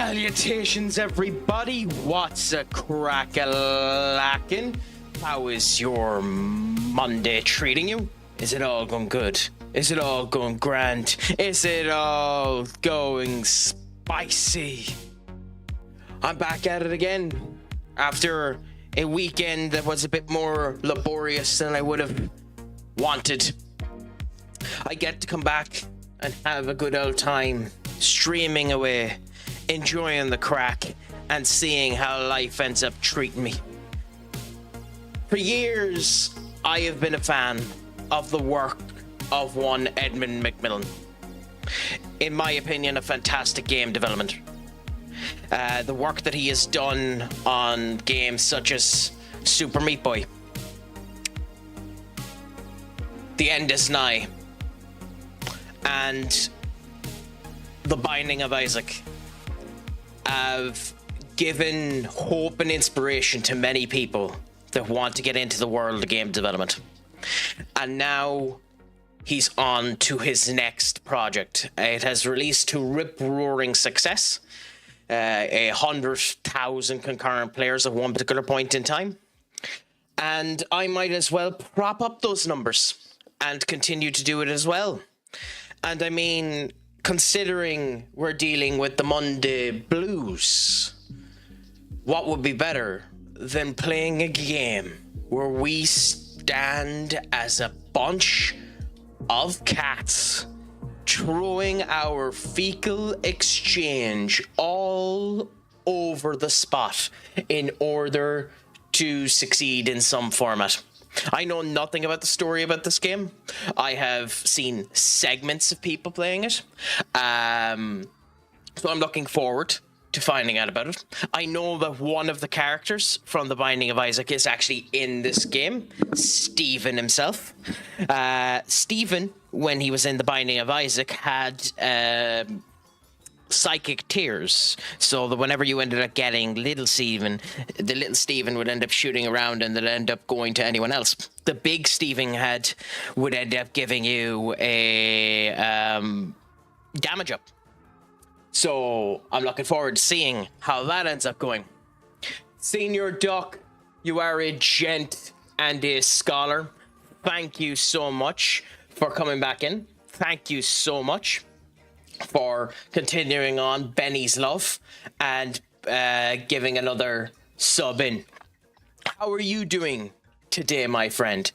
Salutations, everybody. What's a crack-a-lackin'? How is your Monday treating you? Is it all going good? Is it all going grand? Is it all going spicy? I'm back at it again after a weekend that was a bit more laborious than I would have wanted. I get to come back and have a good old time streaming away, enjoying the crack and seeing how life ends up treating me. For years, I have been a fan of the work of one Edmund McMillan. In my opinion, a fantastic game development. The work that he has done on games such as Super Meat Boy, The End is Nigh, and The Binding of Isaac have given hope and inspiration to many people that want to get into the world of game development. And now he's on to his next project. It has released to rip-roaring success. 100,000 concurrent players at one particular point in time. And I might as well prop up those numbers and continue to do it as well. And I mean, considering we're dealing with the Monday blues, what would be better than playing a game where we stand as a bunch of cats throwing our fecal exchange all over the spot in order to succeed in some format. I know nothing about the story about this game. I have seen segments of people playing it. So I'm looking forward to finding out about it. I know that one of the characters from The Binding of Isaac is actually in this game, Stephen himself. Stephen, when he was in The Binding of Isaac, had psychic tears, so that whenever you ended up getting little Stephen, the little Stephen would end up shooting around and then end up going to anyone else. The big Stephen would end up giving you a damage up. So I'm looking forward to seeing how that ends up going. Senior Duck, you are a gent and a scholar. Thank you so much for coming back in. Thank you so much for continuing on Benny's Love and giving another sub in. How are you doing today, my friend?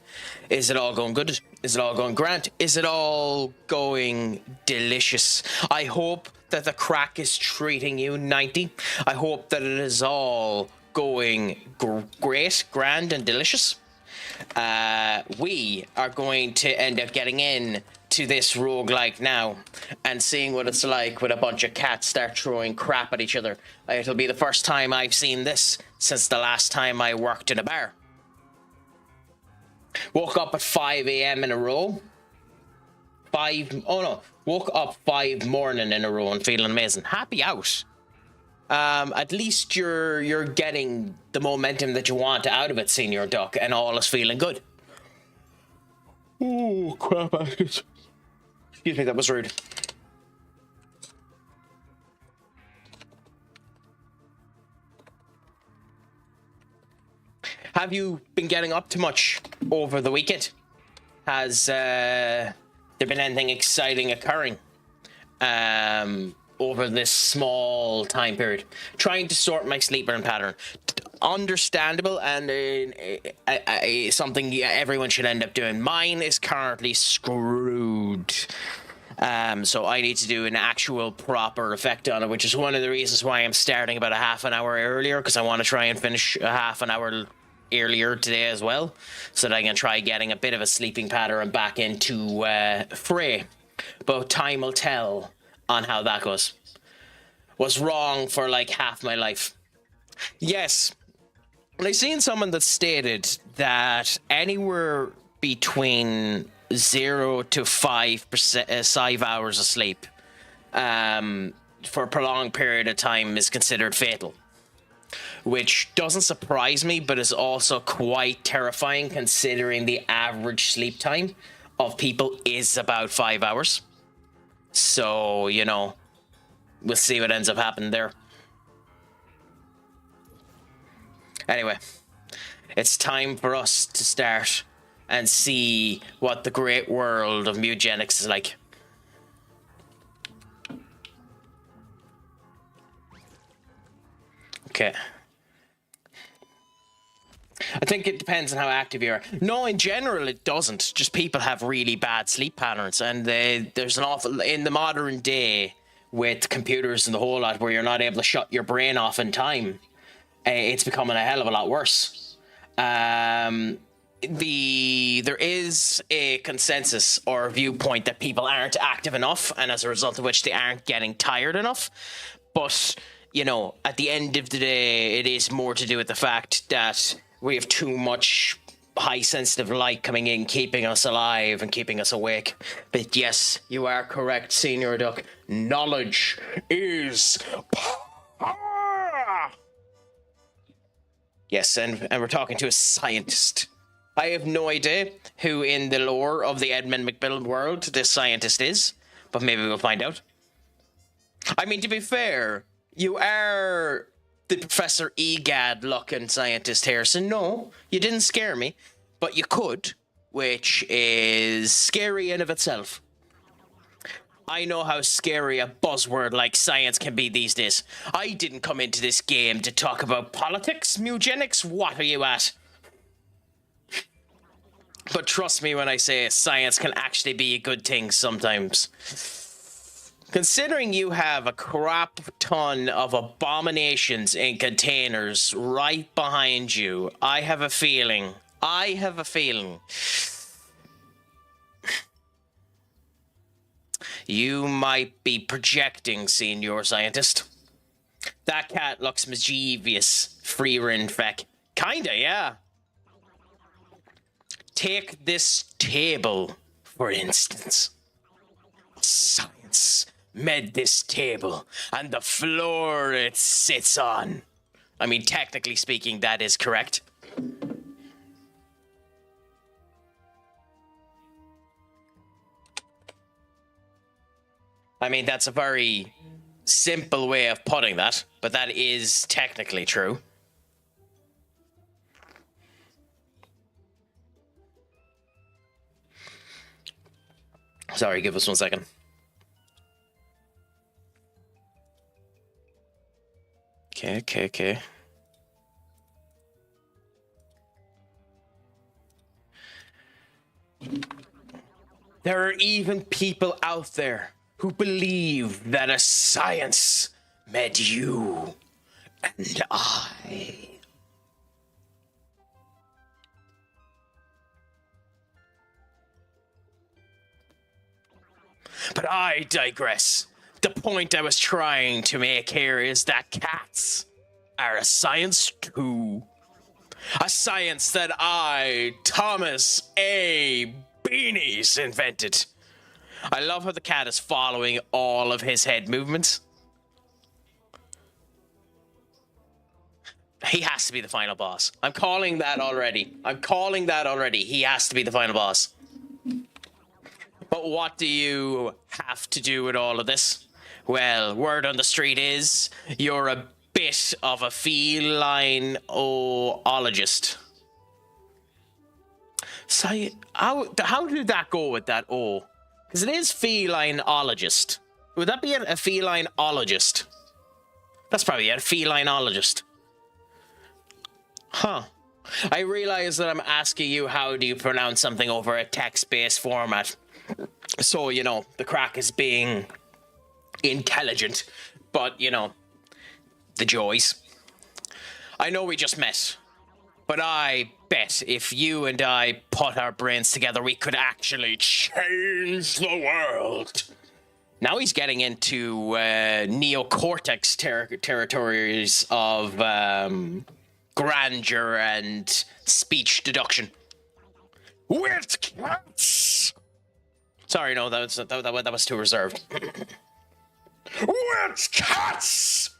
Is it all going good? Is it all going grand? Is it all going delicious? I hope that the crack is treating you 90. I hope that it is all going great, grand and delicious. We are going to end up getting in to this roguelike now and seeing what it's like when a bunch of cats start throwing crap at each other. It'll be the first time I've seen this since the last time I worked in a bar. Woke up at 5 a.m. in a row. Woke up 5 morning in a row and feeling amazing. Happy out. At least you're getting the momentum that you want out of it, Senior Duck, and all is feeling good. Oh, crap. Excuse me, that was rude. Have you been getting up to much over the weekend? Has there been anything exciting occurring over this small time period? Trying to sort my sleeping pattern. Understandable and something everyone should end up doing. Mine is currently screwed. So I need to do an actual proper effect on it, which is one of the reasons why I'm starting about a half an hour earlier, because I want to try and finish a half an hour earlier today as well, so that I can try getting a bit of a sleeping pattern back into fray. But time will tell on how that goes. Was wrong for like half my life. Yes. I seen someone that stated that anywhere between 0 to 5 hours of sleep for a prolonged period of time is considered fatal, which doesn't surprise me, but is also quite terrifying considering the average sleep time of people is about 5 hours. So, you know, we'll see what ends up happening there. Anyway, it's time for us to start and see what the great world of Mewgenics is like. Okay. I think it depends on how active you are. No, in general, it doesn't. Just people have really bad sleep patterns, and there's an awful in the modern day with computers and the whole lot where you're not able to shut your brain off in time. It's becoming a hell of a lot worse. There is a consensus or viewpoint that people aren't active enough, and as a result of which they aren't getting tired enough. But you know, at the end of the day, it is more to do with the fact that we have too much high sensitive light coming in, keeping us alive and keeping us awake. But yes, you are correct, Senior Duck. Knowledge is power. Yes, and we're talking to a scientist. I have no idea who in the lore of the Edmund McMillan world this scientist is, but maybe we'll find out. I mean, to be fair, you are the Professor Egad-looking scientist here, so no, you didn't scare me, but you could, which is scary in of itself. I know how scary a buzzword like science can be these days. I didn't come into this game to talk about politics, Mewgenics. What are you at? But trust me when I say science can actually be a good thing sometimes. Considering you have a crap ton of abominations in containers right behind you, I have a feeling you might be projecting, Senior Scientist. That cat looks mischievous, free-rin feck. Kinda, yeah. Take this table, for instance. Science made this table, and the floor it sits on. I mean, technically speaking, that is correct. I mean, that's a very simple way of putting that, but that is technically true. Sorry, give us 1 second. Okay. There are even people out there who believe that a science made you and I. But I digress. The point I was trying to make here is that cats are a science too. A science that I, Thomas A. Beanies, invented. I love how the cat is following all of his head movements. He has to be the final boss. I'm calling that already. He has to be the final boss. But what do you have to do with all of this? Well, word on the street is you're a bit of a feline-ologist. So, how did that go with that O? Because it is feline-ologist. Would that be a feline-ologist? That's probably it, feline-ologist. Huh. I realize that I'm asking you how do you pronounce something over a text-based format. So, you know, the Craic is being intelligent, but, you know, the joys. I know we just met, but I bet if you and I put our brains together, we could actually change the world. Now he's getting into neocortex territories of grandeur and speech deduction. With cats! Sorry, no, that was too reserved. With cats!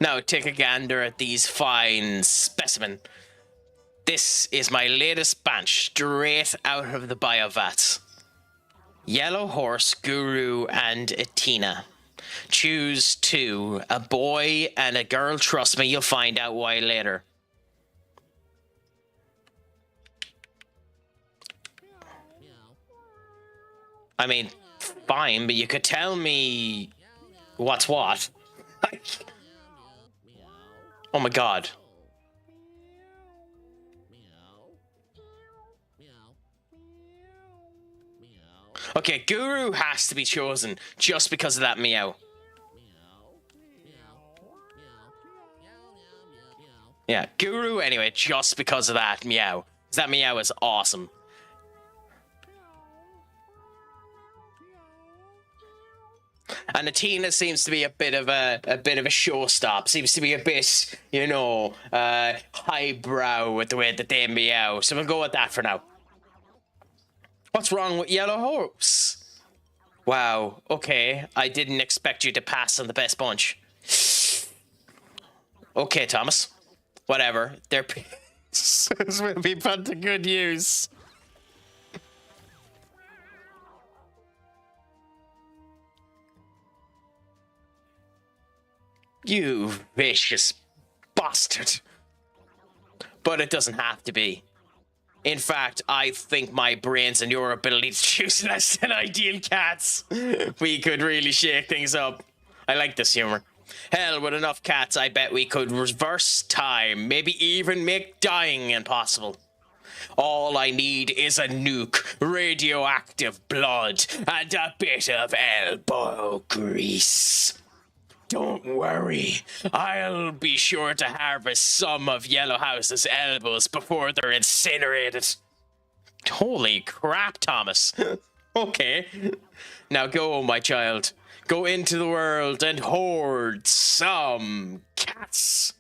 Now take a gander at these fine specimen. This is my latest batch, straight out of the biovats. Yellow Horse, Guru, and Athena. Choose two, a boy and a girl. Trust me, you'll find out why later. I mean, fine, but you could tell me what's what. Oh my god. Okay, Guru has to be chosen just because of that meow. Yeah, Guru anyway, just because of that meow. That meow is awesome. And Athena seems to be a bit of a showstop. Seems to be a bit, you know, highbrow with the way that they meow. So we'll go with that for now. What's wrong with Yellow Horse? Wow. Okay, I didn't expect you to pass on the best bunch. Okay, Thomas. Whatever. Their pieces will be put to good use. You vicious bastard. But it doesn't have to be. In fact, I think my brains and your ability to choose less than ideal cats, we could really shake things up. I like this humor. Hell, with enough cats, I bet we could reverse time, maybe even make dying impossible. All I need is a nuke, radioactive blood, and a bit of elbow grease. Don't worry, I'll be sure to harvest some of Yellow House's elbows before they're incinerated. Holy crap, Thomas. Okay. Now go, my child. Go into the world and hoard some cats.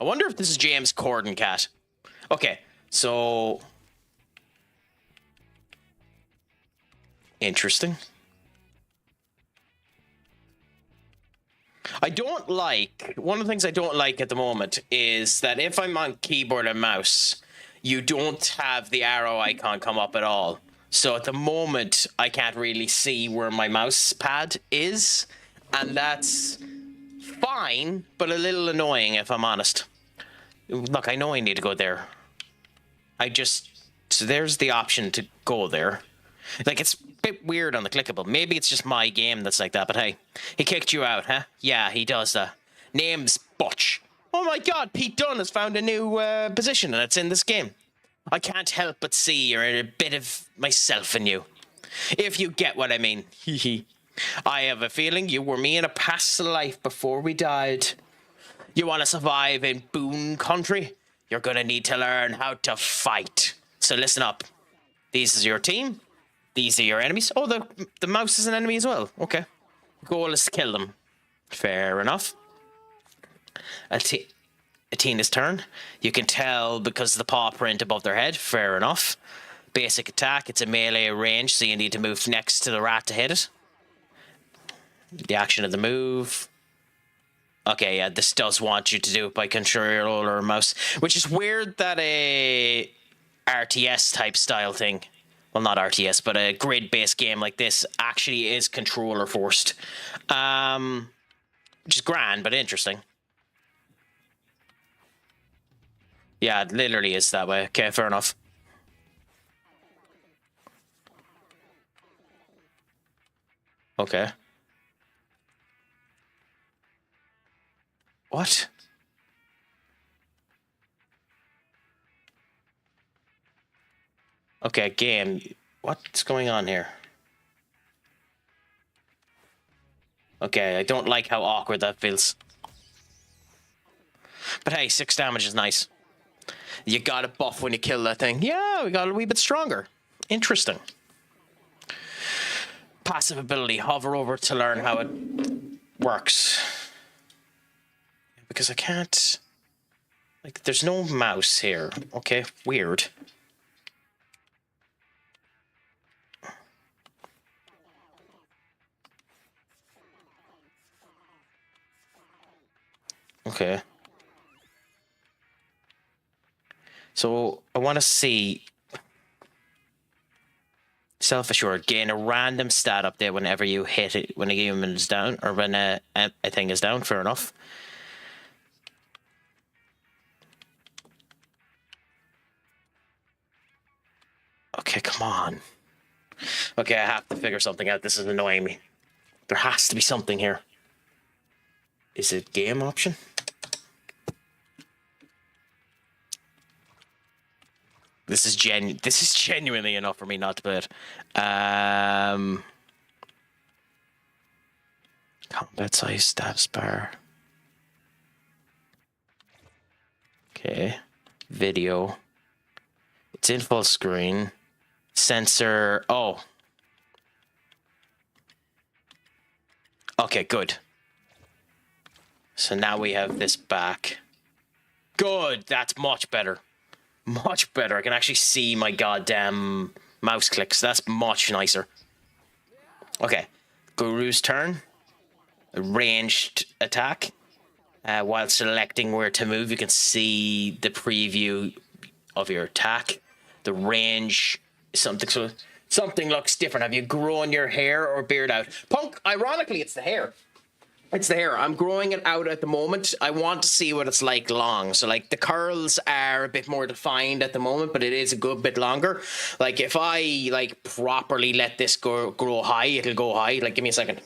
I wonder if this is James Corden cat. Okay, so... Interesting. I don't like, one of the things I don't like at the moment is that if I'm on keyboard and mouse, you don't have the arrow icon come up at all. So at the moment, I can't really see where my mouse pad is, and that's fine, but a little annoying if I'm honest. Look, I know I need to go there. So there's the option to go there. Like, it's a bit weird on the clickable. Maybe it's just my game that's like that, but hey. He kicked you out, huh? Yeah, he does that. Name's Butch. Oh my god, Pete Dunne has found a new position and it's in this game. I can't help but see you're a bit of myself in you. If you get what I mean. I have a feeling you were me in a past life before we died. You want to survive in Boone Country? You're going to need to learn how to fight. So listen up. This is your team. These are your enemies. Oh, the mouse is an enemy as well. Okay. Goal is to kill them. Fair enough. Athena's turn. You can tell because of the paw print above their head. Fair enough. Basic attack. It's a melee range, so you need to move next to the rat to hit it. The action of the move. Okay, yeah, this does want you to do it by controller or mouse, which is weird that a RTS type style thing, well, not RTS, but a grid-based game like this actually is controller forced, which is grand, but interesting. Yeah, it literally is that way. Okay, fair enough. Okay. What? Okay, game. What's going on here? Okay, I don't like how awkward that feels. But hey, 6 damage is nice. You got a buff when you kill that thing. Yeah, we got a wee bit stronger. Interesting. Passive ability. Hover over to learn how it works. Because I can't... Like, there's no mouse here. Okay, weird. Okay. So, I want to see... self-assured. Gain a random stat update whenever you hit it, when a human is down, or when a thing is down. Fair enough. Okay, come on. Okay, I have to figure something out. This is annoying me. There has to be something here. Is it game option? This is genuinely enough for me not to play it. Combat size status bar. Okay. Video. It's in full screen. Sensor. Oh. Okay, good. So now we have this back. Good. That's much better. Much better. I can actually see my goddamn mouse clicks. That's much nicer. Okay. Guru's turn. A ranged attack. While selecting where to move, you can see the preview of your attack. The range, something looks different. Have you grown your hair or beard out? Punk, ironically, it's the hair. It's the hair. I'm growing it out at the moment. I want to see what it's like long. So, like, the curls are a bit more defined at the moment, but it is a good bit longer. Like, if I, like, properly let this grow high, it'll go high. Like, give me a second.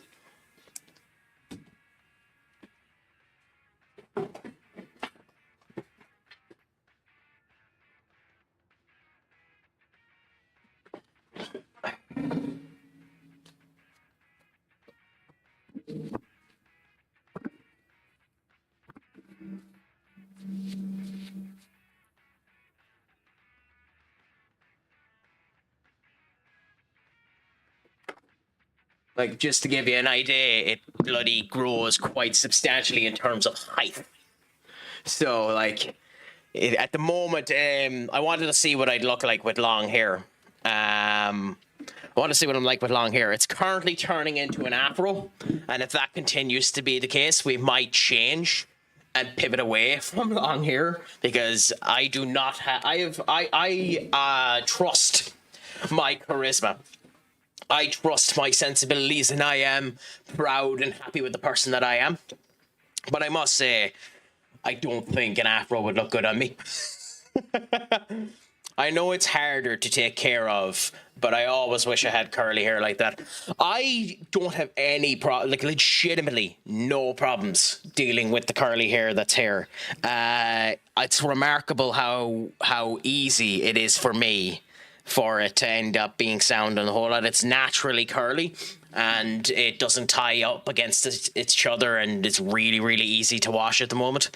Like, just to give you an idea, it bloody grows quite substantially in terms of height. So, like, at the moment, I wanted to see what I'd look like with long hair. I want to see what I'm like with long hair. It's currently turning into an afro, and if that continues to be the case, we might change and pivot away from long hair, because I do not have. I trust my charisma. I trust my sensibilities, and I am proud and happy with the person that I am. But I must say, I don't think an afro would look good on me. I know it's harder to take care of, but I always wish I had curly hair like that. I don't have any problem, like, legitimately no problems dealing with the curly hair that's here. It's remarkable how easy it is for me for it to end up being sound on the whole lot. It's naturally curly, and it doesn't tie up against each other, and it's really, really easy to wash at the moment.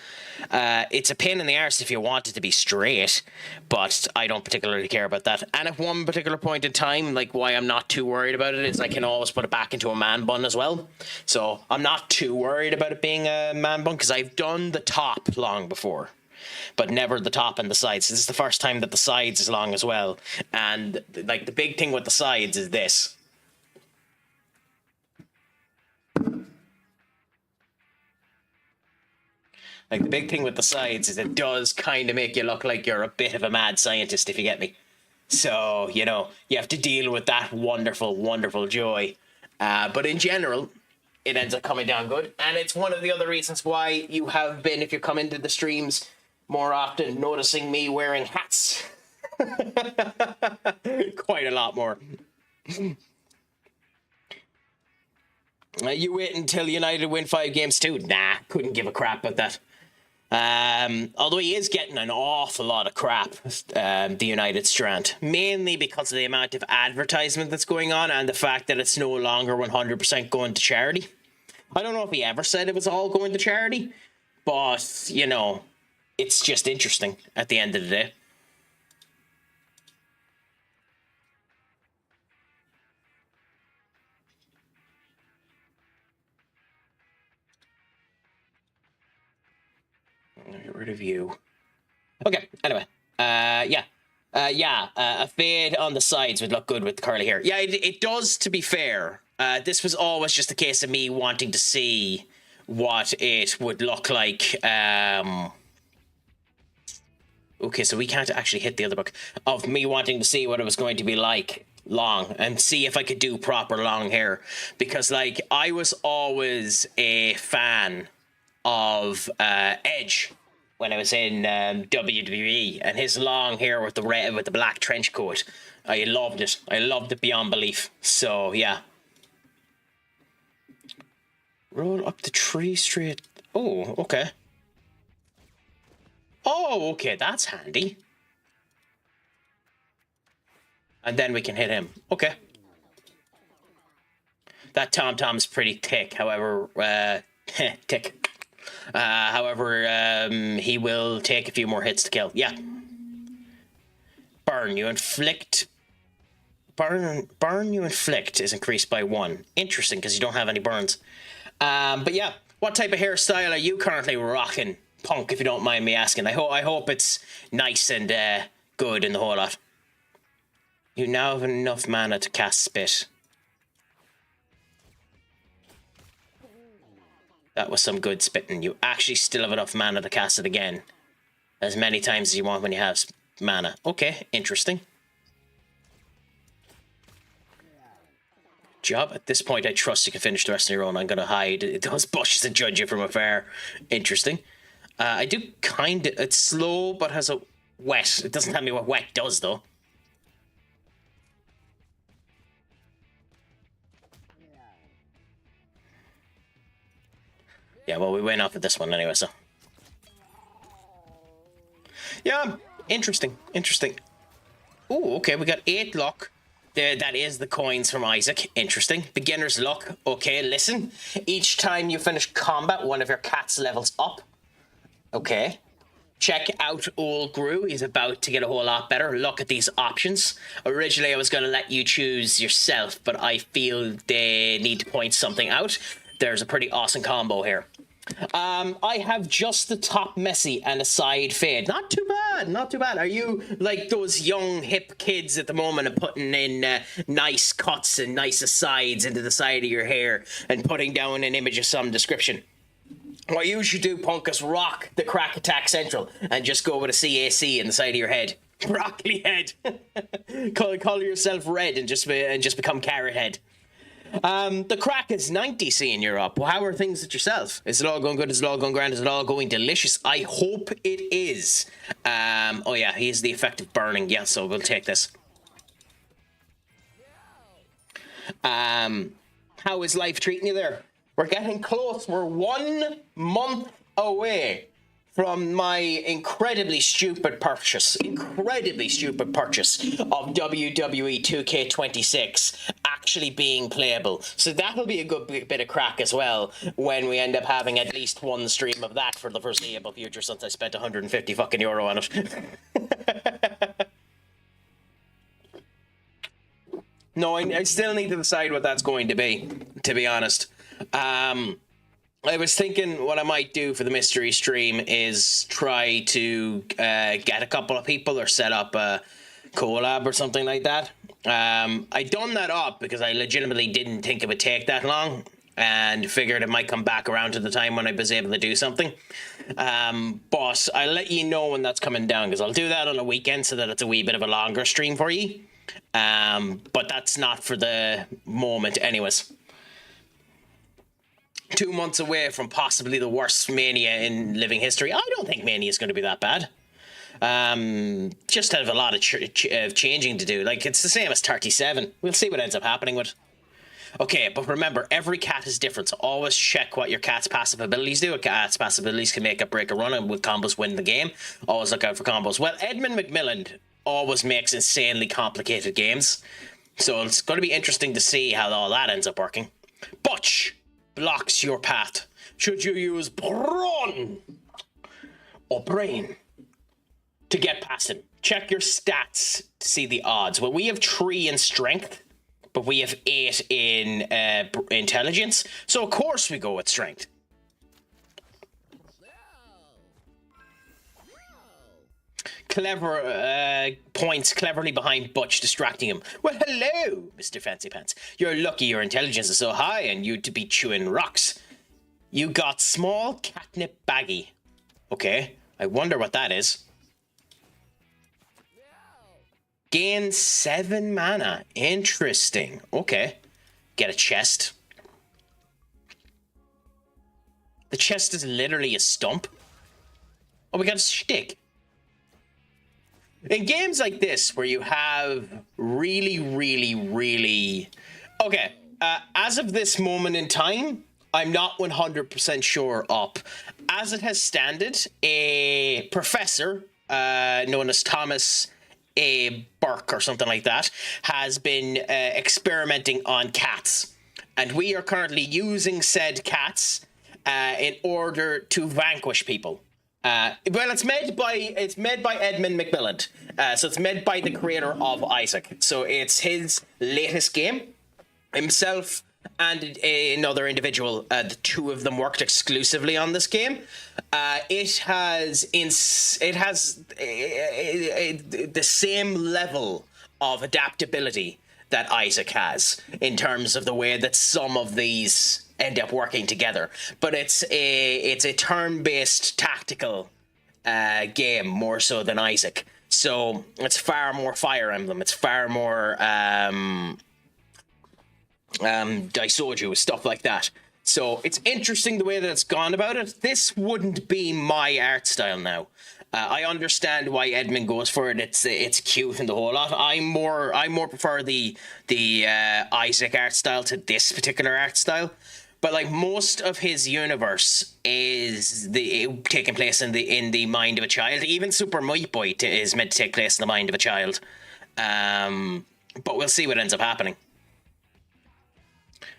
It's a pain in the arse if you want it to be straight, but I don't particularly care about that. And at one particular point in time, like, why I'm not too worried about it is I can always put it back into a man bun as well. So I'm not too worried about it being a man bun, because I've done the top long before, but never the top and the sides. This is the first time that the sides is long as well. And, like, the big thing with the sides is this. Like, the big thing with the sides is it does kind of make you look like you're a bit of a mad scientist, if you get me. So, you know, you have to deal with that wonderful, wonderful joy. But in general, it ends up coming down good. And it's one of the other reasons why you have been, if you come into the streams more often, noticing me wearing hats. Quite a lot more. You wait until United win 5 games too? Nah, couldn't give a crap about that. Although he is getting an awful lot of crap, the United strand, mainly because of the amount of advertisement that's going on and the fact that it's no longer 100% going to charity. I don't know if he ever said it was all going to charity, but, you know, it's just interesting at the end of the day. Get rid of you. Okay, anyway. A fade on the sides would look good with the curly hair. Yeah, it does, to be fair. This was always just a case of me wanting to see what it would look like. Okay, so we can't actually hit the other book. Of me wanting to see what it was going to be like long and see if I could do proper long hair, because like I was always a fan of Edge when I was in WWE, and his long hair with the black trench coat. I loved it. I loved it beyond belief. So yeah. Roll up the tree straight. Oh, okay. Oh, okay, that's handy. And then we can hit him. Okay. That Tom-Tom's pretty thick, however, thick. However, he will take a few more hits to kill. Yeah. Burn, you inflict... Burn you inflict is increased by 1. Interesting, because you don't have any burns. But yeah, what type of hairstyle are you currently rocking, Punk, if you don't mind me asking? I hope it's nice and good in the whole lot. You now have enough mana to cast Spit. That was some good spitting. You actually still have enough mana to cast it again. As many times as you want when you have mana. Okay, interesting. Job. At this point, I trust you can finish the rest on your own. I'm going to hide those bushes and judge you from afar. Interesting. I do kind of... It's slow, but has a wet. It doesn't tell me what wet does, though. Yeah, well, we went off of this one anyway, so... Yeah, interesting, interesting. Oh, okay, we got 8 luck. There, that is the coins from Isaac. Interesting. Beginner's luck. Okay, listen. Each time you finish combat, one of your cats levels up. Okay. Check out Old Gru. He's about to get a whole lot better. Look at these options. Originally, I was going to let you choose yourself, but I feel they need to point something out. There's a pretty awesome combo here. I have just the top messy and a side fade. Not too bad, not too bad. Are you like those young hip kids at the moment and putting in nice cuts and nice asides into the side of your hair and putting down an image of some description? What you should do, Punk, is rock the Craic Attack Central and just go with a CAC in the side of your head. Broccoli head. Call yourself red and just become carrot head. The Craic is 90 seeing you're up. Well, how are things with yourself? Is it all going good? Is it all going grand? Is it all going delicious? I hope it is. Oh yeah, he is the effective burning. Yeah, so we'll take this. How is life treating you there? We're getting close. We're 1 month away from my incredibly stupid purchase of WWE 2K26 actually being playable. So that'll be a good bit of crack as well when we end up having at least one stream of that for the foreseeable future, since I spent 150 fucking euro on it. No, I still need to decide what that's going to be honest. I was thinking what I might do for the mystery stream is try to get a couple of people or set up a collab or something like that. I done that up because I legitimately didn't think it would take that long and figured it might come back around to the time when I was able to do something. But I'll let you know when that's coming down, because I'll do that on a weekend so that it's a wee bit of a longer stream for you. But that's not for the moment anyways. 2 months away from possibly the worst Mania in living history. I don't think Mania is going to be that bad. Just have a lot of changing to do. Like, it's the same as 37. We'll see what ends up happening with. Okay, but remember, every cat is different, so always check what your cat's passive abilities do. A cat's passive abilities can make a break a run, and with combos win the game. Always look out for combos. Well, Edmund McMillan always makes insanely complicated games, so it's going to be interesting to see how all that ends up working. Butch blocks your path. Should you use brawn or brain to get past him? Check your stats to see the odds. Well, we have 3 in strength, but we have 8 in intelligence, so of course we go with strength. Clever points cleverly behind Butch, distracting him. Well, hello, Mr. Fancy Pants. You're lucky your intelligence is so high and you to be chewing rocks. You got small catnip baggy. Okay, I wonder what that is. Gain 7 mana. Interesting. Okay. Get a chest. The chest is literally a stump. Oh, we got a stick. In games like this, where you have really... Okay, as of this moment in time, I'm not 100% sure up. As it has standed, a professor, known as Thomas A. Burke or something like that, has been experimenting on cats. And we are currently using said cats in order to vanquish people. Well, it's made by Edmund McMillan, so it's made by the creator of Isaac. So it's his latest game. Himself and another individual, the two of them worked exclusively on this game. It has the same level of adaptability that Isaac has in terms of the way that some of these end up working together, but it's a turn-based tactical game more so than Isaac. So it's far more Fire Emblem. It's far more Daisoju, stuff like that. So it's interesting the way that it's gone about it. This wouldn't be my art style now. I understand why Edmund goes for it. It's cute and the whole lot. I more prefer the Isaac art style to this particular art style. But like most of his universe is taking place in the mind of a child. Even Super Meat Boy is meant to take place in the mind of a child. But we'll see what ends up happening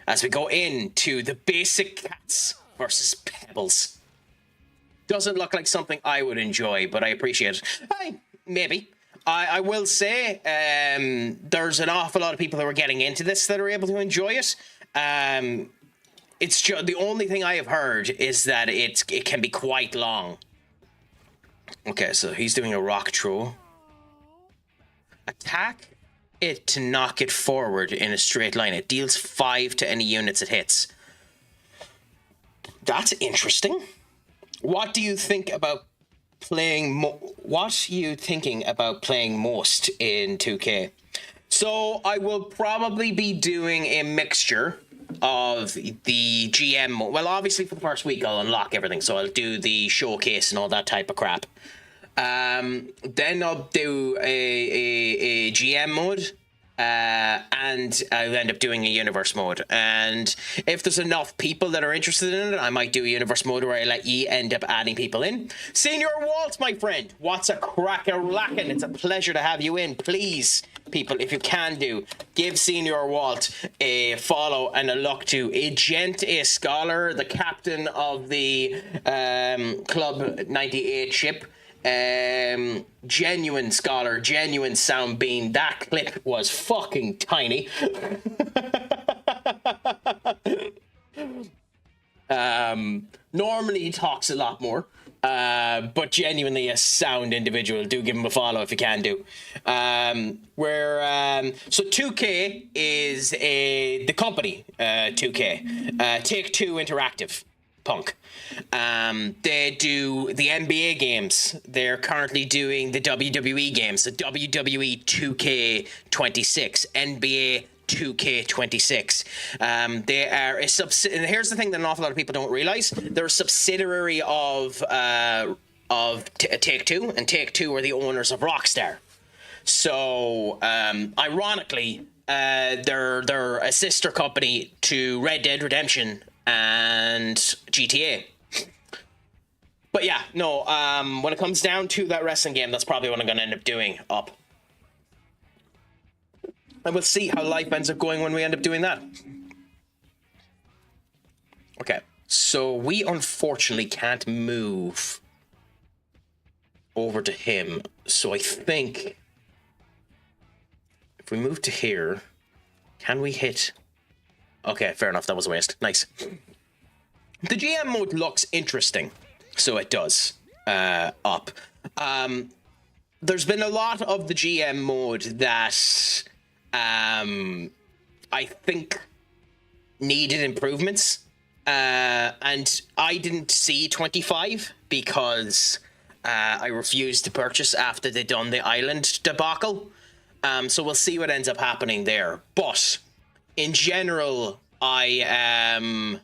as we go into the basic cats versus pebbles. Doesn't look like something I would enjoy, but I appreciate it. Maybe. I will say there's an awful lot of people who are getting into this that are able to enjoy it. It's just, the only thing I have heard is that it can be quite long. Okay, so he's doing a rock throw. Attack it to knock it forward in a straight line. It deals 5 to any units it hits. That's interesting. What do you think about playing? What are you thinking about playing most in 2K? So I will probably be doing a mixture of the GM mode. Well, obviously for the first week I'll unlock everything, so I'll do the showcase and all that type of crap. Then I'll do a GM mode, and I'll end up doing a universe mode. And if there's enough people that are interested in it, I might do a universe mode where I let you end up adding people in. Senior Walt, my friend, what's a crack-a-lackin'? It's a pleasure to have you in. Please, people, if you can give Senior Walt a follow and a look to. A gent, a scholar, the captain of the Club 98 ship. Genuine scholar, genuine sound bean. That clip was fucking tiny. Normally he talks a lot more, but genuinely a sound individual. Do give him a follow if you can do. So 2K is the company, 2K, Take-Two Interactive. Punk. They do the NBA games. They're currently doing the WWE games, the WWE 2K26, NBA 2K26. They are a and here's the thing that an awful lot of people don't realize: they're a subsidiary of Take-Two, and Take-Two are the owners of Rockstar. So, ironically, they're a sister company to Red Dead Redemption and GTA. But yeah, no, when it comes down to that wrestling game, that's probably what I'm going to end up doing up. And we'll see how life ends up going when we end up doing that. Okay, so we unfortunately can't move over to him. So I think if we move to here, can we hit... Okay, fair enough. That was a waste. Nice. The GM mode looks interesting. So it does. Up. There's been a lot of the GM mode that I think needed improvements. And I didn't see 25 because I refused to purchase after they'd done the island debacle. So we'll see what ends up happening there. But in general, I am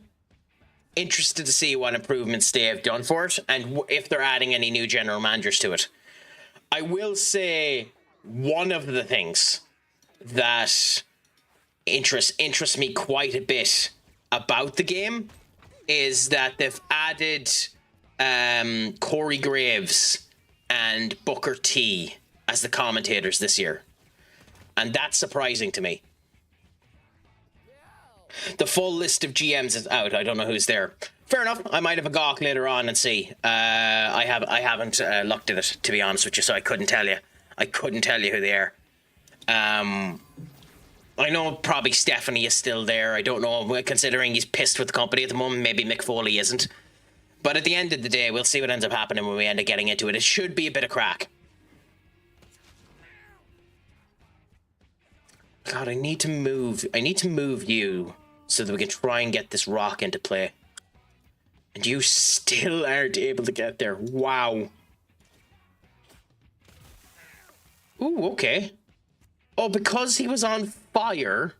interested to see what improvements they have done for it and if they're adding any new general managers to it. I will say one of the things that interests me quite a bit about the game is that they've added Corey Graves and Booker T as the commentators this year. And that's surprising to me. The full list of GMs is out. I don't know who's there. Fair enough. I might have a gawk later on and see. I haven't looked at it, to be honest with you, so I couldn't tell you. I couldn't tell you who they are. I know probably Stephanie is still there. I don't know, considering he's pissed with the company at the moment. Maybe Mick Foley isn't. But at the end of the day, we'll see what ends up happening when we end up getting into it. It should be a bit of crack. God, I need to move you so that we can try and get this rock into play. And you still aren't able to get there. Wow. Ooh, okay. Oh, because he was on fire,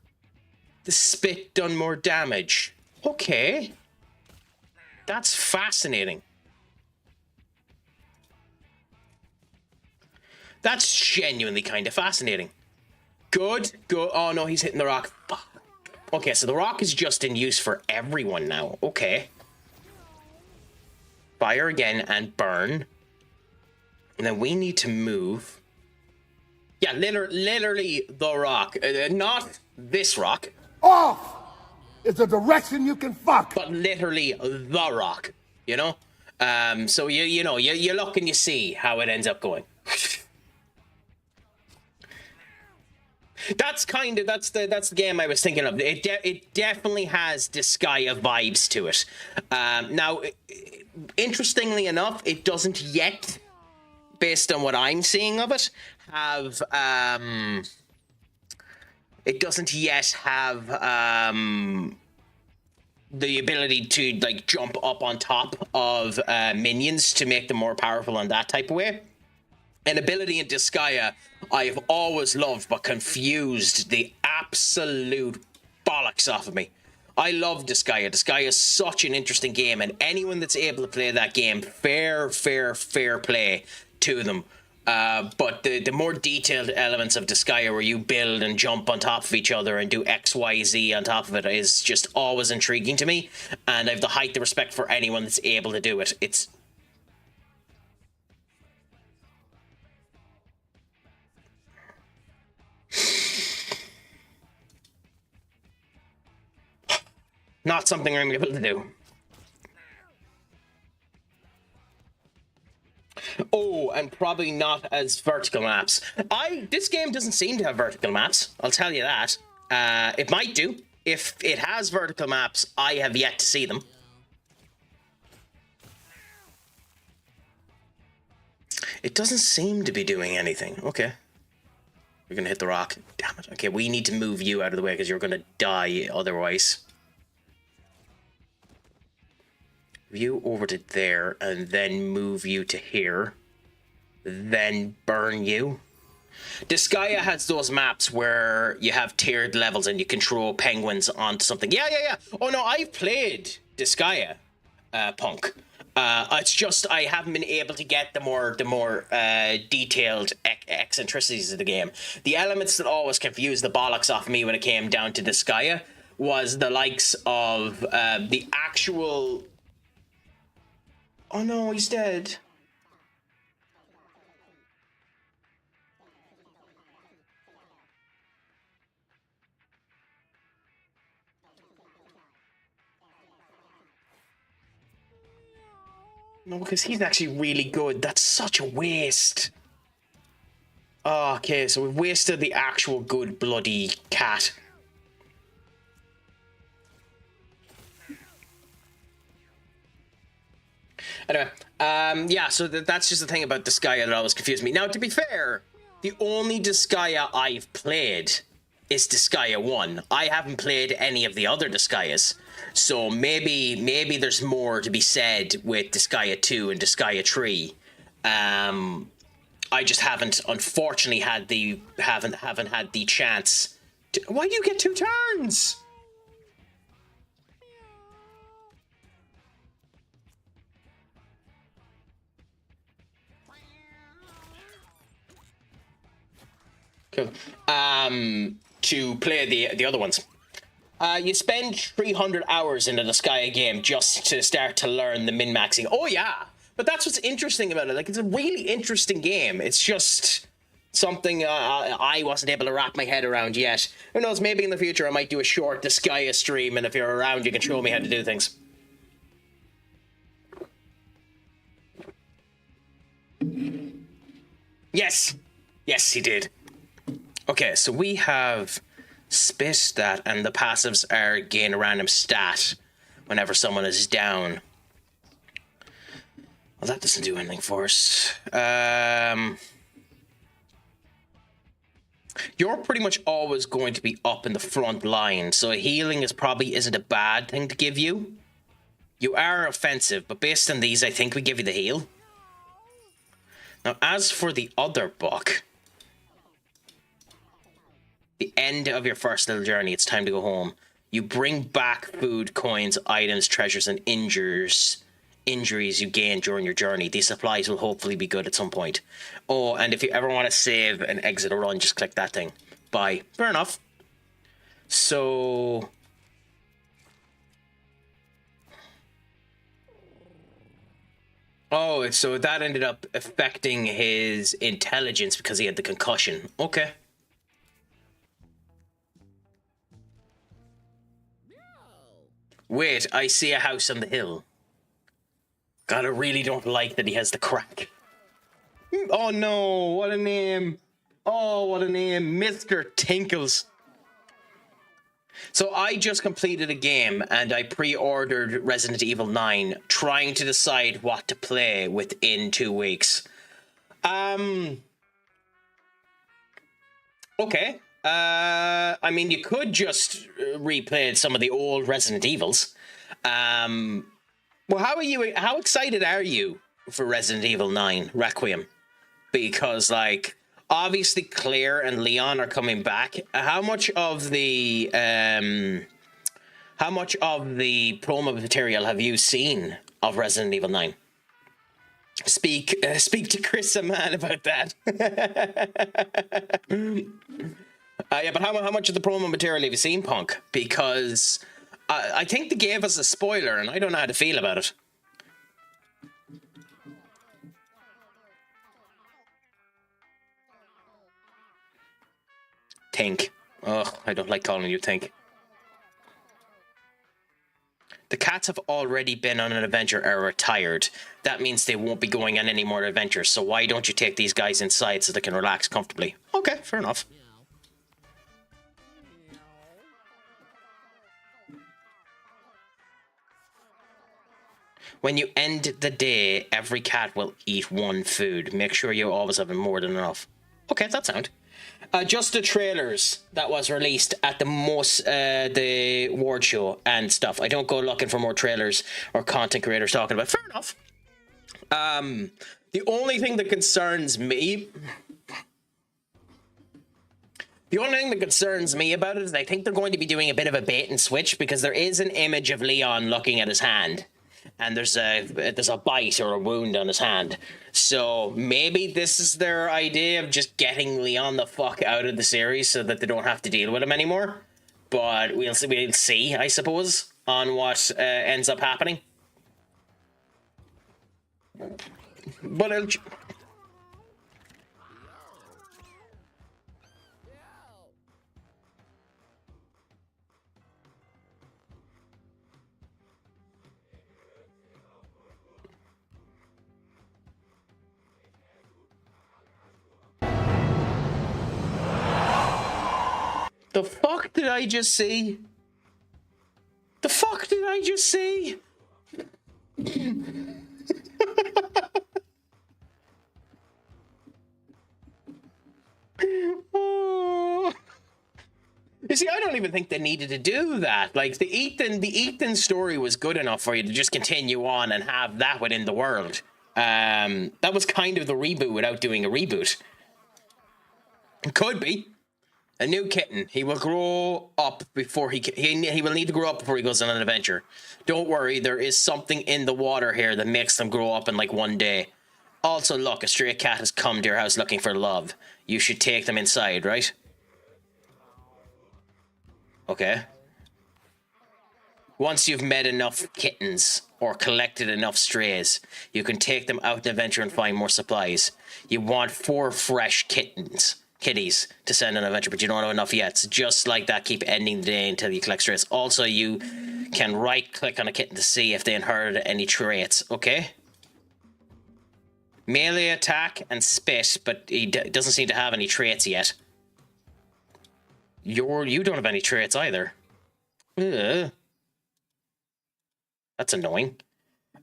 the spit done more damage. Okay. That's fascinating. That's genuinely kind of fascinating. Good. Oh, no, he's hitting the rock. Fuck. Okay, so the rock is just in use for everyone now. Okay. Fire again and burn. And then we need to move. Yeah, literally the rock. Not this rock. Off is a direction you can fuck. But literally the rock, you know? So you know, you look and you see how it ends up going. That's the game I was thinking of. It definitely has Disgaea vibes to it. Now, interestingly enough, it doesn't yet, based on what I'm seeing of it, have it doesn't yet have the ability to like jump up on top of minions to make them more powerful in that type of way. An ability in Disgaea I've always loved but confused the absolute bollocks off of me. I love Disgaea. Disgaea is such an interesting game, and anyone that's able to play that game, fair play to them. But the more detailed elements of Disgaea where you build and jump on top of each other and do X, Y, Z on top of it is just always intriguing to me. And I have the height of respect for anyone that's able to do it. It's... not something I'm able to do. Oh, and probably not as vertical maps. This game doesn't seem to have vertical maps, I'll tell you that. It might do. If it has vertical maps, I have yet to see them. It doesn't seem to be doing anything. Okay. You're gonna hit the rock. Damn it. Okay, we need to move you out of the way because you're gonna die otherwise. You over to there and then move you to here. Then burn you. Disgaea has those maps where you have tiered levels and you can throw penguins onto something. Yeah. Oh no, I've played Disgaea, Punk. It's just I haven't been able to get the more detailed eccentricities of the game. The elements that always confused the bollocks off me when it came down to Disgaea was the likes of the actual... Oh no, he's dead. No, because he's actually really good. That's such a waste. Oh, okay, so we've wasted the actual good bloody cat. Anyway, yeah, so that's just the thing about Disgaea that always confused me. Now, to be fair, the only Disgaea I've played is Disgaea 1. I haven't played any of the other Disgaeas. So maybe there's more to be said with Disgaea 2 and Disgaea 3. I just haven't, unfortunately, haven't had the chance. Why do you get 2 turns? Cool. To play the other ones. You spend 300 hours into the Skya game just to start to learn the min-maxing. Oh yeah, but that's what's interesting about it. Like, it's a really interesting game. It's just something I wasn't able to wrap my head around yet. Who knows, maybe in the future I might do a short Skya stream, and if you're around you can show me how to do things. Yes, he did. Okay, so we have spit stat, and the passives are gain a random stat whenever someone is down. Well, that doesn't do anything for us. You're pretty much always going to be up in the front line, so healing isn't a bad thing to give you. You are offensive, but based on these, I think we give you the heal. Now, as for the other book, the end of your first little journey, it's time to go home. You bring back food, coins, items, treasures, and injuries you gain during your journey. These supplies will hopefully be good at some point. Oh, and if you ever want to save and exit a run, just click that thing. Bye. Fair enough. So... oh, so that ended up affecting his intelligence because he had the concussion. Okay. Wait, I see a house on the hill. God, I really don't like that he has the crack. Oh no, what a name. Oh, what a name. Mr. Tinkles. So I just completed a game and I pre-ordered Resident Evil 9, trying to decide what to play within 2 weeks. Okay. I mean, you could just replay some of the old Resident Evils. Well, how excited are you for Resident Evil 9 Requiem? Because, like, obviously Claire and Leon are coming back. How much of the promo material have you seen of Resident Evil 9? Speak to Chris a man about that. Yeah, but how much of the promo material have you seen, Punk? Because I think they gave us a spoiler, and I don't know how to feel about it. Think. Oh, I don't like calling you Think. The cats have already been on an adventure or retired. That means they won't be going on any more adventures, so why don't you take these guys inside so they can relax comfortably? Okay, fair enough. When you end the day, every cat will eat 1 food. Make sure you always have more than enough. Okay, that sound. Just the trailers that was released at the award show and stuff. I don't go looking for more trailers or content creators talking about it. Fair enough. The only thing that concerns me... The only thing that concerns me about it is I think they're going to be doing a bit of a bait and switch, because there is an image of Leon looking at his hand. And there's a bite or a wound on his hand. So maybe this is their idea of just getting Leon the fuck out of the series so that they don't have to deal with him anymore. But we'll see, I suppose, on what ends up happening. But the fuck did I just see? The fuck did I just see? Oh. You see, I don't even think they needed to do that. Like, the Ethan story was good enough for you to just continue on and have that within the world. That was kind of the reboot without doing a reboot. It could be. A new kitten. He will grow up before he will need to grow up before he goes on an adventure. Don't worry, there is something in the water here that makes them grow up in like one day. Also, look, a stray cat has come to your house looking for love. You should take them inside, right? Okay. Once you've met enough kittens or collected enough strays, you can take them out and adventure and find more supplies. You want 4 fresh kitties to send on an adventure, but you don't have enough yet. So just like that, keep ending the day until you collect strays. Also, you can right-click on a kitten to see if they inherited any traits, okay? Melee attack and spit, but he doesn't seem to have any traits yet. You don't have any traits either. Ugh. That's annoying.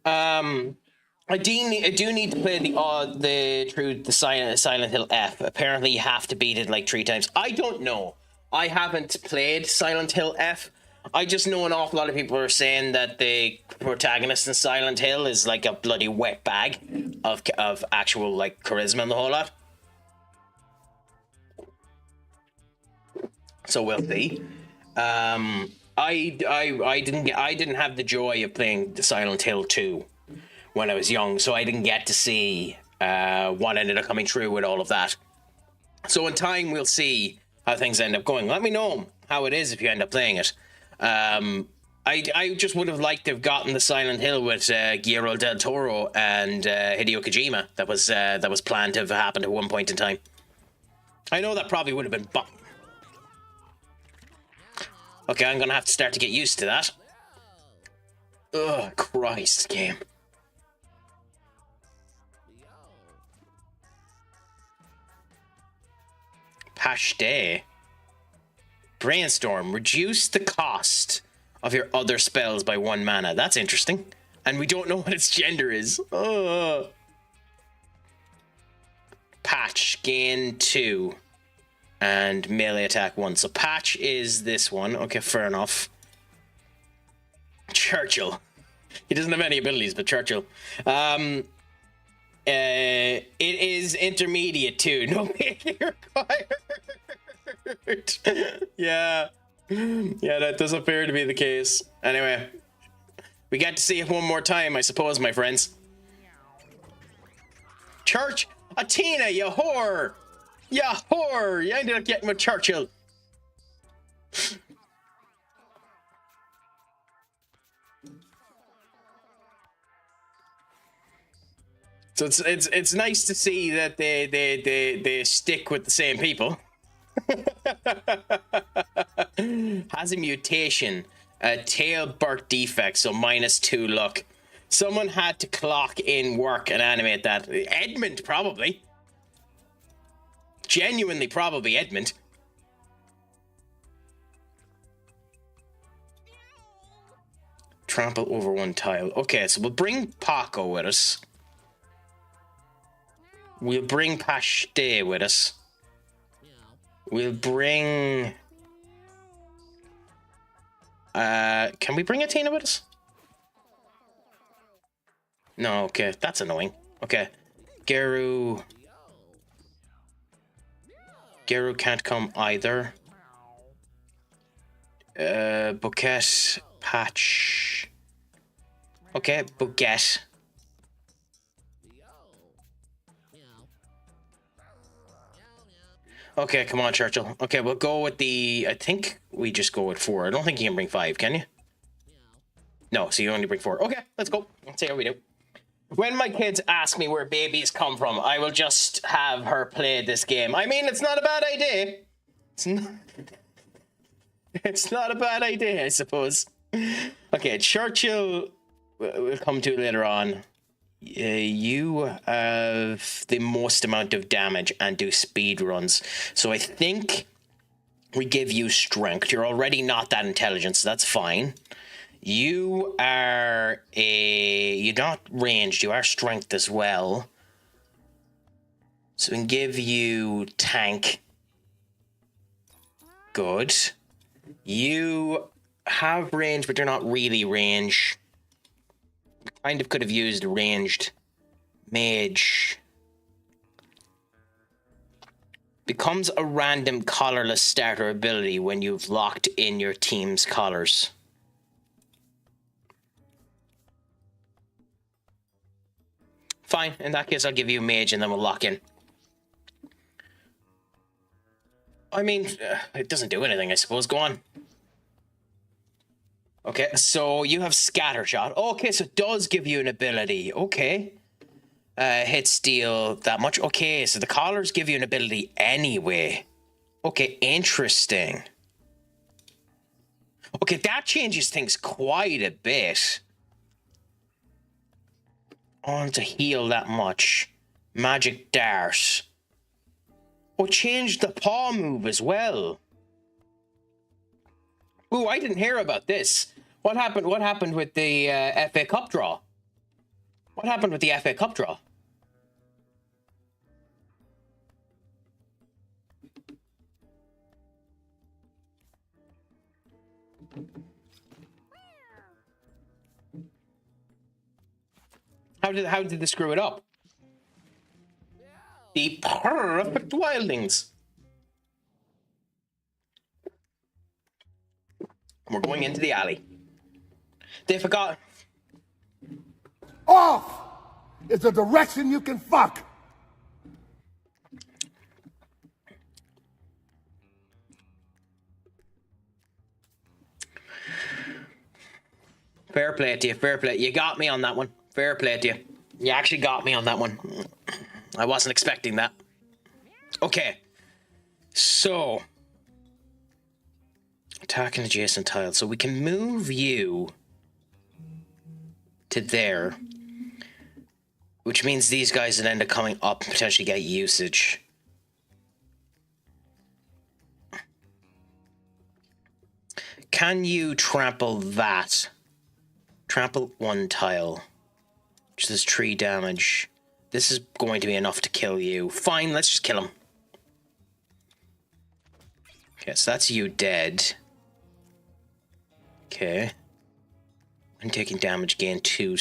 I do need to play the Silent Hill F. Apparently, you have to beat it like 3 times. I don't know. I haven't played Silent Hill F. I just know an awful lot of people are saying that the protagonist in Silent Hill is like a bloody wet bag of actual like charisma and the whole lot. So we'll see. I didn't have the joy of playing the Silent Hill 2 when I was young, so I didn't get to see what ended up coming through with all of that. So in time, we'll see how things end up going. Let me know how it is if you end up playing it. I just would have liked to have gotten the Silent Hill with Guillermo del Toro and Hideo Kojima. That was planned to have happened at one point in time. I know that probably would have been okay, I'm gonna have to start to get used to that. Ugh, Christ, game. Pashte. Brainstorm. Reduce the cost of your other spells by 1 mana. That's interesting. And we don't know what its gender is. Patch. Gain 2. And melee attack 1. So Patch is this one. Okay, fair enough. Churchill. He doesn't have any abilities, but Churchill. It is intermediate too. No making required. Yeah, that does appear to be the case. Anyway, we got to see it one more time, I suppose, my friends. Church, Athena, you whore! You whore! You ended up getting with Churchill. So it's nice to see that they stick with the same people. Has a mutation, a tail birth defect, so -2 luck. Someone had to clock in work and animate that. Edmund, probably. Genuinely, probably Edmund. Trample over 1 tile. Okay, so we'll bring Paco with us. We'll bring Pashte with us. We'll bring... can we bring Athena with us? No, okay, that's annoying. Okay, Geru can't come either. Bouquet, Patch. Okay, Bouquet. Okay, come on, Churchill. Okay, we'll go with I think we just go with 4. I don't think you can bring 5, can you? No, so you only bring 4. Okay, let's go. Let's see how we do. When my kids ask me where babies come from, I will just have her play this game. I mean, it's not a bad idea. It's not a bad idea, I suppose. Okay, Churchill we'll come to later on. You have the most amount of damage and do speed runs. So I think we give you strength. You're already not that intelligent, so that's fine. You're not ranged, you are strength as well. So we can give you tank. Good. You have range, but you're not really range. Kind of could have used ranged Mage. Becomes a random colorless starter ability when you've locked in your team's colors. Fine, in that case I'll give you Mage and then we'll lock in. I mean, it doesn't do anything, I suppose. Go on. Okay, so you have Scattershot. Okay, so it does give you an ability. Okay. Hit steal that much. Okay, so the collars give you an ability anyway. Okay, interesting. Okay, that changes things quite a bit. On to heal that much. Magic Dart. Oh, changed the paw move as well. Ooh, I didn't hear about this. What happened? What happened with the FA Cup draw? What happened with the FA Cup draw? How did they screw it up? The perfect wildlings. We're going into the alley. They forgot. Off is a direction you can fuck. Fair play to you, fair play. You got me on that one. Fair play to you. You actually got me on that one. I wasn't expecting that. Okay. So. Attack an adjacent tile. So we can move you to there. Which means these guys will end up coming up and potentially get usage. Can you trample that? Trample one tile. Which is 3 damage. This is going to be enough to kill you. Fine, let's just kill him. Okay, so that's you dead. Okay. When taking damage, gain 2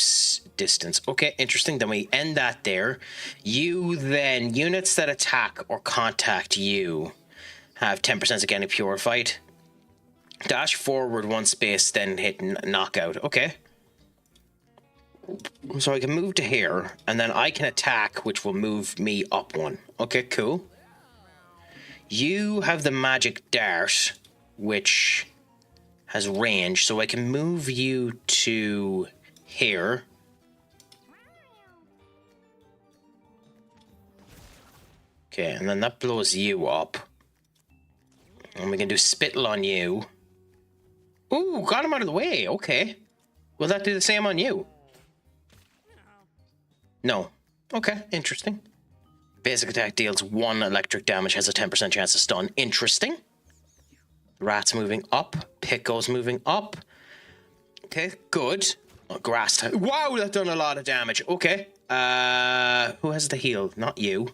distance. Okay, interesting. Then we end that there. You then, units that attack or contact you have 10% of getting purified. Dash forward 1 space, then hit knockout. Okay. So I can move to here, and then I can attack, which will move me up 1. Okay, cool. You have the magic dart, which has range, so I can move you to here. Okay, and then that blows you up. And we can do spittle on you. Ooh, got him out of the way. Okay. Will that do the same on you? No. Okay, interesting. Basic attack deals 1 electric damage, has a 10% chance to stun. Interesting. Rat's moving up. Pico's moving up. Okay, good. Oh, grass type. Wow, that done a lot of damage. Okay. Who has the heal? Not you.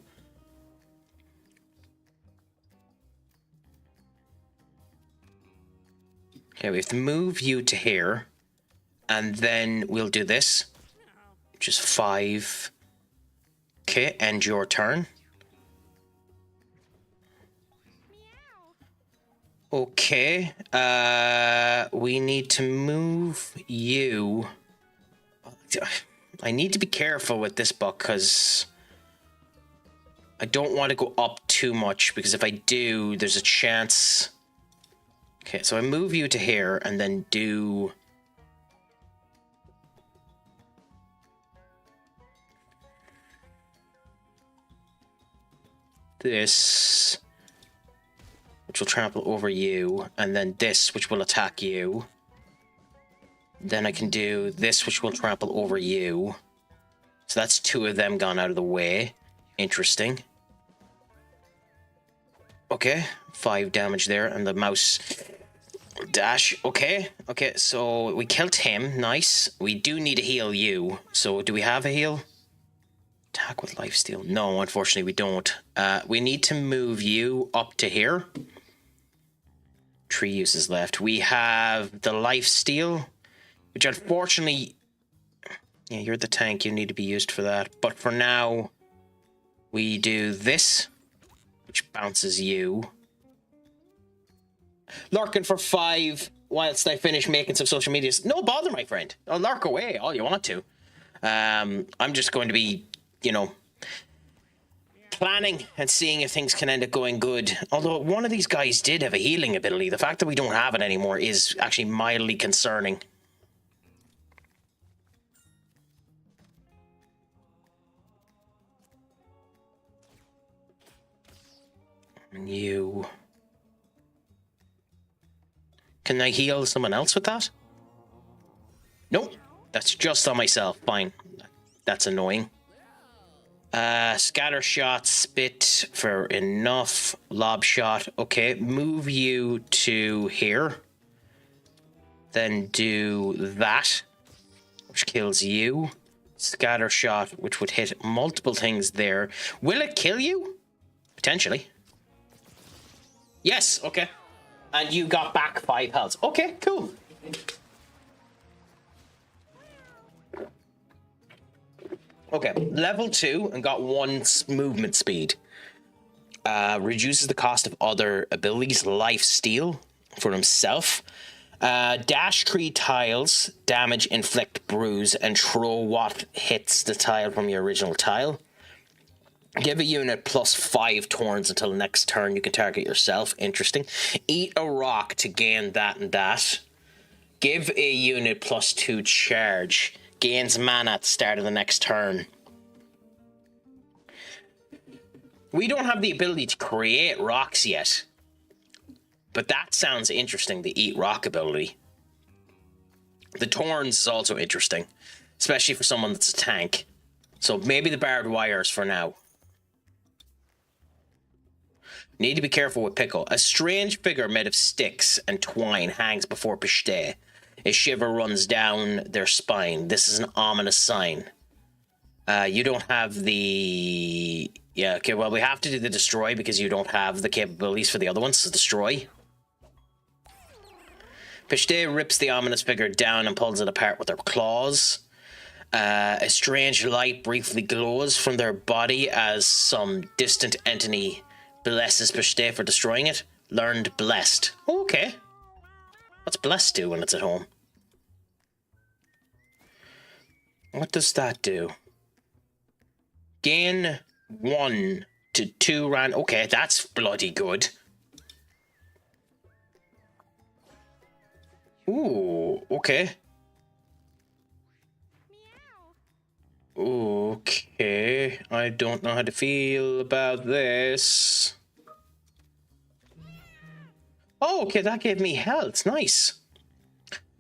Okay, we have to move you to here. And then we'll do this. Which is 5. Okay, end your turn. Okay, we need to move you. I need to be careful with this book because I don't want to go up too much because if I do, there's a chance. Okay, so I move you to here and then do this, which will trample over you, and then this, which will attack you. Then I can do this, which will trample over you. So that's 2 of them gone out of the way. Interesting. Okay, 5 damage there, and the mouse dash. Okay, okay, so we killed him. Nice. We do need to heal you. So do we have a heal? Attack with lifesteal. No, unfortunately we don't. We need to move you up to here. 3 uses left. We have the lifesteal, which unfortunately Yeah, you're the tank. You need to be used for that. But for now, we do this, which bounces you. Lurking for 5 whilst I finish making some social medias. No bother, my friend. I'll lurk away all you want to. I'm just going to be, you know, planning and seeing if things can end up going good. Although one of these guys did have a healing ability. The fact that we don't have it anymore is actually mildly concerning. And you... Can I heal someone else with that? Nope. That's just on myself. Fine. That's annoying. Scatter shot, spit for enough. Lob shot. Okay, move you to here. Then do that, which kills you. Scatter shot, which would hit multiple things there. Will it kill you? Potentially. Yes, okay. And you got back 5 health. Okay, cool. Okay, level 2 and got 1 movement speed. Reduces the cost of other abilities. Life steal for himself. Dash 3 tiles. Damage, inflict, bruise, and throw what hits the tile from your original tile. Give a unit plus 5 turns until the next turn. You can target yourself. Interesting. Eat a rock to gain that and that. Give a unit plus 2 charge. Gains mana at the start of the next turn. We don't have the ability to create rocks yet. But that sounds interesting, the eat rock ability. The Torns is also interesting. Especially for someone that's a tank. So maybe the barbed wires for now. Need to be careful with Pickle. A strange figure made of sticks and twine hangs before Pishte. A shiver runs down their spine. This is an ominous sign. You don't have the... Yeah, okay, well, we have to do the destroy because you don't have the capabilities for the other ones, so destroy. Pishte rips the ominous figure down and pulls it apart with her claws. A strange light briefly glows from their body as some distant entity blesses Pishte for destroying it. Learned blessed. Oh, okay. What's blessed do when it's at home? What does that do? Gain 1 to 2 rand. Okay, that's bloody good. Ooh, okay. Okay, I don't know how to feel about this. Oh, okay, that gave me health. Nice.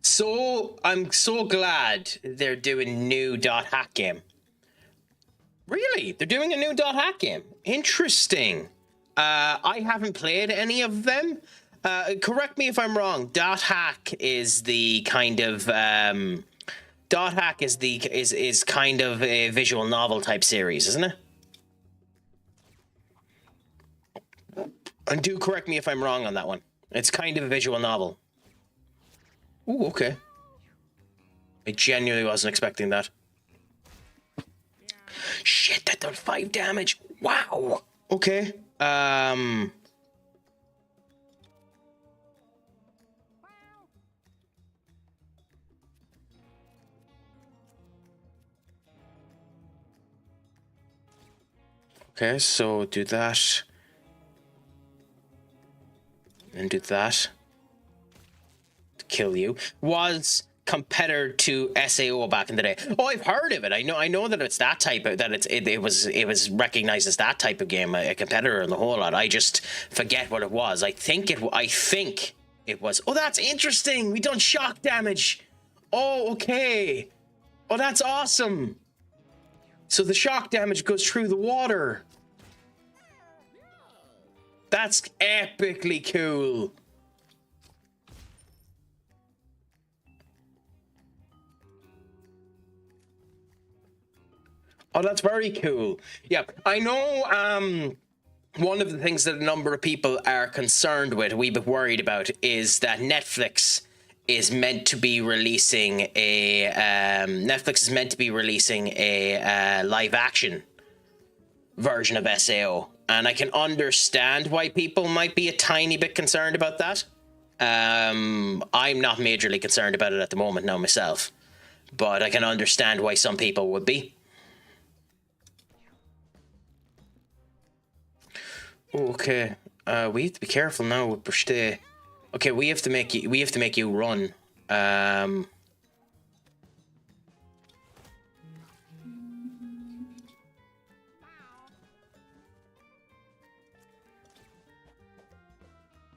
So, I'm so glad they're doing new .hack game. Really? They're doing a new .hack game? Interesting. I haven't played any of them. Correct me if I'm wrong. .hack is the kind of... .hack is kind of a visual novel type series, isn't it? And do correct me if I'm wrong on that one. It's kind of a visual novel. Ooh, okay. I genuinely wasn't expecting that. Shit, that done 5 damage. Wow. Okay. Okay, so do that. And do that. To kill you. Was competitor to SAO back in the day. Oh, I've heard of it. I know that it's that type of it was recognized as that type of game, a competitor in the whole lot. I just forget what it was. I think it was. Oh, that's interesting. We done shock damage. Oh, okay. Oh, that's awesome. So the shock damage goes through the water. That's epically cool. Oh, that's very cool. Yeah, I know one of the things that a number of people are concerned with, a wee bit worried about, is that Netflix is meant to be releasing a Netflix is meant to be releasing a live action version of SAO, and I can understand why people might be a tiny bit concerned about that. I'm not majorly concerned about it at the moment now myself, but I can understand why some people would be. Okay, we have to be careful now with Briste. Okay, we have to make you run.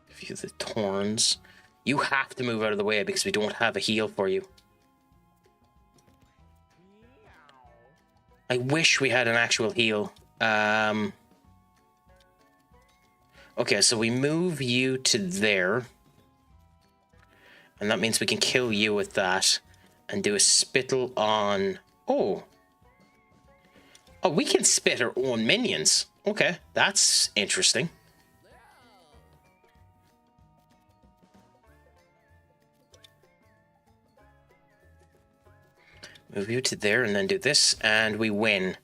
If you have the Torns, you have to move out of the way because we don't have a heal for you. I wish we had an actual heal. Okay, so we move you to there. And that means we can kill you with that and do a spittle on... Oh, we can spit our own minions. Okay, that's interesting. Move you to there and then do this, and we win.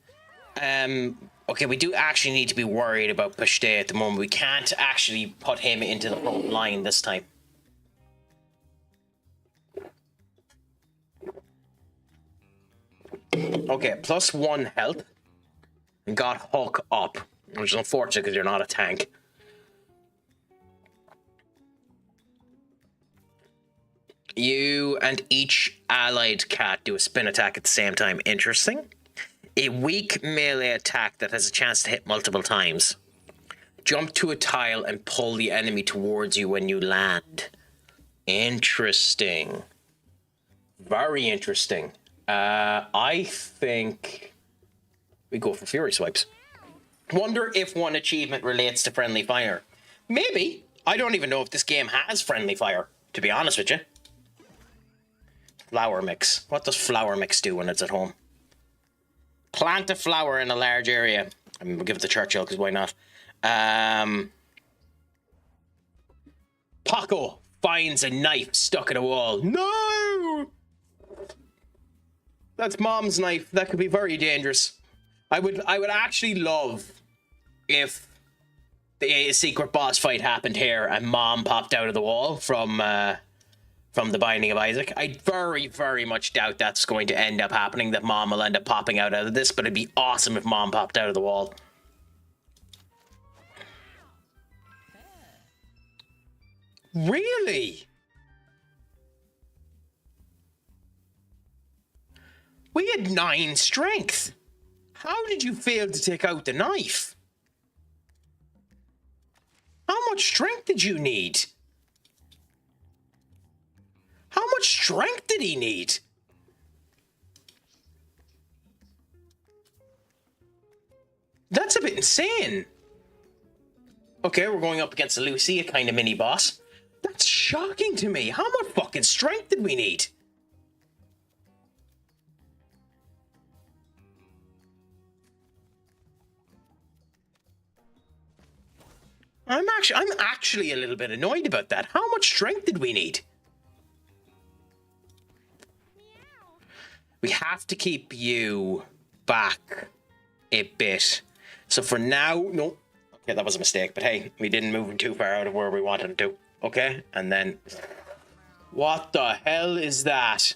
Okay, we do actually need to be worried about Pashte at the moment. We can't actually put him into the front line this time. Okay, +1 health. And got Hulk up, which is unfortunate because you're not a tank. You and each allied cat do a spin attack at the same time. Interesting. A weak melee attack that has a chance to hit multiple times. Jump to a tile and pull the enemy towards you when you land. Interesting. Very interesting. I think we go for Fury Swipes. Wonder if one achievement relates to friendly fire. Maybe. I don't even know if this game has friendly fire, to be honest with you. Flower mix. What does flower mix do when it's at home? Plant a flower in a large area. I mean, we'll give it to Churchill, because why not? Paco finds a knife stuck in a wall. No! That's Mom's knife. That could be very dangerous. I would actually love if the secret boss fight happened here and Mom popped out of the wall from The Binding of Isaac. I very, very much doubt that's going to end up happening, that Mom will end up popping out of this, but it'd be awesome if Mom popped out of the wall. Really? We had 9 strength. How did you fail to take out the knife? How much strength did you need? How much strength did he need? That's a bit insane. Okay, we're going up against a Lucy, a kind of mini boss. That's shocking to me. How much fucking strength did we need? I'm actually a little bit annoyed about that. How much strength did we need? We have to keep you back a bit. So for now, no. Okay, that was a mistake, but hey, we didn't move him too far out of where we wanted him to. Okay, and then... What the hell is that?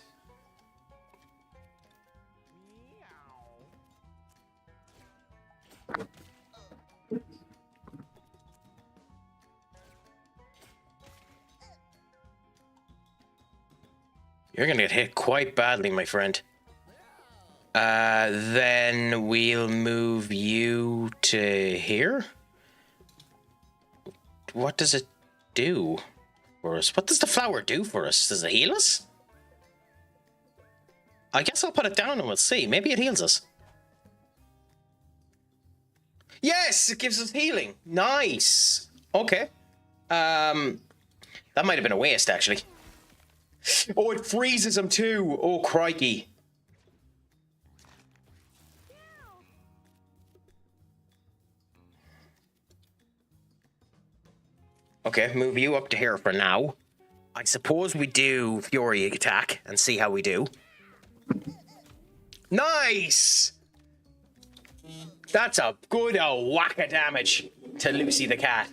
You're gonna get hit quite badly, my friend. Then we'll move you to here. What does it do for us? What does the flower do for us? Does it heal us? I guess I'll put it down and we'll see. Maybe it heals us. Yes, it gives us healing. Nice. Okay. That might have been a waste, actually. Oh, it freezes him too. Oh, crikey. Okay, move you up to here for now. I suppose we do Fury attack and see how we do. Nice! That's a good old whack of damage to Lucy the cat.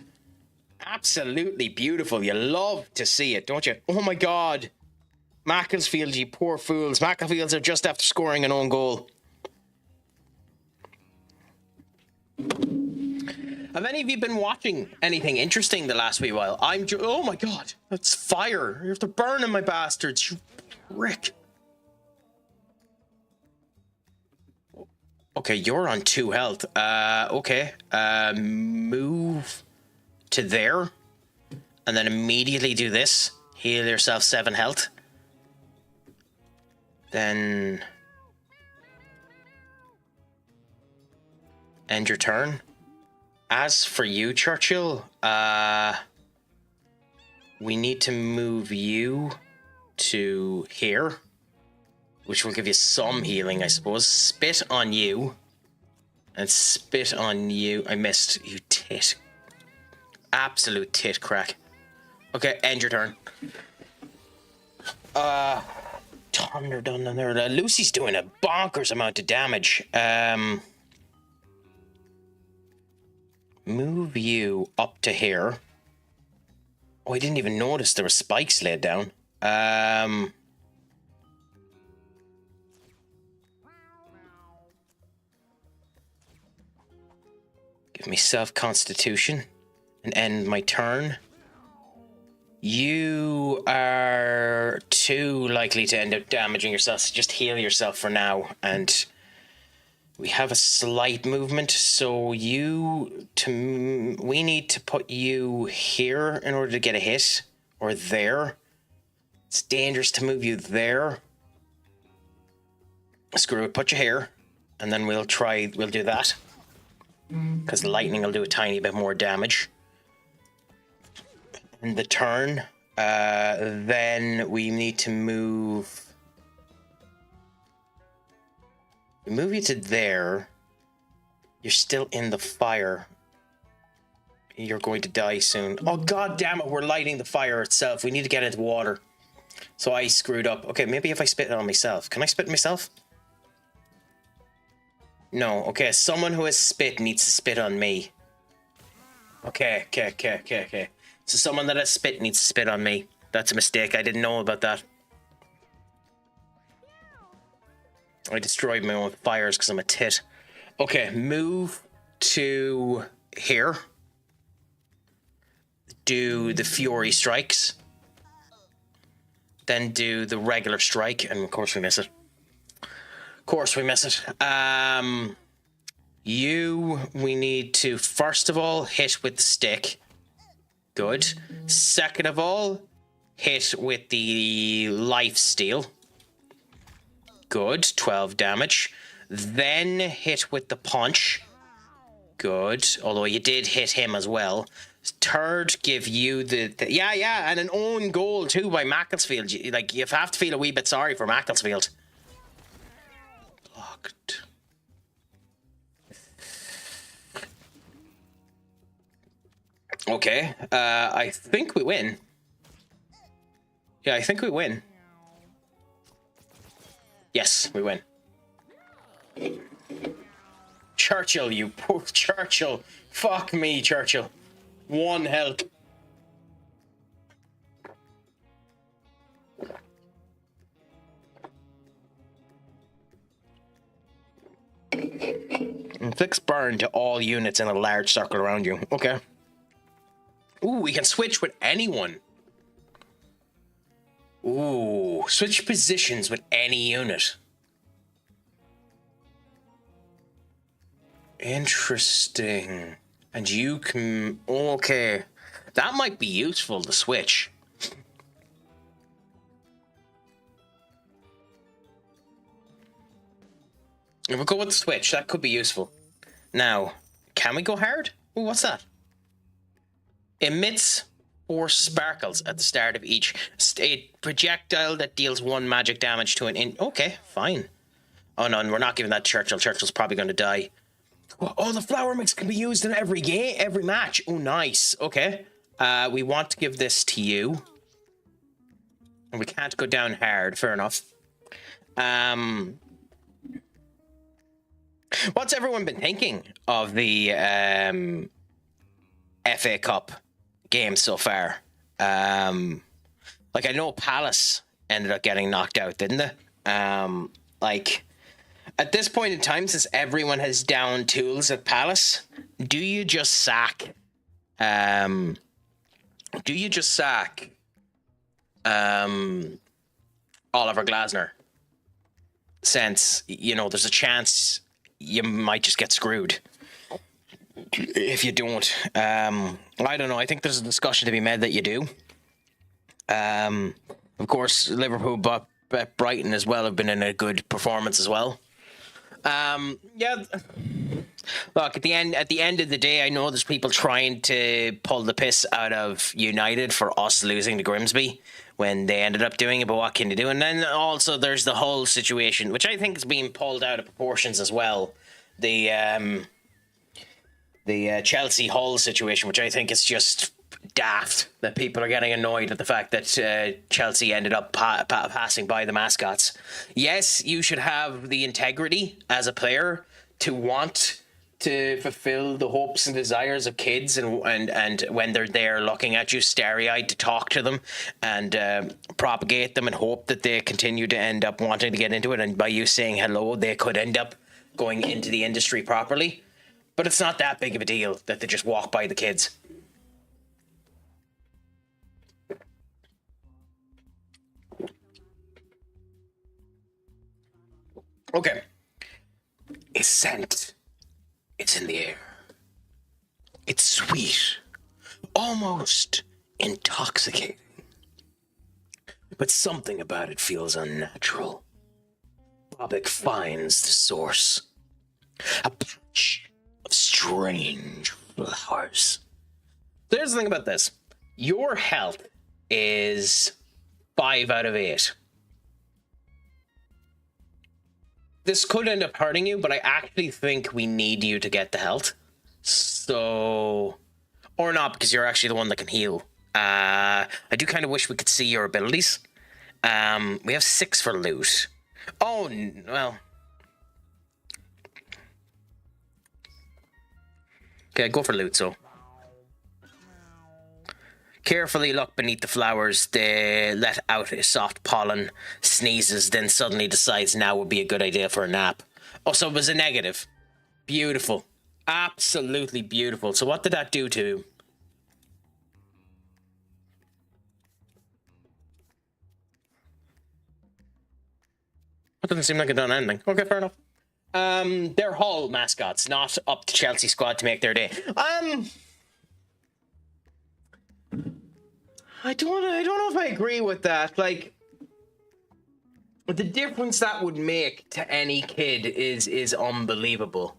Absolutely beautiful. You love to see it, don't you? Oh my god. Macclesfield, you poor fools. Macclesfields are just after scoring an own goal. Have any of you been watching anything interesting the last wee while? Oh my god, that's fire. You have to burn my bastards, you prick. Okay, you're on 2 health. Okay. Move to there. And then immediately do this. Heal yourself 7 health. Then end your turn. As for you, Churchill, we need to move you to here, which will give you some healing, I suppose. Spit on you. And spit on you. I missed. You tit. Absolute tit crack. Okay, end your turn. Thunder done there. Lucy's doing a bonkers amount of damage. Move you up to here. Oh, I didn't even notice there were spikes laid down. Give me self-constitution and end my turn. You are too likely to end up damaging yourself, so just heal yourself for now. And we have a slight movement, so we need to put you here in order to get a hit, or there. It's dangerous to move you there. Screw it, put you here, and then we'll do that. Because lightning will do a tiny bit more damage. In the turn, then we need to move you to there. You're still in the fire. You're going to die soon. Oh god damn it, we're lighting the fire itself. We need to get into water. So I screwed up. Okay, maybe if I spit it on myself. Can I spit myself? No. Okay, someone who has spit needs to spit on me. Okay. So someone that has spit needs to spit on me. That's a mistake. I didn't know about that. I destroyed my own fires because I'm a tit. Okay, move to here. Do the Fury strikes. Then do the regular strike. And of course we miss it. We need to, first of all, hit with the stick. Good. Second of all, hit with the life steal. Good. 12 damage. Then hit with the punch. Good. Although you did hit him as well. Third, give you the and an own goal too by Macclesfield. You have to feel a wee bit sorry for Macclesfield. Blocked. Okay, I think we win. Yeah, I think we win. Yes, we win. Churchill, you poor Churchill. Fuck me, Churchill. 1 health. Inflicts burn to all units in a large circle around you. Okay. Ooh, we can switch with anyone. Ooh, switch positions with any unit. Interesting. And you can... Okay. That might be useful to switch. If we go with the switch, that could be useful. Now, can we go hard? Ooh, what's that? Emits 4 sparkles at the start of each a projectile that deals 1 magic damage to an okay, fine. Oh no, we're not giving that to Churchill. Churchill's probably going to die. Oh, the flower mix can be used in every game, every match. Oh, nice. Okay. We want to give this to you. And we can't go down hard. Fair enough. What's everyone been thinking of the FA Cup game so far? Like, I know Palace ended up getting knocked out, didn't they? Like, at this point in time, since everyone has down tools at Palace, do you just sack Oliver Glasner? Since, you know, there's a chance you might just get screwed if you don't. I don't know. I think there's a discussion to be made that you do. Of course, Liverpool, but Brighton as well have been in a good performance as well. Yeah. Look, at the end of the day, I know there's people trying to pull the piss out of United for us losing to Grimsby when they ended up doing it, but what can you do? And then also there's the whole situation, which I think is being pulled out of proportions as well. The Chelsea Hull situation, which I think is just daft, that people are getting annoyed at the fact that Chelsea ended up passing by the mascots. Yes, you should have the integrity as a player to want to fulfill the hopes and desires of kids, and when they're there looking at you starry-eyed, to talk to them and propagate them and hope that they continue to end up wanting to get into it, and by you saying hello they could end up going into the industry properly. But it's not that big of a deal that they just walk by the kids. Okay. A scent. It's in the air. It's sweet. Almost intoxicating. But something about it feels unnatural. Bobbick finds the source. A patch of strange flowers. There's the thing about this. Your health is 5 out of 8. This could end up hurting you, but I actually think we need you to get the health. So... Or not, because you're actually the one that can heal. I do kind of wish we could see your abilities. We have 6 for loot. Oh, well... Okay, go for loot, so. Carefully look beneath the flowers. They let out a soft pollen, sneezes, then suddenly decides now would be a good idea for a nap. Oh, so it was a negative. Beautiful. Absolutely beautiful. So what did that do to you? That doesn't seem like it done anything. Okay, fair enough. They're Hull mascots, not up to Chelsea squad to make their day. I don't know if I agree with that. Like, the difference that would make to any kid is unbelievable.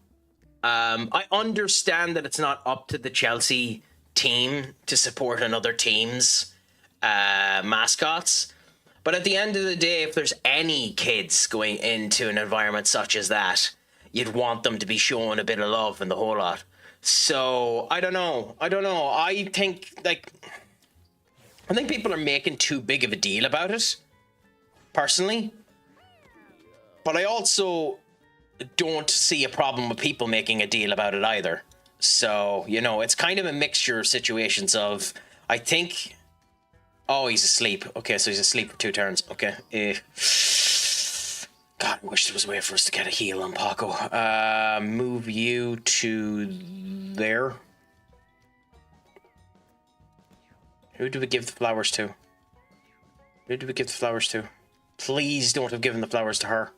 I understand that it's not up to the Chelsea team to support another team's mascots. But at the end of the day, if there's any kids going into an environment such as that, you'd want them to be shown a bit of love and the whole lot. So, I don't know. I think people are making too big of a deal about it, personally. But I also don't see a problem with people making a deal about it either. So, you know, it's kind of a mixture of situations of, I think... Oh, he's asleep. Okay, so he's asleep for 2 turns. Okay. God, I wish there was a way for us to get a heal on Paco. Move you to there. Who do we give the flowers to? Please don't have given the flowers to her.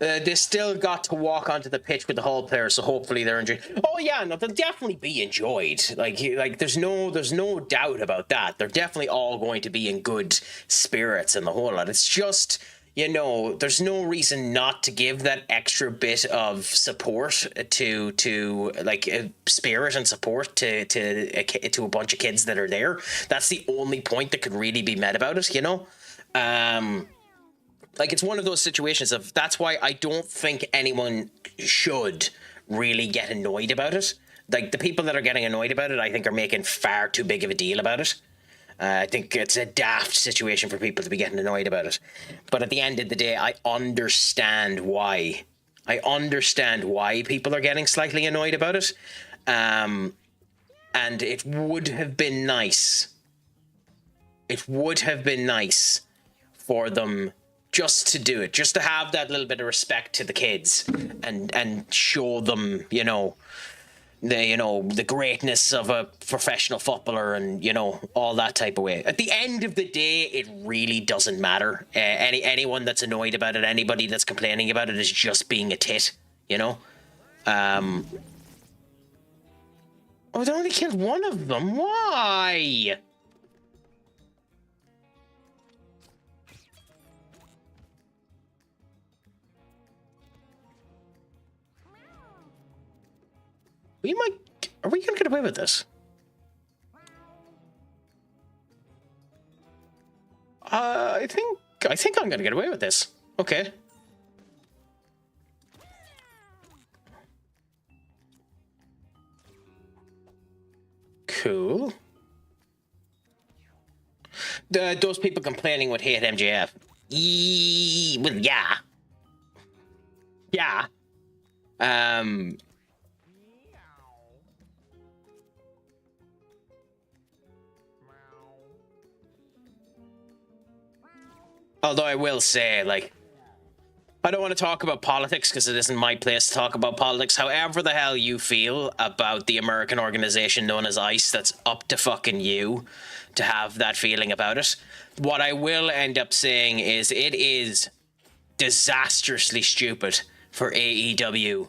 They still got to walk onto the pitch with the Hull players, so hopefully they're enjoying. Oh yeah, no, they'll definitely be enjoyed. Like there's no doubt about that. They're definitely all going to be in good spirits and the whole lot. It's just, you know, there's no reason not to give that extra bit of support to like spirit and support to a bunch of kids that are there. That's the only point that could really be made about it, you know. Like, it's one of those situations that's why I don't think anyone should really get annoyed about it. Like, the people that are getting annoyed about it, I think, are making far too big of a deal about it. I think it's a daft situation for people to be getting annoyed about it. But at the end of the day, I understand why. I understand why people are getting slightly annoyed about it. And it would have been nice. It would have been nice for them just to do it. Just to have that little bit of respect to the kids. And show them, the greatness of a professional footballer and, all that type of way. At the end of the day, it really doesn't matter. Anyone that's annoyed about it, anybody that's complaining about it is just being a tit, Oh, they only killed one of them. Why? Are we gonna get away with this? I think I'm gonna get away with this. Okay. Cool. Those people complaining would hate MJF. Well, yeah. Yeah. Although I will say, I don't want to talk about politics because it isn't my place to talk about politics. However the hell you feel about the American organization known as ICE, that's up to fucking you to have that feeling about it. What I will end up saying is it is disastrously stupid for AEW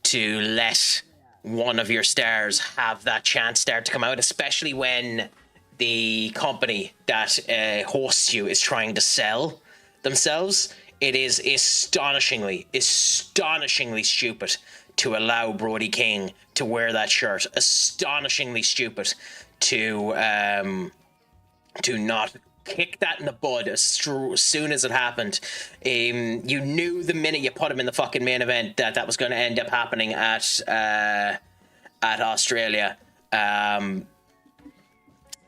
to let one of your stars have that chance start to come out, especially when the company that hosts you is trying to sell themselves. It is astonishingly stupid to allow Brody King to wear that shirt. Astonishingly stupid to not kick that in the bud as soon as it happened. You knew the minute you put him in the fucking main event that was going to end up happening at Australia.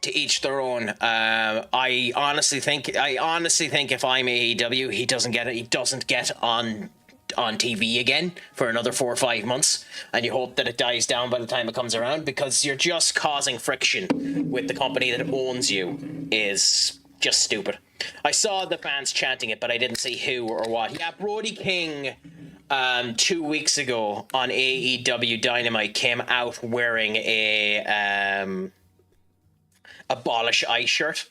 To each their own. I honestly think if I'm AEW, he doesn't get on TV again for another 4 or 5 months, and you hope that it dies down by the time it comes around, because you're just causing friction with the company that owns you. Is just stupid. I saw the fans chanting it, but I didn't see who or what. Yeah, Brody King 2 weeks ago on AEW Dynamite came out wearing a Abolish ICE shirt,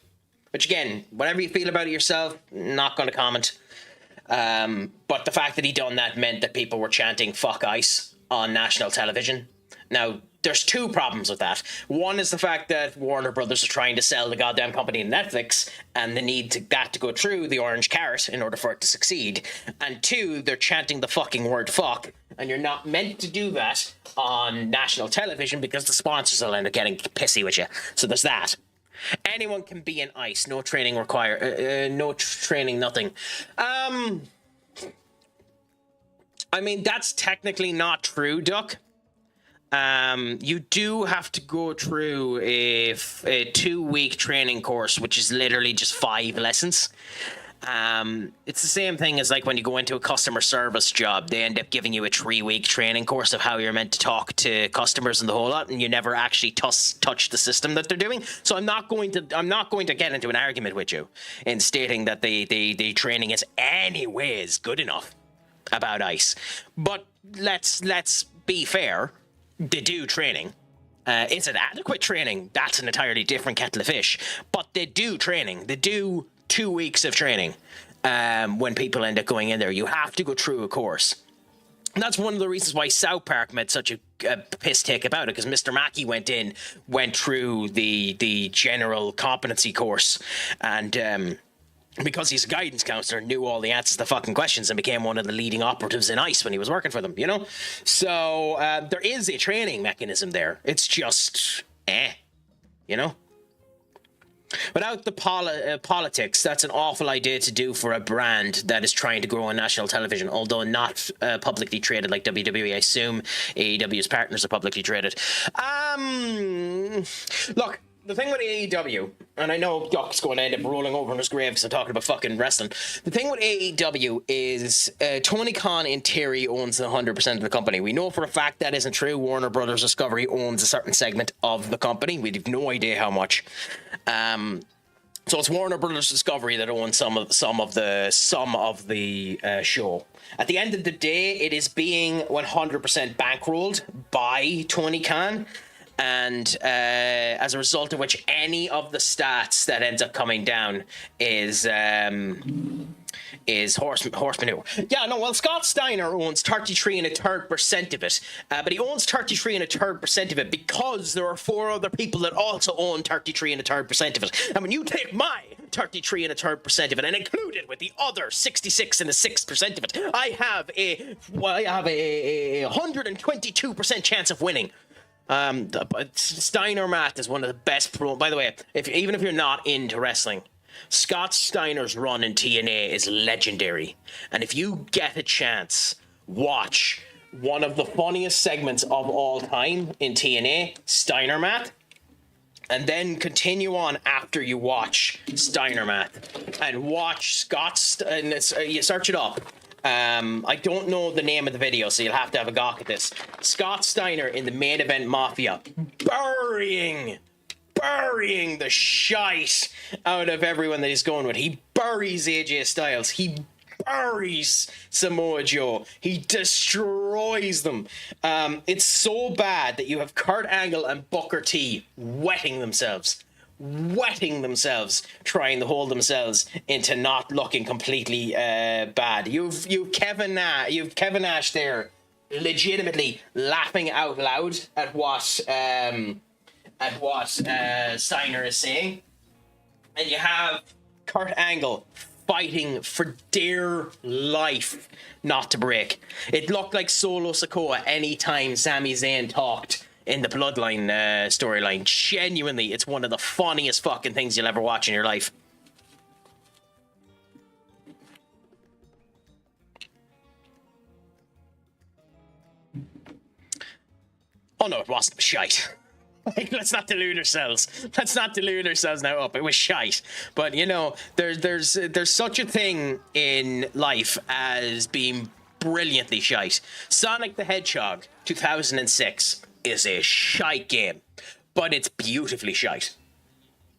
which, again, whatever you feel about it yourself, not going to comment. But the fact that he done that meant that people were chanting "fuck ICE" on national television. Now, there's two problems with that. One is the fact that Warner Brothers are trying to sell the goddamn company to Netflix, and the need that to go through the orange carrot in order for it to succeed. And two, they're chanting the fucking word "fuck," and you're not meant to do that on national television because the sponsors will end up getting pissy with you. So there's that. Anyone can be in ICE. No training required. No training, nothing. I mean, that's technically not true, Duck. You do have to go through a 2-week training course, which is literally just 5 lessons. It's the same thing as like when you go into a customer service job, they end up giving you a 3-week training course of how you're meant to talk to customers and the whole lot, and you never actually touch the system that they're doing. So I'm not going to get into an argument with you in stating that the training is anyways good enough about ICE. But let's be fair. They do training. Is it adequate training? That's an entirely different kettle of fish. But they do training. They do 2 weeks of training when people end up going in there. You have to go through a course. And that's one of the reasons why South Park made such a piss take about it, because Mr. Mackey went through the general competency course, and because he's a guidance counselor, knew all the answers to the fucking questions and became one of the leading operatives in ICE when he was working for them, So there is a training mechanism there. It's just, without the politics, that's an awful idea to do for a brand that is trying to grow on national television, although not publicly traded like WWE. I assume AEW's partners are publicly traded. Look, the thing with AEW, and I know Duck's going to end up rolling over in his grave because I'm talking about fucking wrestling. The thing with AEW is Tony Khan, in theory, owns 100% of the company. We know for a fact that isn't true. Warner Brothers Discovery owns a certain segment of the company. We have no idea how much. So it's Warner Brothers Discovery that owns some of the show. At the end of the day, it is being 100% bankrolled by Tony Khan. And as a result of which, any of the stats that ends up coming down is horse manure. Yeah, no, well, Scott Steiner owns 33 1/3% of it, but he owns 33 1/3% of it because there are 4 other people that also own 33 1/3% of it. And when you take my 33 1/3% of it and include it with the other 66 1/6% of it, I have a 122% chance of winning. Steiner math is one of the best by the way, even if you're not into wrestling, Scott Steiner's run in TNA is legendary. And if you get a chance, watch one of the funniest segments of all time in TNA, Steiner math, and then continue on after you watch Steiner math and watch Scott's, and you search it up. I don't know the name of the video, so you'll have to have a gawk at this. Scott Steiner in the Main Event Mafia, burying the shite out of everyone that he's going with. He buries AJ Styles. He buries Samoa Joe. He destroys them. It's so bad that you have Kurt Angle and Booker T wetting themselves, trying to hold themselves into not looking completely bad. You've Kevin Nash there, legitimately laughing out loud at what Steiner is saying, and you have Kurt Angle fighting for dear life not to break. It looked like Solo Sikoa anytime Sami Zayn talked in the Bloodline storyline. Genuinely, it's one of the funniest fucking things you'll ever watch in your life. Oh no, it wasn't shite. Like, let's not delude ourselves. Now up. It was shite. But you know, there's such a thing in life as being brilliantly shite. Sonic the Hedgehog 2006 is a shite game, but it's beautifully shite.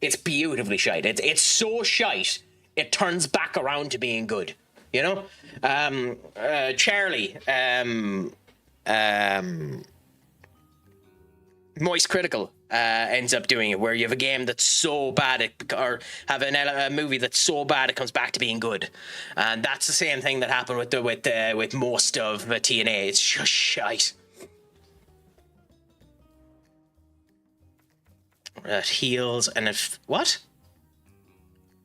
It's so shite it turns back around to being good. You know, Charlie, Moist Critical ends up doing it, where you have a game that's so bad or have a movie that's so bad it comes back to being good, and that's the same thing that happened with most of TNA. It's just shite. Heals and if what?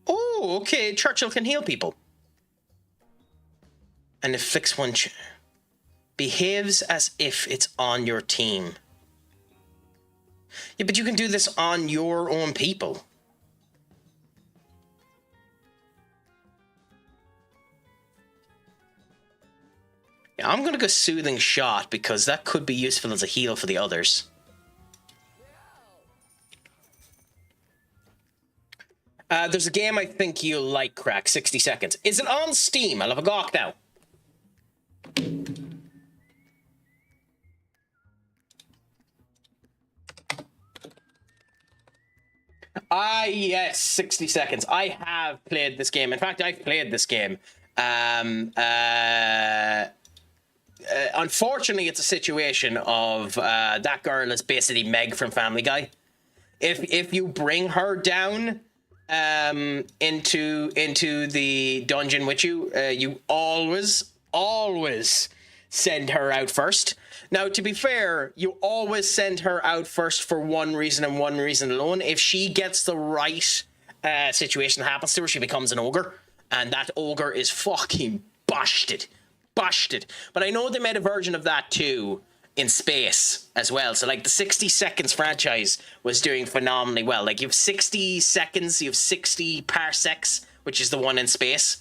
Oh, okay. Churchill can heal people. And inflicts one. Behaves as if it's on your team. Yeah, but you can do this on your own people. Yeah, I'm gonna go Soothing Shot because that could be useful as a heal for the others. There's a game I think you'll like, Craic. 60 seconds. Is it on Steam? I'll have a gawk now. Yes, 60 seconds. I have played this game. In fact, I've played this game. Unfortunately, it's a situation of that girl is basically Meg from Family Guy. If you bring her down into the dungeon with you, you always send her out first. Now, to be fair, you always send her out first for one reason and one reason alone. If she gets the right situation that happens to her, she becomes an ogre, and that ogre is fucking busted. But I know they made a version of that too, in space as well. So like the 60 Seconds franchise was doing phenomenally well. Like you have 60 seconds, you have 60 parsecs, which is the one in space,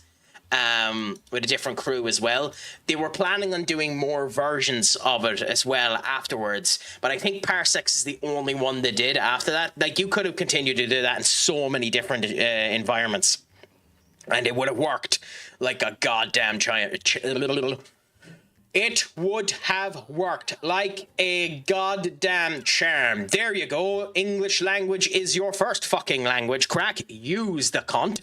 with a different crew as well. They were planning on doing more versions of it as well afterwards, but I think parsecs is the only one they did after that. Like you could have continued to do that in so many different environments, and it would have worked like a goddamn giant. It would have worked like a goddamn charm. There you go. English language is your first fucking language. Craic, use the cunt.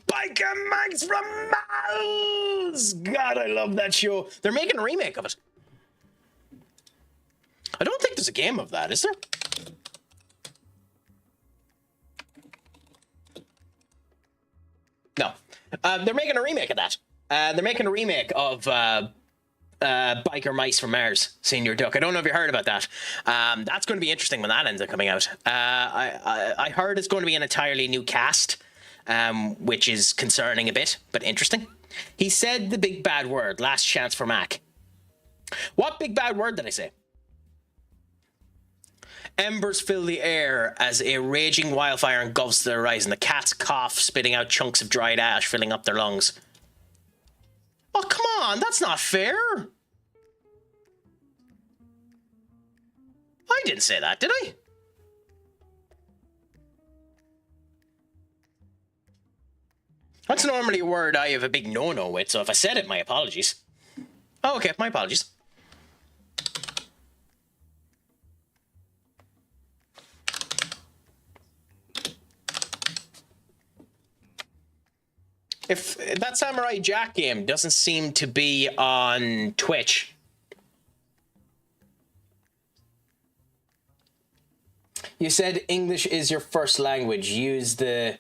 Biker Mags from Mars! God, I love that show. They're making a remake of it. I don't think there's a game of that, is there? No. They're making a remake of that. They're making a remake of Biker Mice from Mars, Senior Duck. I don't know if you heard about that. That's going to be interesting when that ends up coming out. I heard it's going to be an entirely new cast, which is concerning a bit, but interesting. He said the big bad word, last chance for Mac. What big bad word did I say? Embers fill the air as a raging wildfire engulfs their horizon. The cats cough, spitting out chunks of dried ash, filling up their lungs. Oh, come on, that's not fair. I didn't say that, did I? That's normally a word I have a big no-no with, so if I said it, my apologies. Oh, okay, my apologies. If that Samurai Jack game doesn't seem to be on Twitch. You said English is your first language. Use the...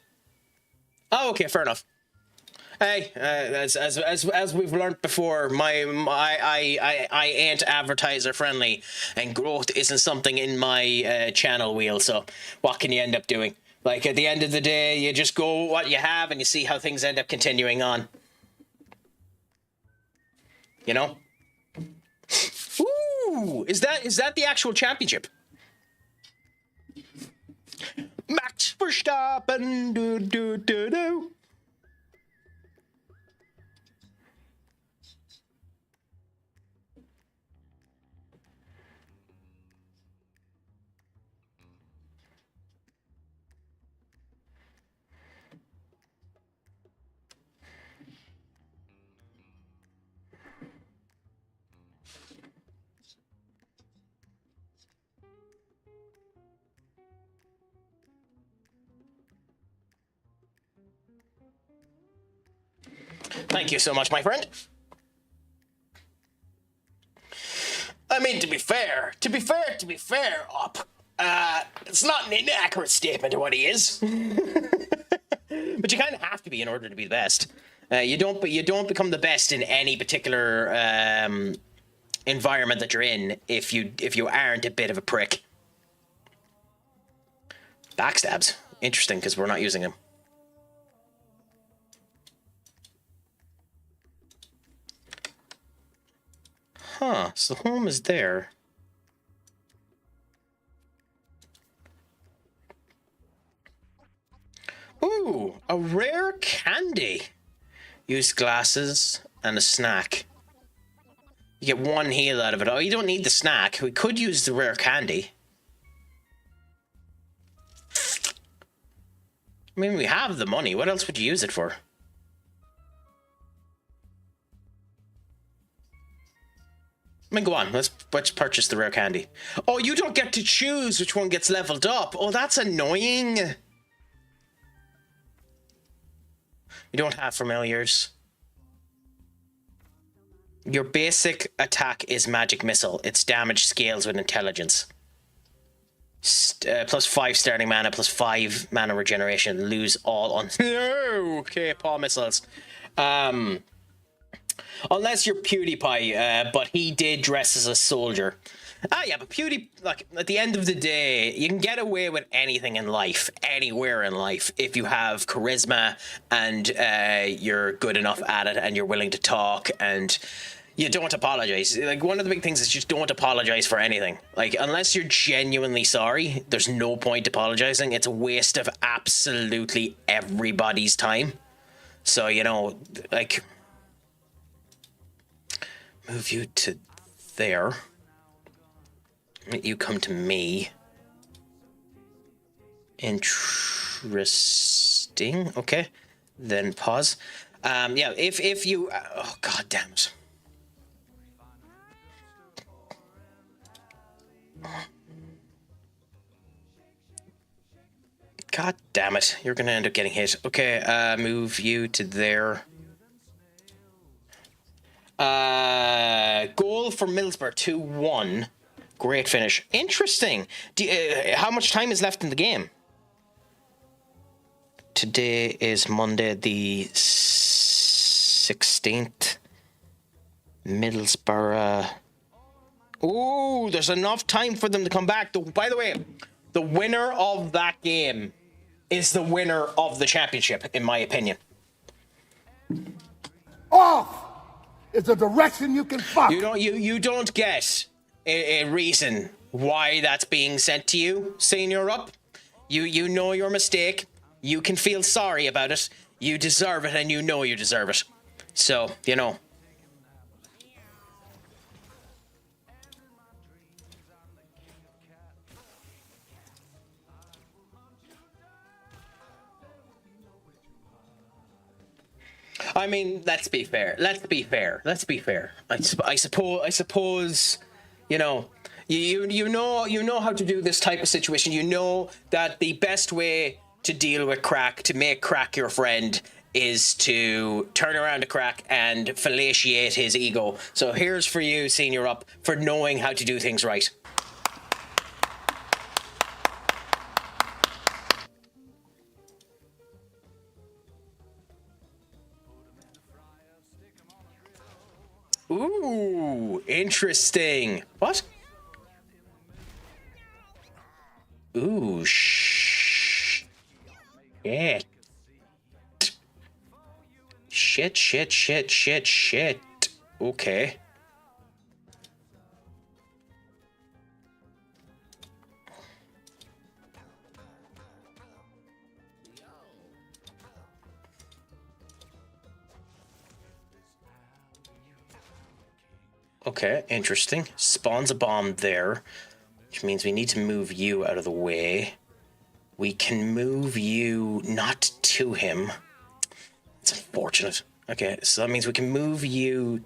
Oh, okay, fair enough. Hey, as we've learnt before, I ain't advertiser friendly, and growth isn't something in my channel wheel. So what can you end up doing? Like at the end of the day, you just go with what you have, and you see how things end up continuing on. You know? Ooh, is that the actual championship? Max Verstappen, do do do do. Thank you so much, my friend. I mean, to be fair, Op. It's not an inaccurate statement of what he is. But you kind of have to be in order to be the best. You don't become the best in any particular environment that you're in if you aren't a bit of a prick. Backstabs. Interesting, because we're not using them. Huh, so home is there. Ooh, a rare candy. Use glasses and a snack. You get one heal out of it. Oh, you don't need the snack. We could use the rare candy. I mean, we have the money. What else would you use it for? I mean, go on. Let's purchase the rare candy. Oh, you don't get to choose which one gets leveled up. Oh, that's annoying. You don't have familiars. Your basic attack is magic missile. Its damage scales with intelligence. Plus 5 starting mana, plus 5 mana regeneration. Lose all on... No! Okay, paw missiles. Unless you're PewDiePie, but he did dress as a soldier. Yeah, but like, at the end of the day, you can get away with anything in life, anywhere in life, if you have charisma and you're good enough at it and you're willing to talk and you don't apologize. Like, one of the big things is just don't apologize for anything. Like, unless you're genuinely sorry, there's no point apologizing. It's a waste of absolutely everybody's time. So, you know, like, move you to there. You come to me. Interesting. Okay. Then pause. Yeah, if you... oh, God damn it. God damn it. You're going to end up getting hit. Okay, move you to there. Goal for Middlesbrough, 2-1. Great finish. Interesting. How much time is left in the game? Today is Monday the 16th. Middlesbrough. Oh, there's enough time for them to come back. By the way, the winner of that game is the winner of the championship, in my opinion. Off is a direction you can fuck. You don't get a reason why that's being sent to you, Senior Up. You know your mistake. You can feel sorry about it. You deserve it, and you know you deserve it. So, you know. I mean, let's be fair. I suppose, you know, you know how to do this type of situation. You know that the best way to deal with Craic, to make Craic your friend, is to turn around to Craic and fellatiate his ego. So here's for you, Senior Up, for knowing how to do things right. Ooh, interesting. What? Ooh, shit. Shit. Okay. Okay, interesting. Spawns a bomb there, which means we need to move you out of the way. We can move you not to him. It's unfortunate. Okay, so that means we can move you...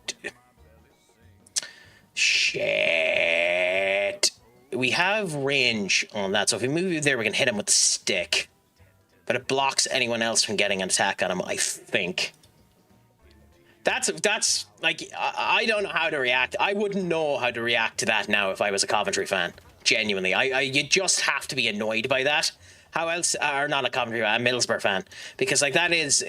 Shit. We have range on that, so if we move you there, we can hit him with the stick. But it blocks anyone else from getting an attack on him, I think. That's like, I don't know how to react. I wouldn't know how to react to that now if I was a Coventry fan. Genuinely. You just have to be annoyed by that. How else, or not a Coventry fan, a Middlesbrough fan. Because, like, is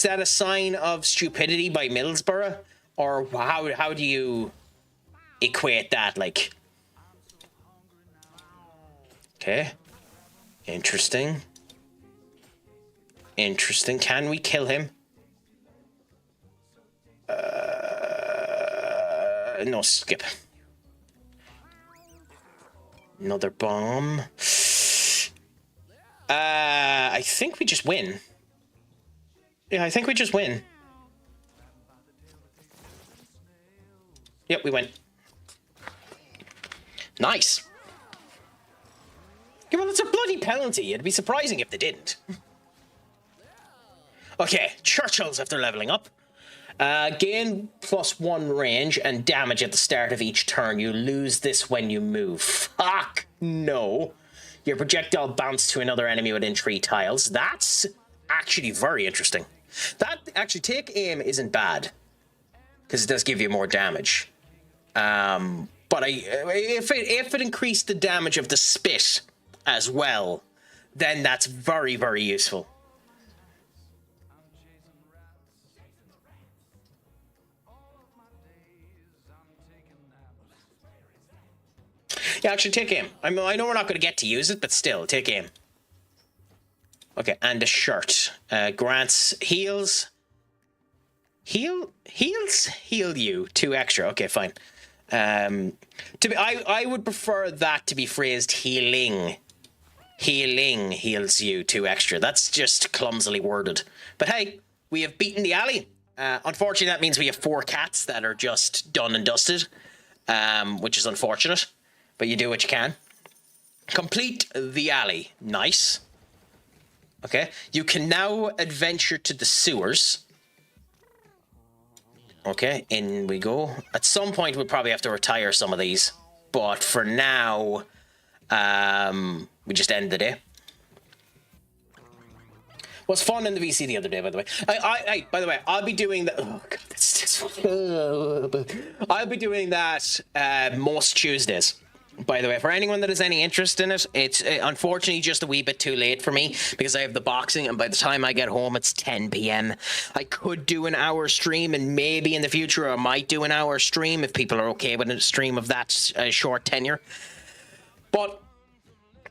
that a sign of stupidity by Middlesbrough? Or how do you equate that, like? Okay. Interesting. Can we kill him? No, skip. Another bomb. I think we just win. Yeah, I think we just win. Yep, we win. Nice. Yeah, well, it's a bloody penalty. It'd be surprising if they didn't. Okay, Churchills after leveling up. Gain +1 range and damage at the start of each turn. You lose this when you move. Fuck no. Your projectile bounce to another enemy within 3 tiles. That's actually very interesting. That actually, take aim isn't bad because it does give you more damage. But if it increased the damage of the spit as well, then that's very, very useful. Yeah, actually, take aim. I know we're not going to get to use it, but still, take aim. Okay, and a shirt. Grants heals. Heal you 2 extra. Okay, fine. I would prefer that to be phrased healing. Healing heals you 2 extra. That's just clumsily worded. But hey, we have beaten the alley. Unfortunately, that means we have 4 cats that are just done and dusted, which is unfortunate. But you do what you can. Complete the alley. Nice. Okay. You can now adventure to the sewers. Okay, in we go. At some point, we'll probably have to retire some of these. But for now, we just end the day. Was fun in the VC the other day, by the way. By the way, I'll be doing that. Oh god, that's I'll be doing that most Tuesdays. By the way, for anyone that has any interest in it, it's unfortunately just a wee bit too late for me because I have the boxing, and by the time I get home, it's 10 p.m. I could do an hour stream, and maybe in the future I might do an hour stream if people are okay with a stream of that short tenure. But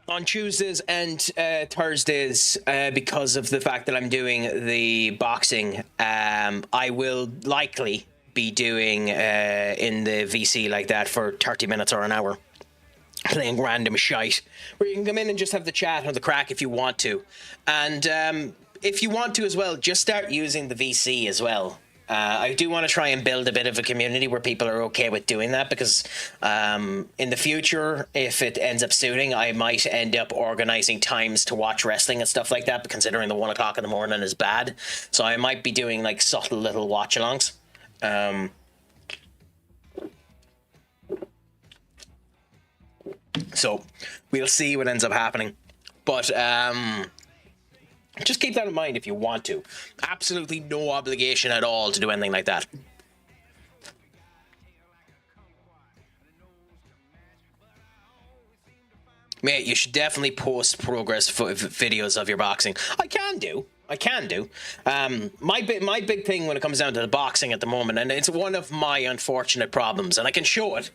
on Tuesdays and Thursdays, because of the fact that I'm doing the boxing, I will likely be doing in the VC like that for 30 minutes or an hour. Playing random shite, where you can come in and just have the chat on the Craic if you want to. And if you want to as well, just start using the VC as well. I do want to try and build a bit of a community where people are okay with doing that, because in the future, if it ends up suiting, I might end up organizing times to watch wrestling and stuff like that, but considering the 1 o'clock in the morning is bad. So I might be doing like subtle little watch-alongs. So we'll see what ends up happening. But just keep that in mind if you want to. Absolutely no obligation at all to do anything like that. Mate, you should definitely post progress videos of your boxing. I can do. My big thing when it comes down to the boxing at the moment, and it's one of my unfortunate problems, and I can show it.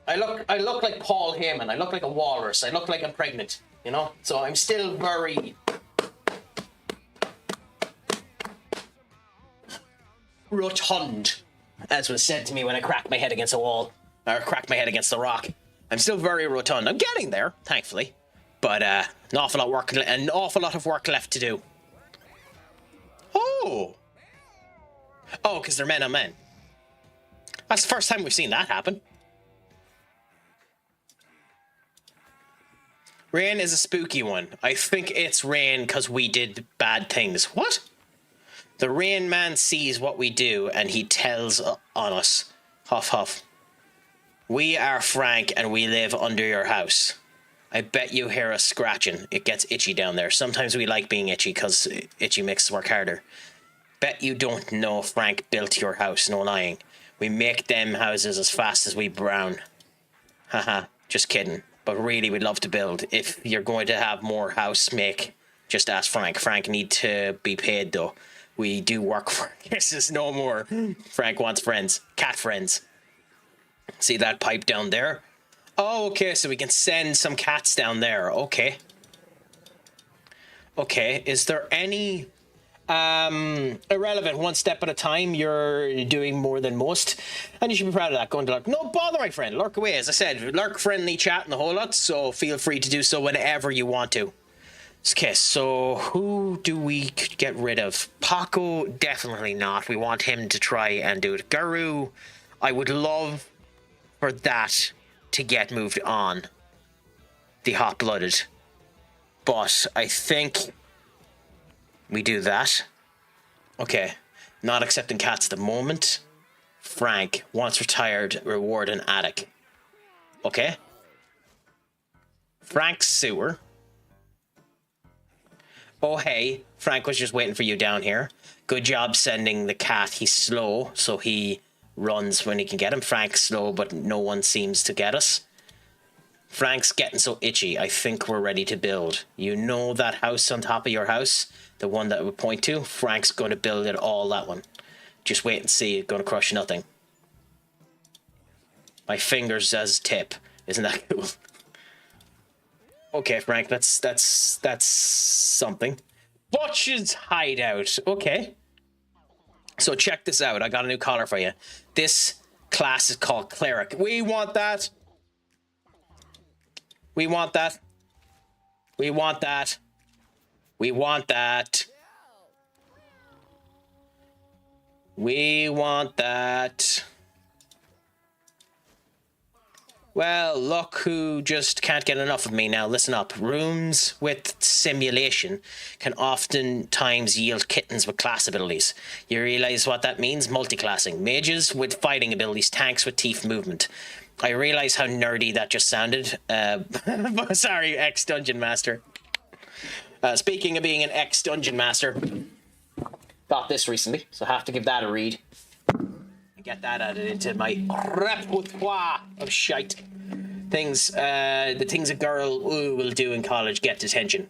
I look like Paul Heyman. I look like a walrus. I look like I'm pregnant, you know? So I'm still very rotund, as was said to me when I cracked my head against a wall, or cracked my head against the rock. I'm still very rotund. I'm getting there, thankfully, but an awful lot of work left to do. Oh, because they're men on men. That's the first time we've seen that happen. Rain is a spooky one. I think it's rain because we did bad things. What? The Rain Man sees what we do and he tells on us. Huff huff. We are Frank and we live under your house. I bet you hear us scratching. It gets itchy down there. Sometimes we like being itchy because itchy makes us work harder. Bet you don't know Frank built your house, no lying. We make them houses as fast as we brown. Haha, just kidding. But really, we'd love to build. If you're going to have more house make, just ask Frank. Frank need to be paid, though. We do work for kisses no more. Frank wants friends. Cat friends. See that pipe down there? Oh, okay, so we can send some cats down there. Okay. Okay, is there any... irrelevant, one step at a time, you're doing more than most, and you should be proud of that. Going to lurk, no bother, my friend, lurk away. As I said, lurk, friendly chat and the whole lot, so feel free to do so whenever you want to. Okay, so who do we get rid of? Paco, definitely not. We want him to try and do it. Guru, I would love for that to get moved on, the hot-blooded, but I think we do that. Okay. Not accepting cats at the moment. Frank, once retired, reward an attic. Okay. Frank's sewer. Oh, hey. Frank was just waiting for you down here. Good job sending the cat. He's slow, so he runs when he can get him. Frank's slow, but no one seems to get us. Frank's getting so itchy. I think we're ready to build. You know that house on top of your house? The one that we point to? Frank's going to build it all, that one. Just wait and see. Gonna crush nothing. My fingers as tip. Isn't that cool? Okay, Frank, that's something. Butch's hideout. Okay. So check this out. I got a new collar for you. This class is called Cleric. We want that. We want that. We want that. We want that. We want that. Well, look who just can't get enough of me now. Listen up. Rooms with simulation can oftentimes yield kittens with class abilities. You realize what that means? Multi-classing. Mages with fighting abilities, tanks with teeth movement. I realize how nerdy that just sounded. Sorry, ex-Dungeon Master. Speaking of being an ex-Dungeon Master, got this recently, so I have to give that a read. Get that added into my repertoire of shite. Things, the things a girl will do in college get detention.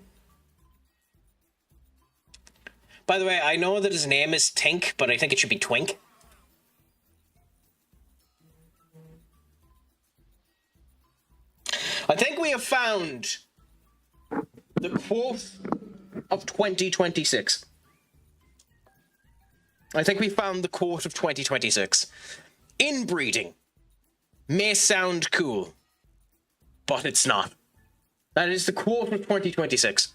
By the way, I know that his name is Tink, but I think it should be Twink. I think we have found the quote of 2026. I think we found the quote of 2026. Inbreeding may sound cool, but it's not. That is the quote of 2026.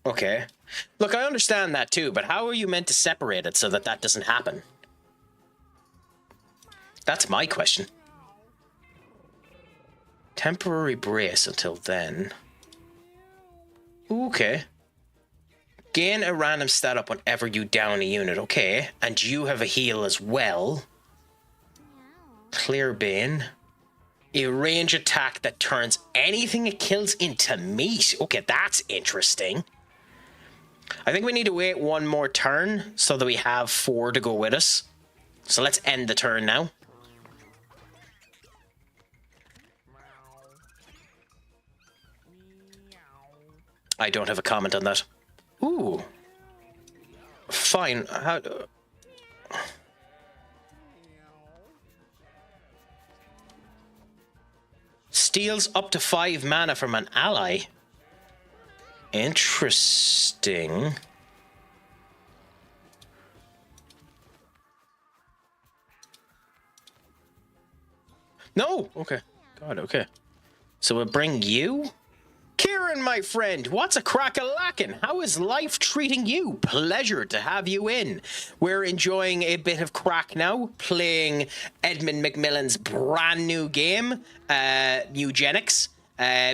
Okay. Look, I understand that too, but how are you meant to separate it so that that doesn't happen? That's my question. Temporary brace until then. Okay. Gain a random stat up whenever you down a unit. Okay. And you have a heal as well. Clear Bane. A range attack that turns anything it kills into meat. Okay, that's interesting. I think we need to wait one more turn so that we have 4 to go with us. So let's end the turn now. I don't have a comment on that. Ooh. Fine. How... Steals up to 5 mana from an ally. Interesting. No! Okay. God, okay. So we'll bring you... Kieran, my friend, what's a crack-a-lackin'? How is life treating you? Pleasure to have you in. We're enjoying a bit of crack now, playing Edmund McMillan's brand new game, Mewgenics.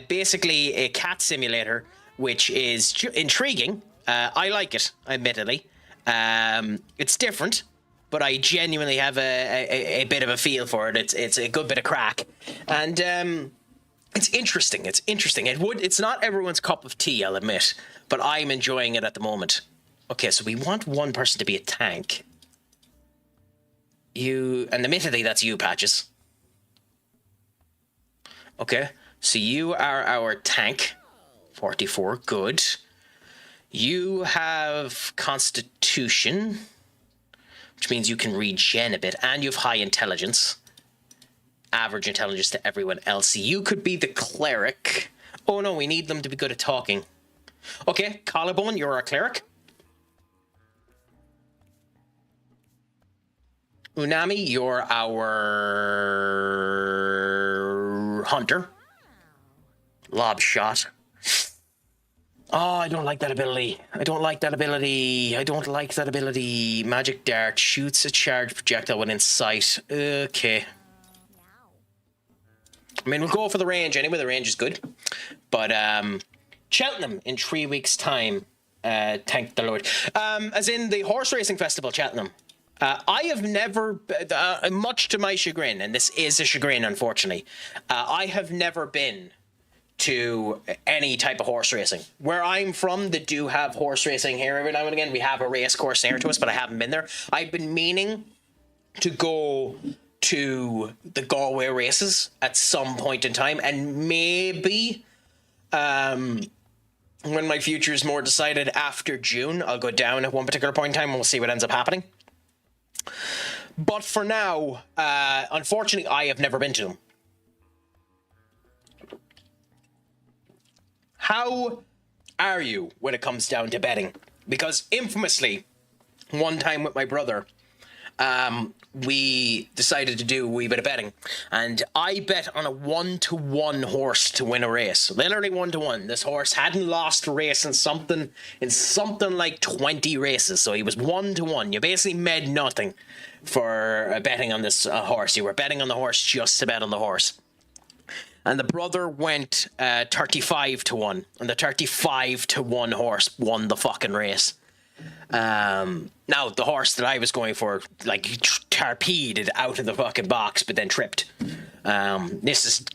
Basically a cat simulator, which is intriguing. I like it, admittedly. It's different, but I genuinely have a bit of a feel for it. It's a good bit of crack. And... It's interesting. It's interesting. It's not everyone's cup of tea, I'll admit, but I'm enjoying it at the moment. Okay, so we want one person to be a tank. You, and admittedly, that's you, Patches. Okay, so you are our tank. 44, good. You have Constitution, which means you can regen a bit, and you have high intelligence. Average intelligence to everyone else. You could be the cleric. Oh no, we need them to be good at talking. Okay, Collarbone, you're our cleric. Unami, you're our hunter. Lob shot. Oh, I don't like that ability. I don't like that ability. I don't like that ability. Magic Dart shoots a charged projectile within sight. Okay. I mean, we'll go for the range anyway. The range is good. But Cheltenham in 3 weeks' time. Thank the Lord. As in the horse racing festival, Cheltenham. I have never, much to my chagrin, and this is a chagrin, unfortunately, I have never been to any type of horse racing. Where I'm from, they do have horse racing here every now and again. We have a race course near to us, but I haven't been there. I've been meaning to go to the Galway races at some point in time, and maybe When my future is more decided after June, I'll go down at one particular point in time and we'll see what ends up happening. But for now, unfortunately, I have never been to them. How are you when it comes down to betting? Because infamously, one time with my brother, we decided to do a wee bit of betting, and I bet on a 1-to-1 horse to win a race. Literally 1-to-1. This horse hadn't lost a race in something like 20 races, so he was 1-to-1. You basically made nothing for betting on this horse. You were betting on the horse just to bet on the horse. And the brother went 35-to-1, and the 35-to-1 horse won the fucking race. Now the horse that I was going for, like, torpedoed out of the fucking box, but then tripped. This is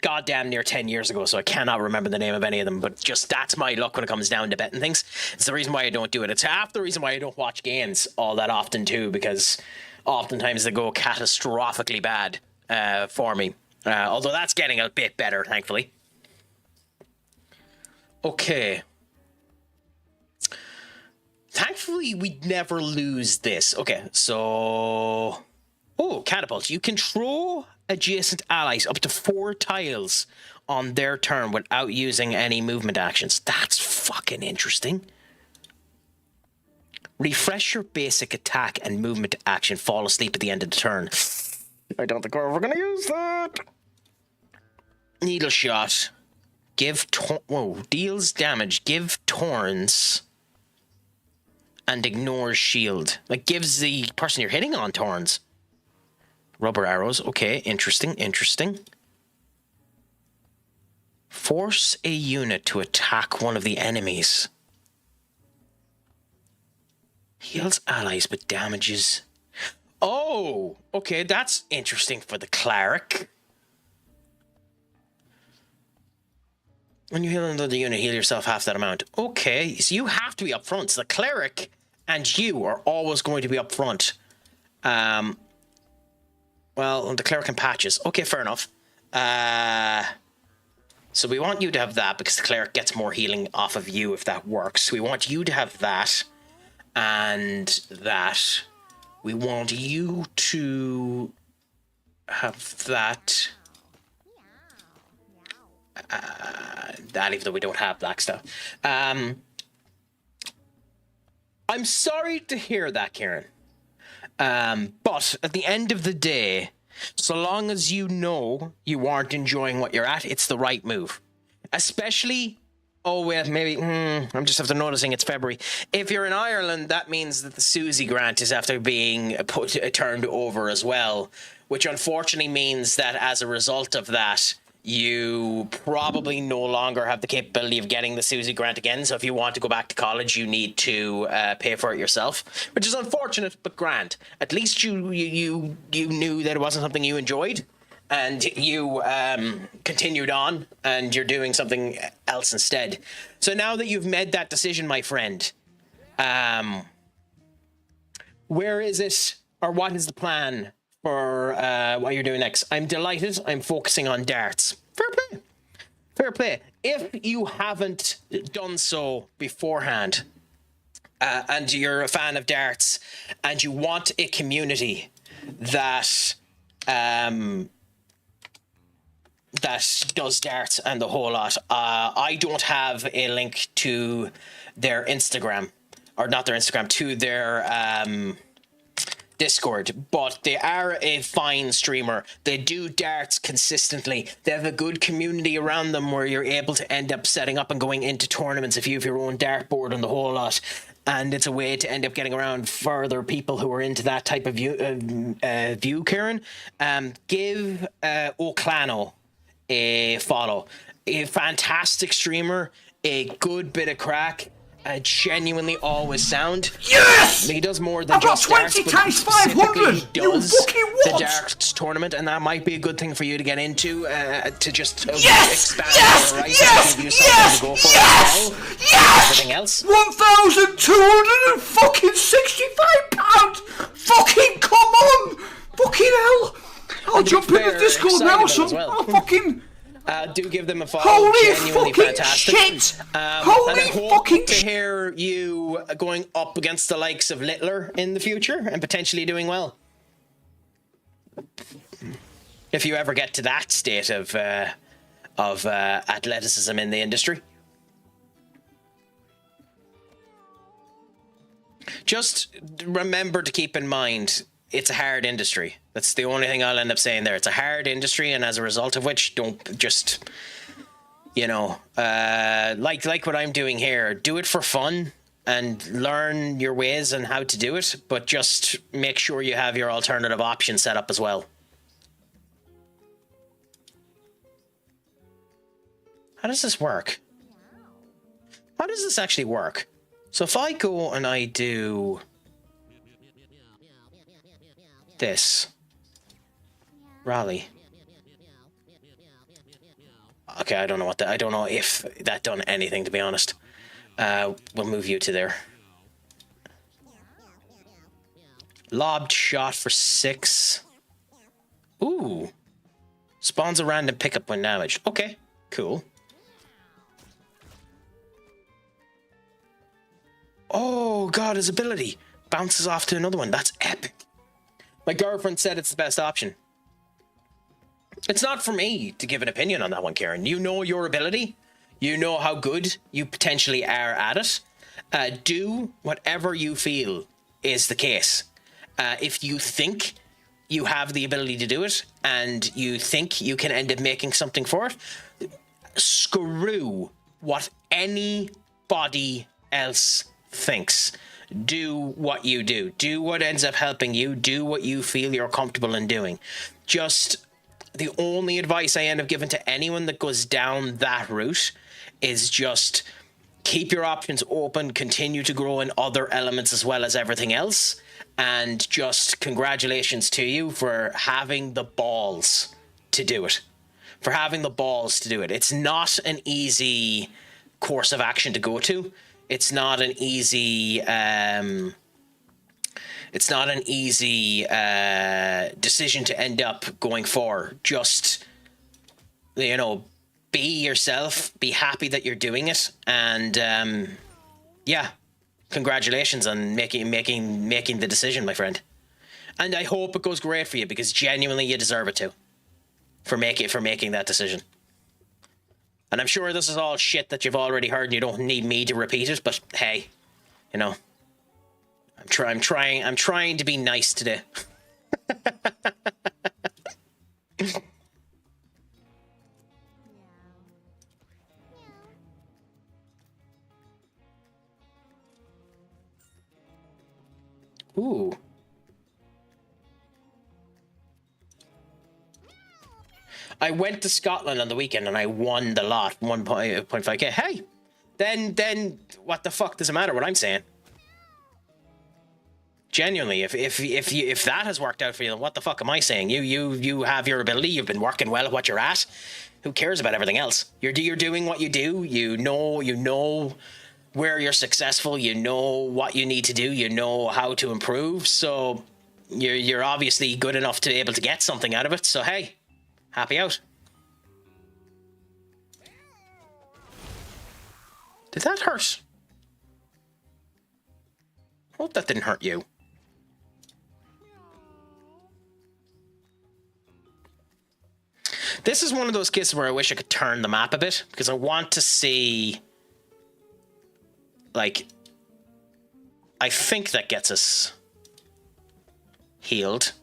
goddamn near 10 years ago, so I cannot remember the name of any of them, but just that's my luck when it comes down to betting things. It's the reason why I don't do it. It's half the reason why I don't watch games all that often too, because oftentimes they go catastrophically bad for me. Although that's getting a bit better, thankfully. Okay. Thankfully, we never lose this. Okay, so... Oh, catapult. You control adjacent allies up to 4 tiles on their turn without using any movement actions. That's fucking interesting. Refresh your basic attack and movement action. Fall asleep at the end of the turn. I don't think we're ever going to use that. Needle shot. Deals damage. Give Torns. And ignores shield. Like, gives the person you're hitting on Torns. Rubber arrows. Okay, interesting. Force a unit to attack one of the enemies. Heals allies but damages... Oh! Okay, that's interesting for the cleric. When you heal another unit, heal yourself half that amount. Okay, so you have to be up front. So the cleric and you are always going to be up front. Well, the cleric and patches. Okay, fair enough. So we want you to have that because the cleric gets more healing off of you if that works. We want you to have that and that. We want you to have that. That, even though we don't have black stuff. I'm sorry to hear that, Kieran. But at the end of the day, so long as you know you aren't enjoying what you're at, it's the right move. Especially, maybe, I'm just after noticing it's February. If you're in Ireland, that means that the Susie grant is after being turned over as well, which unfortunately means that as a result of that, you probably no longer have the capability of getting the Susie grant again. So if you want to go back to college, you need to pay for it yourself, which is unfortunate, but grand. At least you knew that it wasn't something you enjoyed, and you continued on, and you're doing something else instead. So now that you've made that decision, my friend, where is it, or what is the plan for what you're doing next? I'm delighted. I'm focusing on darts. Fair play. If you haven't done so beforehand, and you're a fan of darts, and you want a community that does darts and the whole lot, I don't have a link to their Instagram, or not their Instagram, to their Discord, but they are a fine streamer. They do darts consistently. They have a good community around them where you're able to end up setting up and going into tournaments if you have your own dartboard and the whole lot. And it's a way to end up getting around further people who are into that type of view, Kieran. Give O'Clano a follow. A fantastic streamer, a good bit of crack, genuinely always sound. Yes! He does more than I've got just 20 darts, times 500! You fucking the what? darts tournament, and that might be a good thing for you to get into, to just expand your horizons, give you something to go for as well. Everything else. £1,265! Fucking come on! Fucking hell! I'll jump in the Discord now, son. Well. I'll fucking... do give them a follow. Holy Genuinely fucking fantastic. shit! And I Holy hope fucking to hear you going up against the likes of Littler in the future and potentially doing well. If you ever get to that state of athleticism in the industry. Just remember to keep in mind, it's a hard industry. That's the only thing I'll end up saying there. It's a hard industry, and as a result of which, don't just, you know, like what I'm doing here, do it for fun and learn your ways and how to do it, but just make sure you have your alternative option set up as well. How does this work? How does this actually work? So if I go and I do this, rally. Okay, I don't know I don't know if that done anything, to be honest. We'll move you to there. Lobbed shot for 6. Ooh. Spawns a random pickup when damaged. Okay, cool. Oh god, his ability bounces off to another one. That's epic. My girlfriend said it's the best option. It's not for me to give an opinion on that one, Karen. You know your ability. You know how good you potentially are at it. Do whatever you feel is the case. If you think you have the ability to do it and you think you can end up making something for it, screw what anybody else thinks. Do what you do. Do what ends up helping you. Do what you feel you're comfortable in doing. Just the only advice I end up giving to anyone that goes down that route is just keep your options open, continue to grow in other elements as well as everything else, and just congratulations to you for having the balls to do it. For having the balls to do it. It's not an easy course of action to go to. It's not an easy decision to end up going for. Just, you know, be yourself, be happy that you're doing it, and yeah, congratulations on making the decision, my friend. And I hope it goes great for you, because genuinely you deserve it too. For making that decision. And I'm sure this is all shit that you've already heard and you don't need me to repeat it, but hey, you know, I'm trying to be nice today. Ooh. I went to Scotland on the weekend and I won the lot, 1.5k. Hey, then what the fuck does it matter what I'm saying? Genuinely, if that has worked out for you, then what the fuck am I saying? You have your ability. You've been working well at what you're at. Who cares about everything else? You're doing what you do. You know where you're successful. You know what you need to do. You know how to improve. So you're obviously good enough to be able to get something out of it. So hey. Happy out. Did that hurt? Hope that didn't hurt you. This is one of those cases where I wish I could turn the map a bit, because I want to see, like, I think that gets us healed.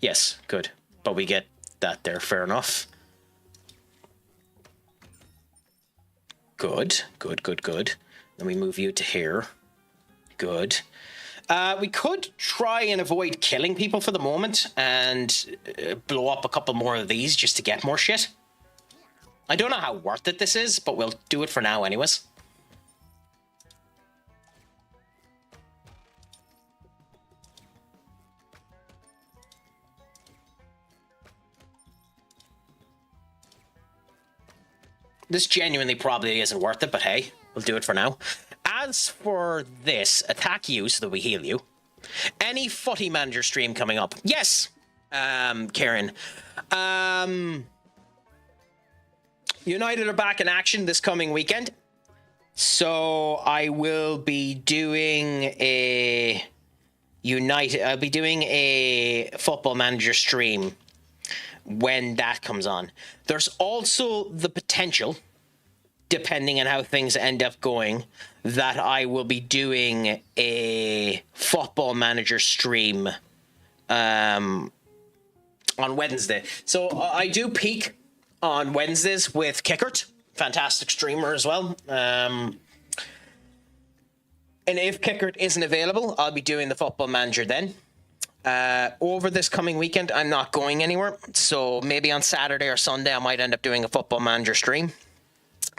Yes, good. But we get that there, fair enough. Good. Then we move you to here. Good. We could try and avoid killing people for the moment and blow up a couple more of these just to get more shit. I don't know how worth it this is, but we'll do it for now anyways. This genuinely probably isn't worth it, but hey, We'll do it for now. As for this, attack you so that we heal you. Any footy manager stream coming up? Yes, Karen. United are back in action this coming weekend. So I will be doing a I'll be doing a football manager stream when that comes on. There's also the potential, depending on how things end up going, that I will be doing a football manager stream on Wednesday. So I do peak on Wednesdays with Kickert, fantastic streamer as well. And if Kickert isn't available, I'll be doing the football manager then. Over this coming weekend, I'm not going anywhere. So maybe on Saturday or Sunday, I might end up doing a football manager stream.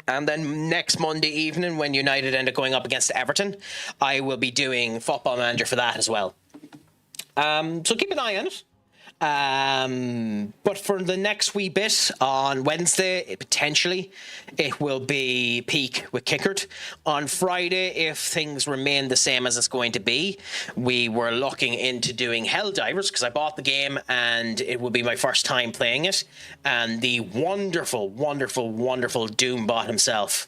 And then next Monday evening, when United end up going up against Everton, I will be doing football manager for that as well. So keep an eye on it. But for the next wee bit on Wednesday, potentially it will be peak with Kickert. On Friday, if things remain the same as it's going to be, we were looking into doing Helldivers because I bought the game and it will be my first time playing it. And the wonderful Doombot himself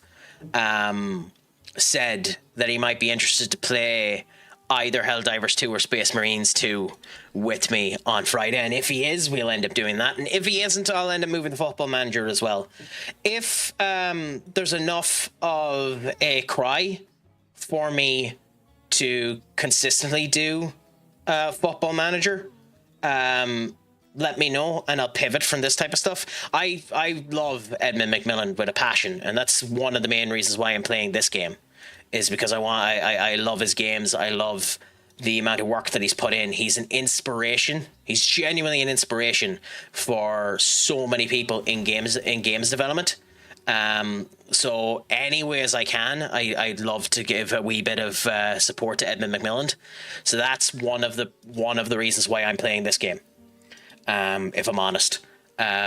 said that he might be interested to play either Helldivers 2 or Space Marines 2 with me on Friday. And if he is, we'll end up doing that. And if he isn't, I'll end up moving the football manager as well. If there's enough of a cry for me to consistently do football manager, let me know and I'll pivot from this type of stuff. I love Edmund McMillan with a passion, and that's one of the main reasons why I'm playing this game. Is because I love his games. I love the amount of work that he's put in. He's an inspiration. He's genuinely an inspiration for so many people in games development. So any way as I can, I'd love to give a wee bit of support to Edmund McMillan. So that's one of the reasons why I'm playing this game. If I'm honest,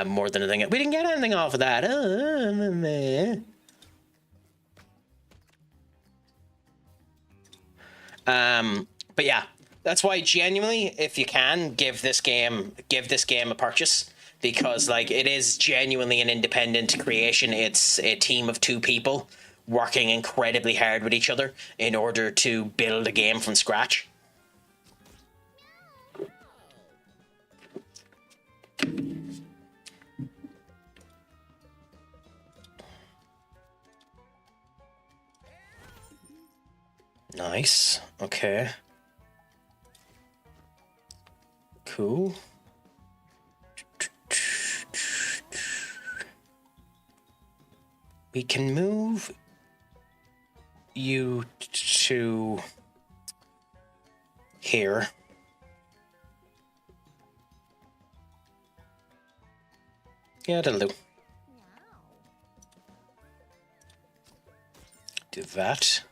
more than anything, we didn't get anything off of that. But yeah, that's why genuinely, if you can, give this game a purchase, because like it is genuinely an independent creation. It's a team of 2 people working incredibly hard with each other in order to build a game from scratch. Nice. Okay. Cool. We can move you to here. Yeah, that'll do. Do that.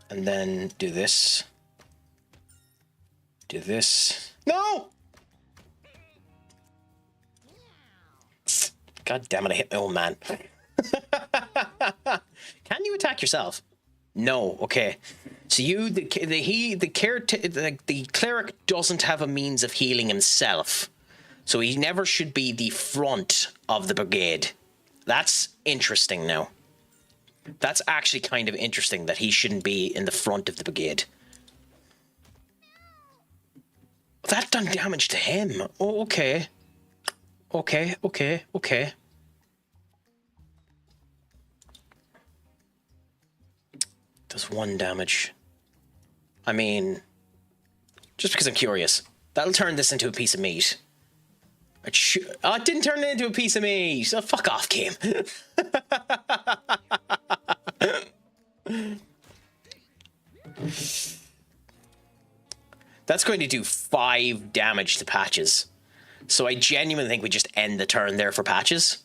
And then do this. Do this. No! God damn it, I hit my old man. Can you attack yourself? No, okay. So the cleric doesn't have a means of healing himself. So he never should be the front of the brigade. That's interesting now. That's actually kind of interesting that he shouldn't be in the front of the brigade. That done damage to him. Oh, okay. Okay. Does 1 damage. I mean, just because I'm curious. That'll turn this into a piece of meat. It didn't turn it into a piece of meat. Oh, fuck off, game. That's going to do 5 damage to Patches. So I genuinely think we just end the turn there for Patches.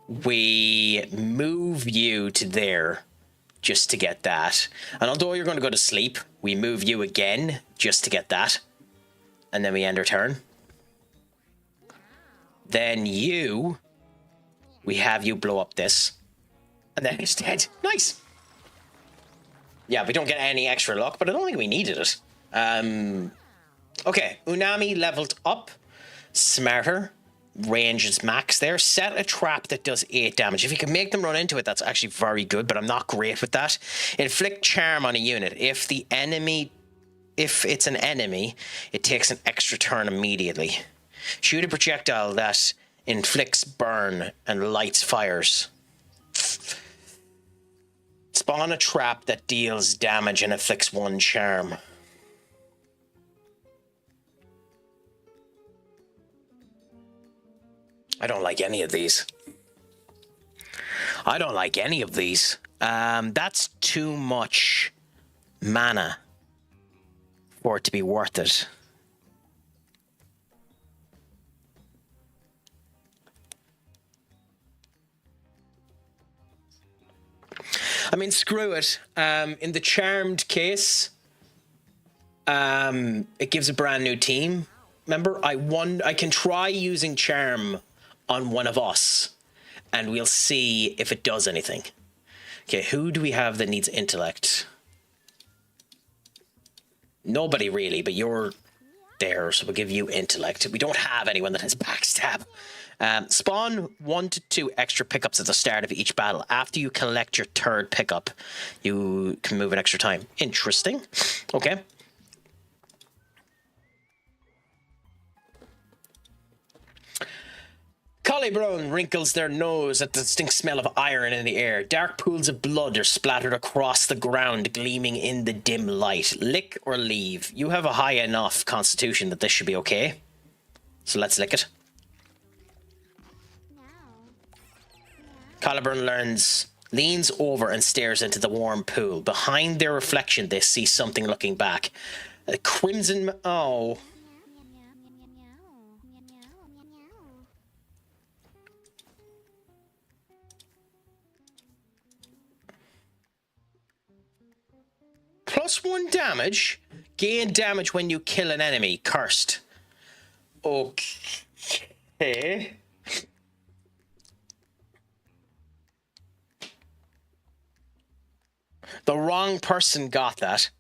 We move you to there just to get that. And although you're going to go to sleep, we move you again just to get that. And then we end our turn. Then we have you blow up this. And then it's dead. Nice. Yeah, we don't get any extra luck, but I don't think we needed it. Okay, Unami leveled up. Smarter. Range is max there. Set a trap that does 8 damage. If you can make them run into it, that's actually very good, but I'm not great with that. Inflict charm on a unit. If it's an enemy, it takes an extra turn immediately. Shoot a projectile that inflicts burn and lights fires. Spawn a trap that deals damage and inflicts 1 charm. I don't like any of these. That's too much mana for it to be worth it. I mean, screw it. In the charmed case, it gives a brand new team. Remember, I can try using charm on one of us, and we'll see if it does anything. Okay, who do we have that needs intellect? Nobody really, but you're there, so we'll give you intellect. We don't have anyone that has backstab. Spawn 1 to 2 extra pickups at the start of each battle. After you collect your 3rd pickup, you can move an extra time. Interesting. Okay. Collybrown wrinkles their nose at the distinct smell of iron in the air. Dark pools of blood are splattered across the ground, gleaming in the dim light. Lick or leave. You have a high enough constitution that this should be okay. So let's lick it. Collybrown leans over and stares into the warm pool. Behind their reflection, they see something looking back. A crimson... Oh... +1 damage. Gain damage when you kill an enemy. Cursed. Okay. The wrong person got that.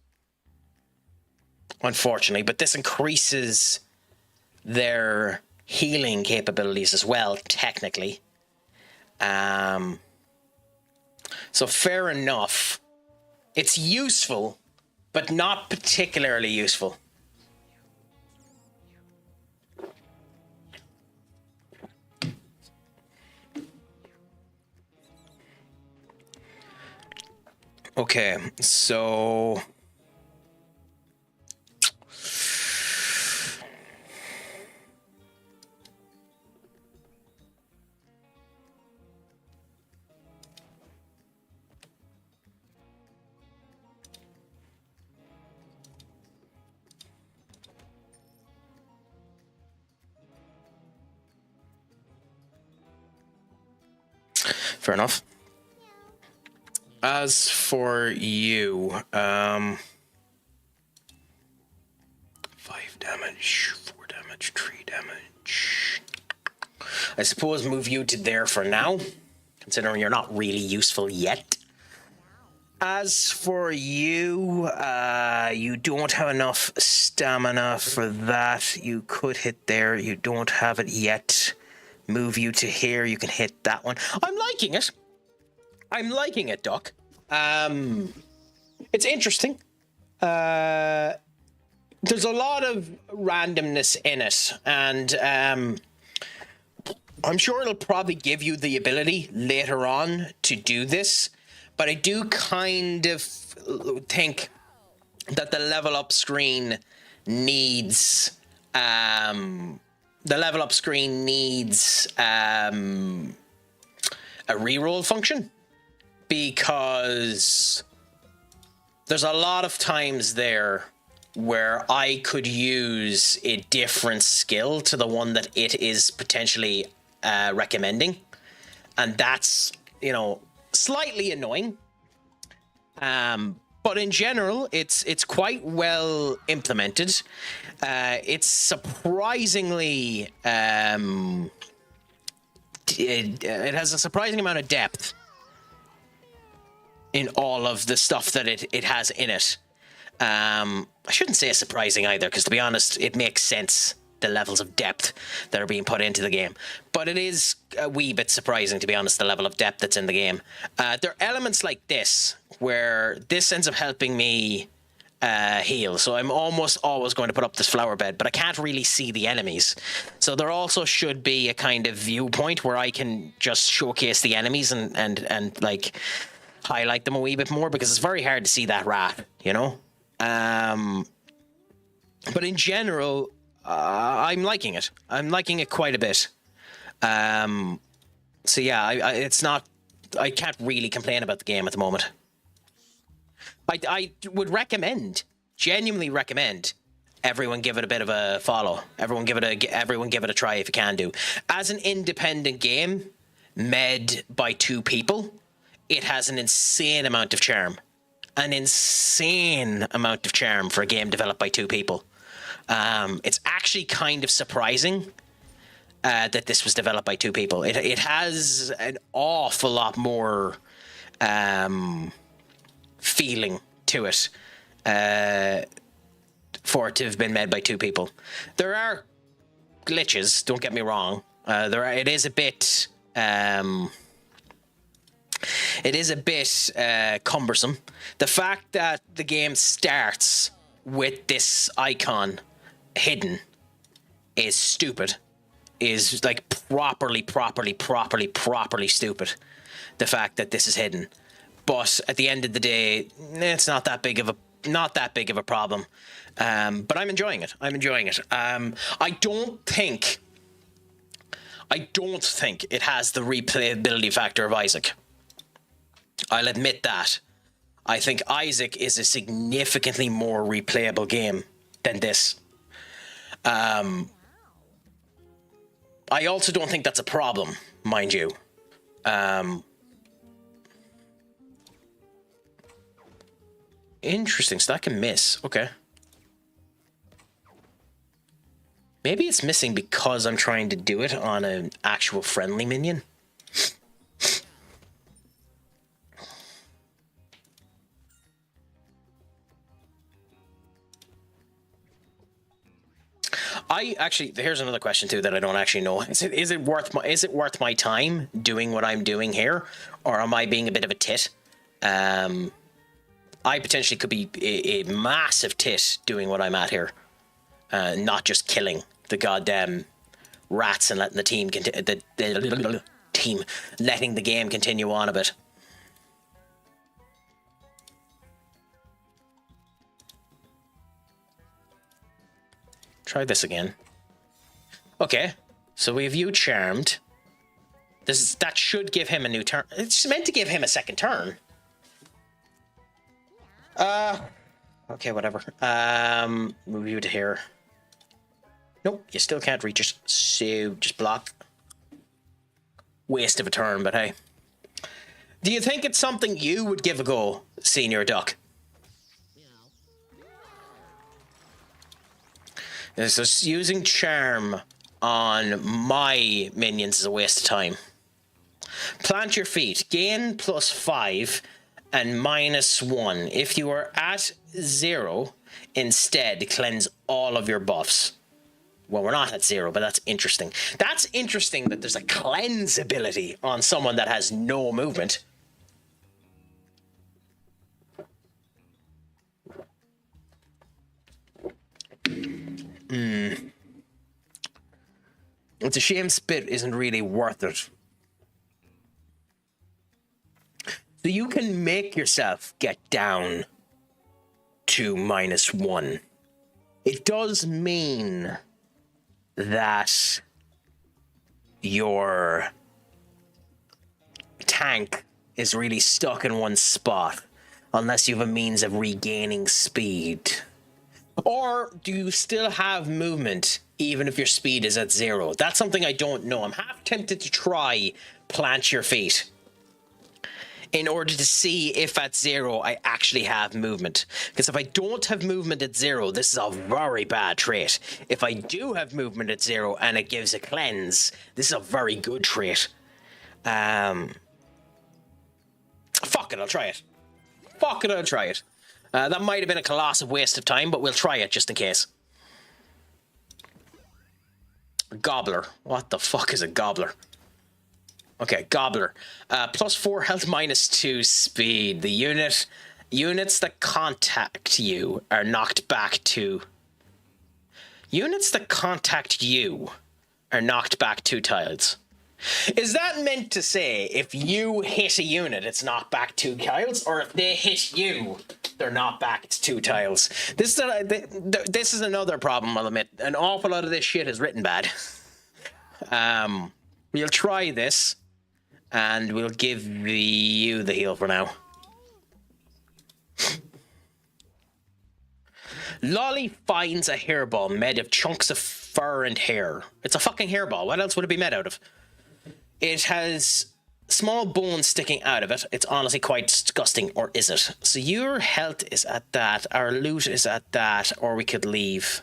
Unfortunately. But this increases their healing capabilities as well, technically. So fair enough. It's useful, but not particularly useful. Okay, so... Fair enough. As for you, 5 damage, 4 damage, 3 damage. I suppose move you to there for now, considering you're not really useful yet. As for you, you don't have enough stamina for that. You could hit there. You don't have it yet. Move you to here. You can hit that one. I'm liking it. I'm liking it, Doc. It's interesting. There's a lot of randomness in it, and I'm sure it'll probably give you the ability later on to do this, but I do kind of think that the level up screen needs a reroll function, because there's a lot of times there where I could use a different skill to the one that it is potentially recommending, and that's, you know, slightly annoying. But in general, it's quite well implemented. It's surprisingly it has a surprising amount of depth. in all of the stuff that it has in it. I shouldn't say surprising either, because to be honest, it makes sense, the levels of depth that are being put into the game. But it is a wee bit surprising, to be honest, the level of depth that's in the game. There are elements like this, where this ends up helping me heal. So I'm almost always going to put up this flower bed, but I can't really see the enemies. So there also should be a kind of viewpoint where I can just showcase the enemies and like highlight them a wee bit more, because it's very hard to see that rat, you know? But in general, I'm liking it. I'm liking it quite a bit. So yeah, it's not... I can't really complain about the game at the moment. I would recommend, genuinely recommend, everyone give it a bit of a follow. Everyone give it a try if you can do. As an independent game, made by 2 people, it has an insane amount of charm. An insane amount of charm for a game developed by 2 people. It's actually kind of surprising that this was developed by 2 people. It has an awful lot more feeling to it for it to have been made by 2 people. There are glitches, don't get me wrong. It is a bit cumbersome. The fact that the game starts with this icon hidden is stupid. Is like properly stupid. The fact that this is hidden. But at the end of the day, it's not that big of a problem. But I'm enjoying it. I don't think it has the replayability factor of Isaac. I'll admit that. I think Isaac is a significantly more replayable game than this. I also don't think that's a problem, mind you. Interesting, so that can miss. Okay. Maybe it's missing because I'm trying to do it on an actual friendly minion. Here's another question too that I don't actually know. Is it worth my time doing what I'm doing here, or am I being a bit of a tit? I potentially could be a massive tit doing what I'm at here, not just killing the goddamn rats and letting the team letting the game continue on a bit. Try this again. Okay, so we view Charmed. That should give him a new turn. It's meant to give him a second turn. Okay, whatever. Move you to here. Nope, you still can't reach it. So just block. Waste of a turn, but hey. Do you think it's something you would give a go, Senior Duck? So using Charm on my minions is a waste of time. Plant your feet. Gain +5 and -1. If you are at 0, instead cleanse all of your buffs. Well, we're not at 0, but that's interesting. That's interesting that there's a cleanse ability on someone that has no movement. It's a shame Spit isn't really worth it. So you can make yourself get down to -1. It does mean that your tank is really stuck in one spot unless you have a means of regaining speed. Or do you still have movement even if your speed is at 0? That's something I don't know. I'm half tempted to try plant your feet in order to see if at 0 I actually have movement. Because if I don't have movement at 0, this is a very bad trait. If I do have movement at 0 and it gives a cleanse, this is a very good trait. Fuck it, I'll try it. fuck it, I'll try it. That might have been a colossal waste of time, but we'll try it just in case. Gobbler. What the fuck is a gobbler? Okay, gobbler. +4 health, -2 speed. The units that contact you are knocked back to... Units that contact you are knocked back 2 tiles. Is that meant to say if you hit a unit, it's knocked back 2 tiles, or if they hit you, they're knocked back, it's 2 tiles? This is another problem, I'll admit. An awful lot of this shit is written bad. We'll try this, and we'll give you the heal for now. Lolly finds a hairball made of chunks of fur and hair. It's a fucking hairball. What else would it be made out of? It has small bones sticking out of it. It's honestly quite disgusting, or is it? So your health is at that, our loot is at that, or we could leave.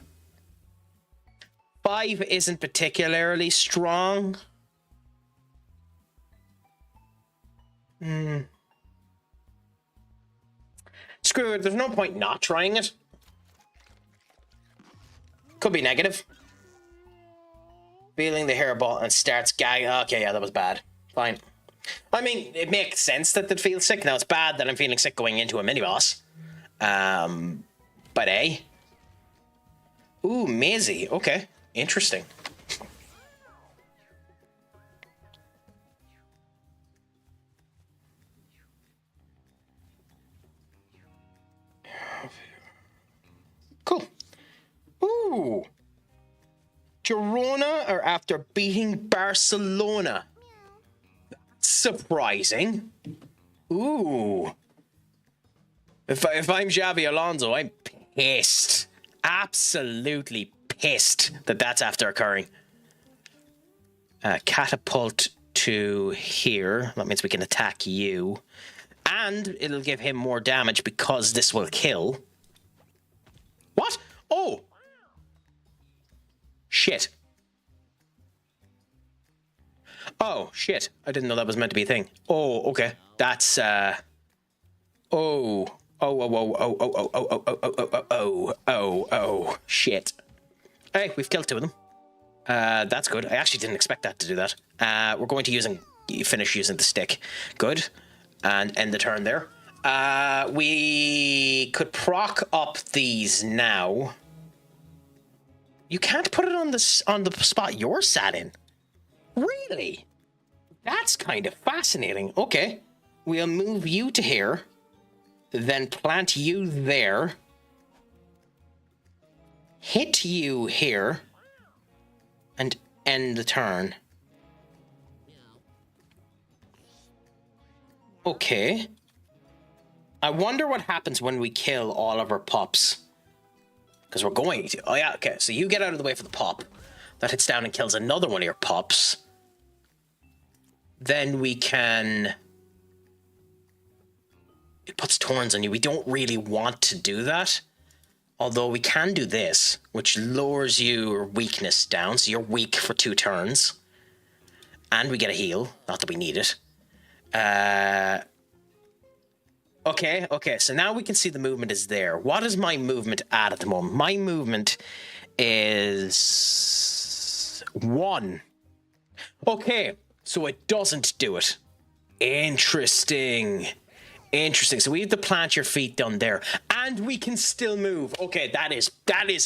5 isn't particularly strong. Screw it, there's no point not trying it. Could be negative. Feeling the hairball and starts gagging. Okay, yeah, that was bad. Fine. I mean, it makes sense that it feels sick. Now, it's bad that I'm feeling sick going into a mini-boss. But eh? Ooh, Maisie. Okay, interesting. Cool. Ooh. Girona are after beating Barcelona. That's surprising. Ooh. If I'm Xavi Alonso, I'm pissed. Absolutely pissed that that's after occurring. Catapult to here. That means we can attack you. And it'll give him more damage because this will kill. What? Oh! Shit. Oh, shit. I didn't know that was meant to be a thing. Oh, okay. That's, shit. Hey, we've killed 2 of them. That's good. I actually didn't expect that to do that. We're going to finish using the stick. Good. And end the turn there. We could proc up these now. You can't put it on the spot you're sat in. Really? That's kind of fascinating. Okay. We'll move you to here. Then plant you there. Hit you here. And end the turn. Okay. I wonder what happens when we kill all of our pups. Because we're going to. Oh, yeah, okay. So you get out of the way for the pop. That hits down and kills another one of your pups. Then we can... It puts thorns on you. We don't really want to do that. Although we can do this, which lowers your weakness down. So you're weak for 2 turns. And we get a heal. Not that we need it. Okay, so now we can see the movement is there. What is my movement at the moment? My movement is 1. Okay, so it doesn't do it. Interesting. So we have to plant your feet down there. And we can still move. Okay, that is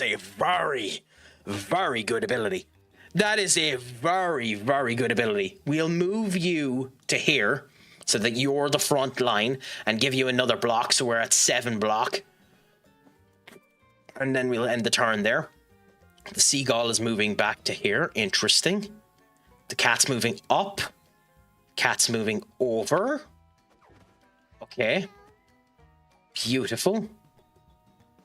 a very, very good ability. That is a very, very good ability. We'll move you to here. So that you're the front line and give you another block. So we're at 7 block. And then we'll end the turn there. The seagull is moving back to here. Interesting. The cat's moving up. Cat's moving over. Okay. Beautiful.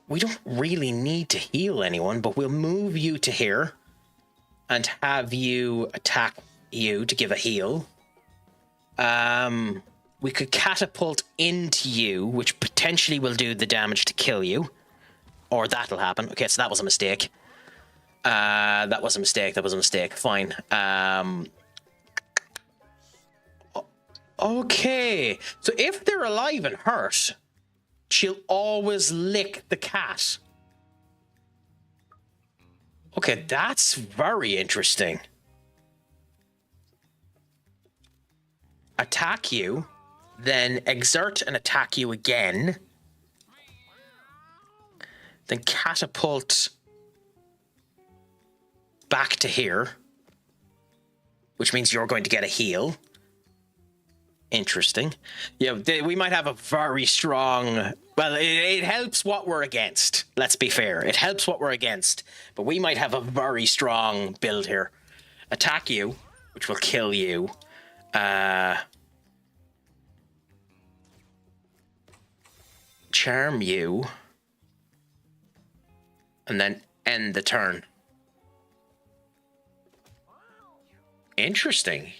We don't really need to heal anyone, but we'll move you to here. And have you attack you to give a heal. We could catapult into you, which potentially will do the damage to kill you. Or that'll happen. Okay, so that was a mistake. That was a mistake. Fine. Okay. So if they're alive and hurt, She'll always lick the cat. Okay, that's very interesting. Attack you, then exert and attack you again. Then catapult back to here, which means you're going to get a heal. Interesting. Yeah, we might have a very strong... Well, it helps what we're against. Let's be fair. It helps what we're against. But we might have a very strong build here. Attack you, which will kill you. Charm you. And then end the turn. Interesting.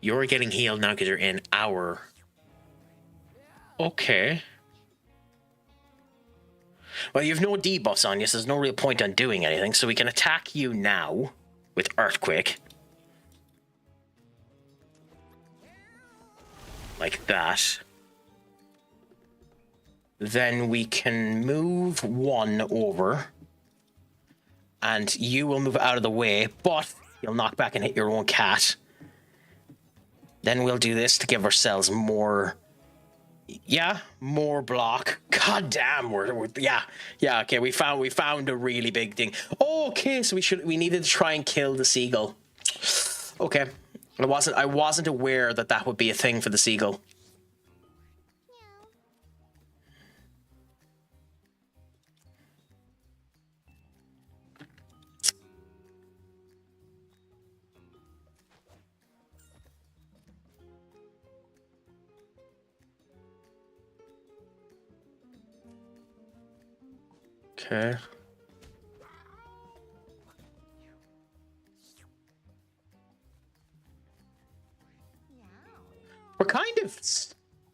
You're getting healed now because you're in our... Okay. Well, you have no debuffs on you, so there's no real point on doing anything. So we can attack you now with Earthquake. Like that. Then we can move one over. And you will move out of the way, but you'll knock back and hit your own cat. Then we'll do this to give ourselves more... Yeah, more block. God damn, we're yeah, okay, we found a really big thing. Oh, okay, so we needed to try and kill the seagull. Okay. I wasn't aware that would be a thing for the seagull. Okay. We're kind of...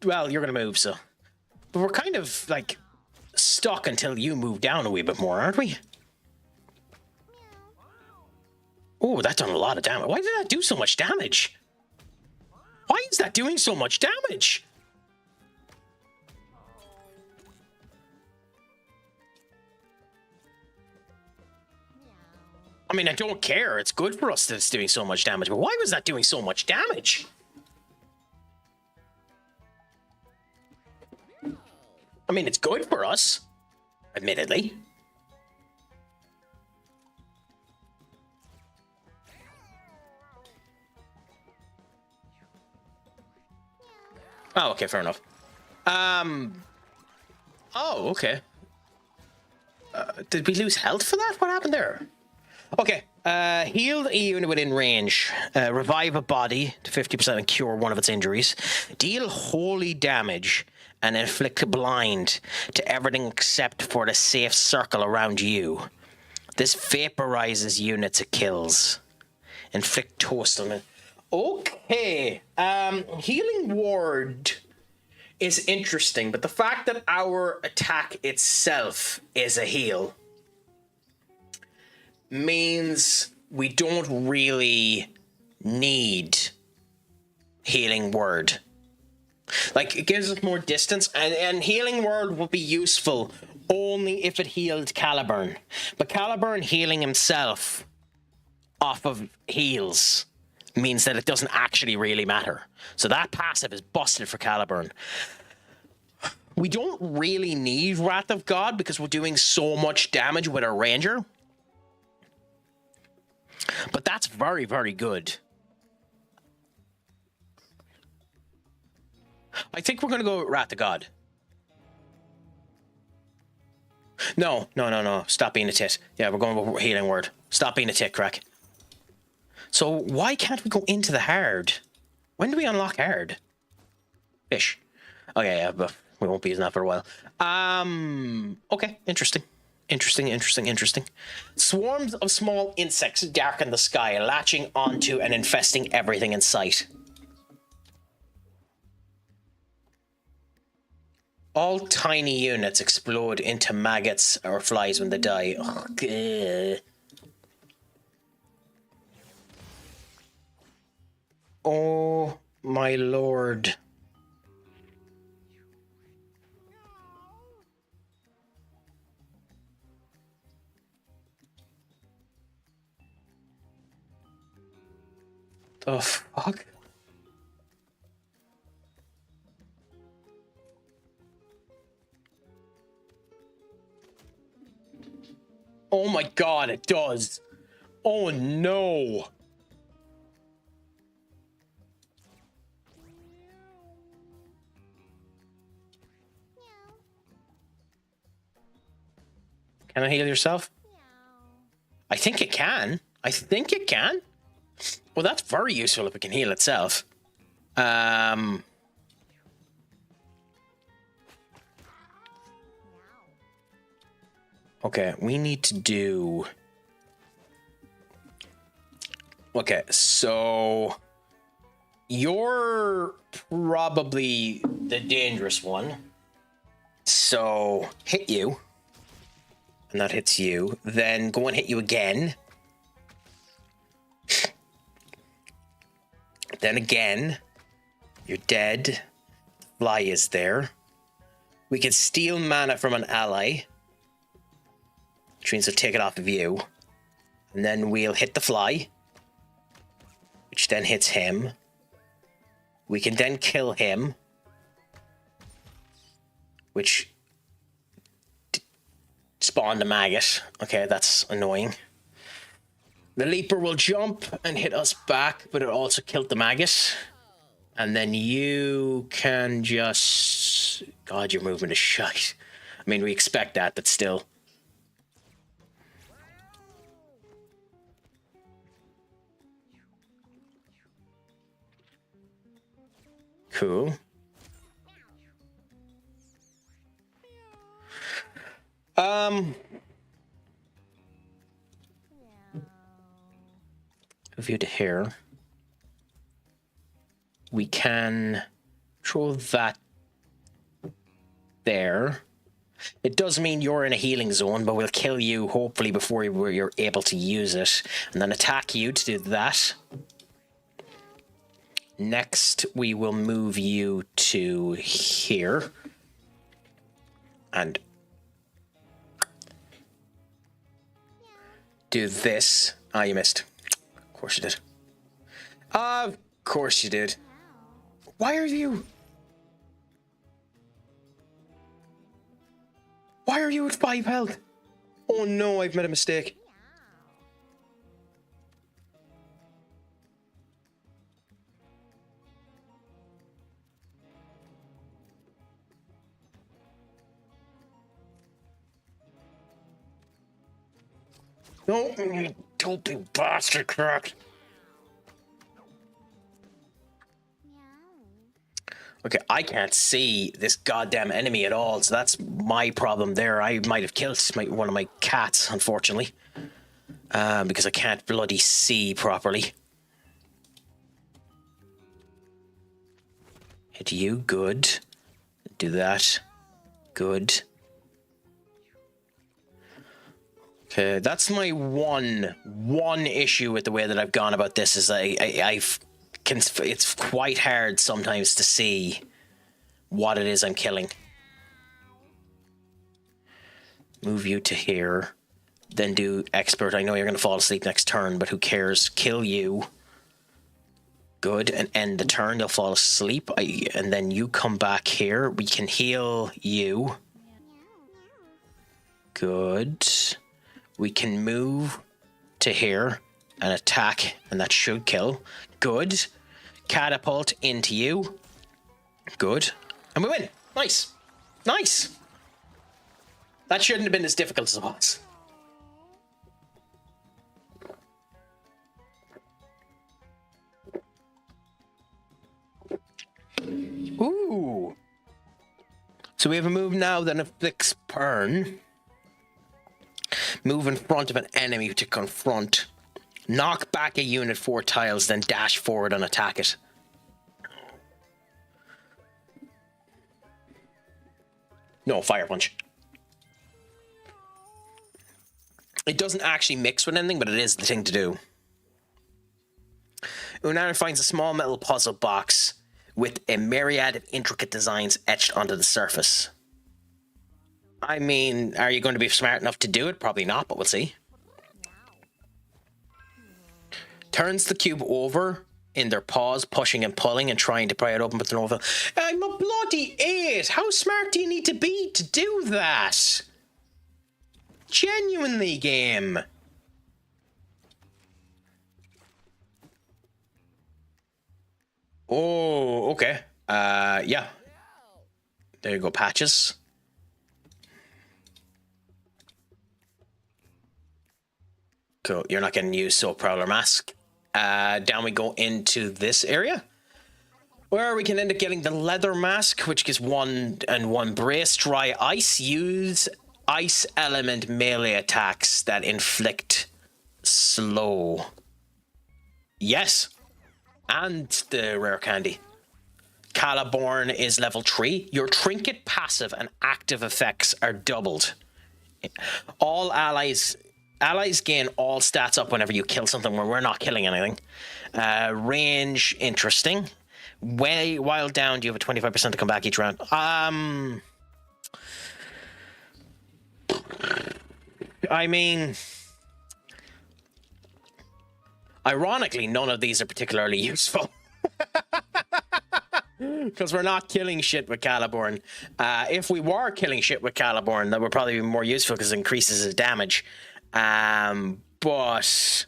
Well, you're going to move, so... But we're kind of, like, stuck until you move down a wee bit more, aren't we? Oh, that done a lot of damage. Why did that do so much damage? Why is that doing so much damage? I mean, I don't care. It's good for us that it's doing so much damage, but why was that doing so much damage? I mean, it's good for us, admittedly. Oh, okay, fair enough. Oh, okay. Did we lose health for that? What happened there? Okay, heal a unit within range, revive a body to 50% and cure one of its injuries, deal holy damage, and inflict blind to everything except for the safe circle around you. This vaporizes units it kills. Inflict toast on it. Okay, healing ward is interesting, but the fact that our attack itself is a heal means we don't really need healing word. Like, it gives us more distance, and healing word will be useful only if it healed Caliburn. But Caliburn healing himself off of heals means that it doesn't actually really matter. So that passive is busted for Caliburn. We don't really need Wrath of God because we're doing so much damage with our Ranger. But that's very, very good. I think we're going to go with Wrath of God. No. Stop being a tit. Yeah, we're going with healing word. Stop being a tit, Craic. So why can't we go into the hard? When do we unlock hard? Fish. Okay, yeah, but we won't be using that for a while. Okay, interesting. Interesting. Swarms of small insects darken the sky, latching onto and infesting everything in sight. All tiny units explode into maggots or flies when they die. Ugh. Oh my lord. The fuck? Oh my god, it does. Oh no. Can I heal yourself? I think it can. I think it can. Well, that's very useful if it can heal itself. Okay, we need to do... Okay, so... You're probably the dangerous one. So, hit you. And that hits you. Then go and hit you again. Then again. You're dead. Fly is there. We can steal mana from an ally, which means we'll take it off of you. And then we'll hit the fly, which then hits him. We can then kill him, which spawned a maggot. Okay, that's annoying. The leaper will jump and hit us back, but it also killed the maggot. And then you can just... God, your movement is shite. I mean, we expect that, but still. Cool. Move you to here. We can throw that there. It does mean you're in a healing zone, but we'll kill you hopefully before you're able to use it, and then attack you to do that. Next, we will move you to here. And do this. Ah, you missed. Of course you did. Of course you did. Why are you... Why are you at 5 health? Oh no, I've made a mistake. No, you dopey bastard, Craic. Okay, I can't see this goddamn enemy at all, so that's my problem there. I might have killed one of my cats, unfortunately, because I can't bloody see properly. Hit you, good. Do that, good. Okay, that's my one issue with the way that I've gone about this is it's quite hard sometimes to see what it is I'm killing. Move you to here, then do expert. I know you're going to fall asleep next turn, but who cares? Kill you. Good, and end the turn. They'll fall asleep, and then you come back here. We can heal you. Good. We can move to here and attack, and that should kill. Good. Catapult into you. Good. And we win. Nice. Nice. That shouldn't have been as difficult as it was. Ooh. So we have a move now that inflicts burn. Move in front of an enemy to confront. Knock back a unit 4 tiles, then dash forward and attack it. No, fire punch. It doesn't actually mix with anything, but it is the thing to do. Unaran finds a small metal puzzle box with a myriad of intricate designs etched onto the surface. I mean, are you going to be smart enough to do it? Probably not, but we'll see. Turns the cube over in their paws, pushing and pulling and trying to pry it open, but they're no. I'm a bloody 8. How smart do you need to be to do that? Genuinely, game. Oh, okay. Yeah. There you go, Patches. Cool. You're not getting used, so Prowler Mask. Down we go into this area, where we can end up getting the Leather Mask, which gives 1 and 1 brace. Dry Ice. Use ice element melee attacks that inflict slow. Yes. And the rare candy. Caliborn is level 3. Your trinket passive and active effects are doubled. All allies gain all stats up whenever you kill something where we're not killing anything. Range, interesting. While down, you have a 25% to come back each round. I mean, ironically, none of these are particularly useful. Because we're not killing shit with Caliborn. If we were killing shit with Caliborn, that would probably be more useful because it increases his damage. But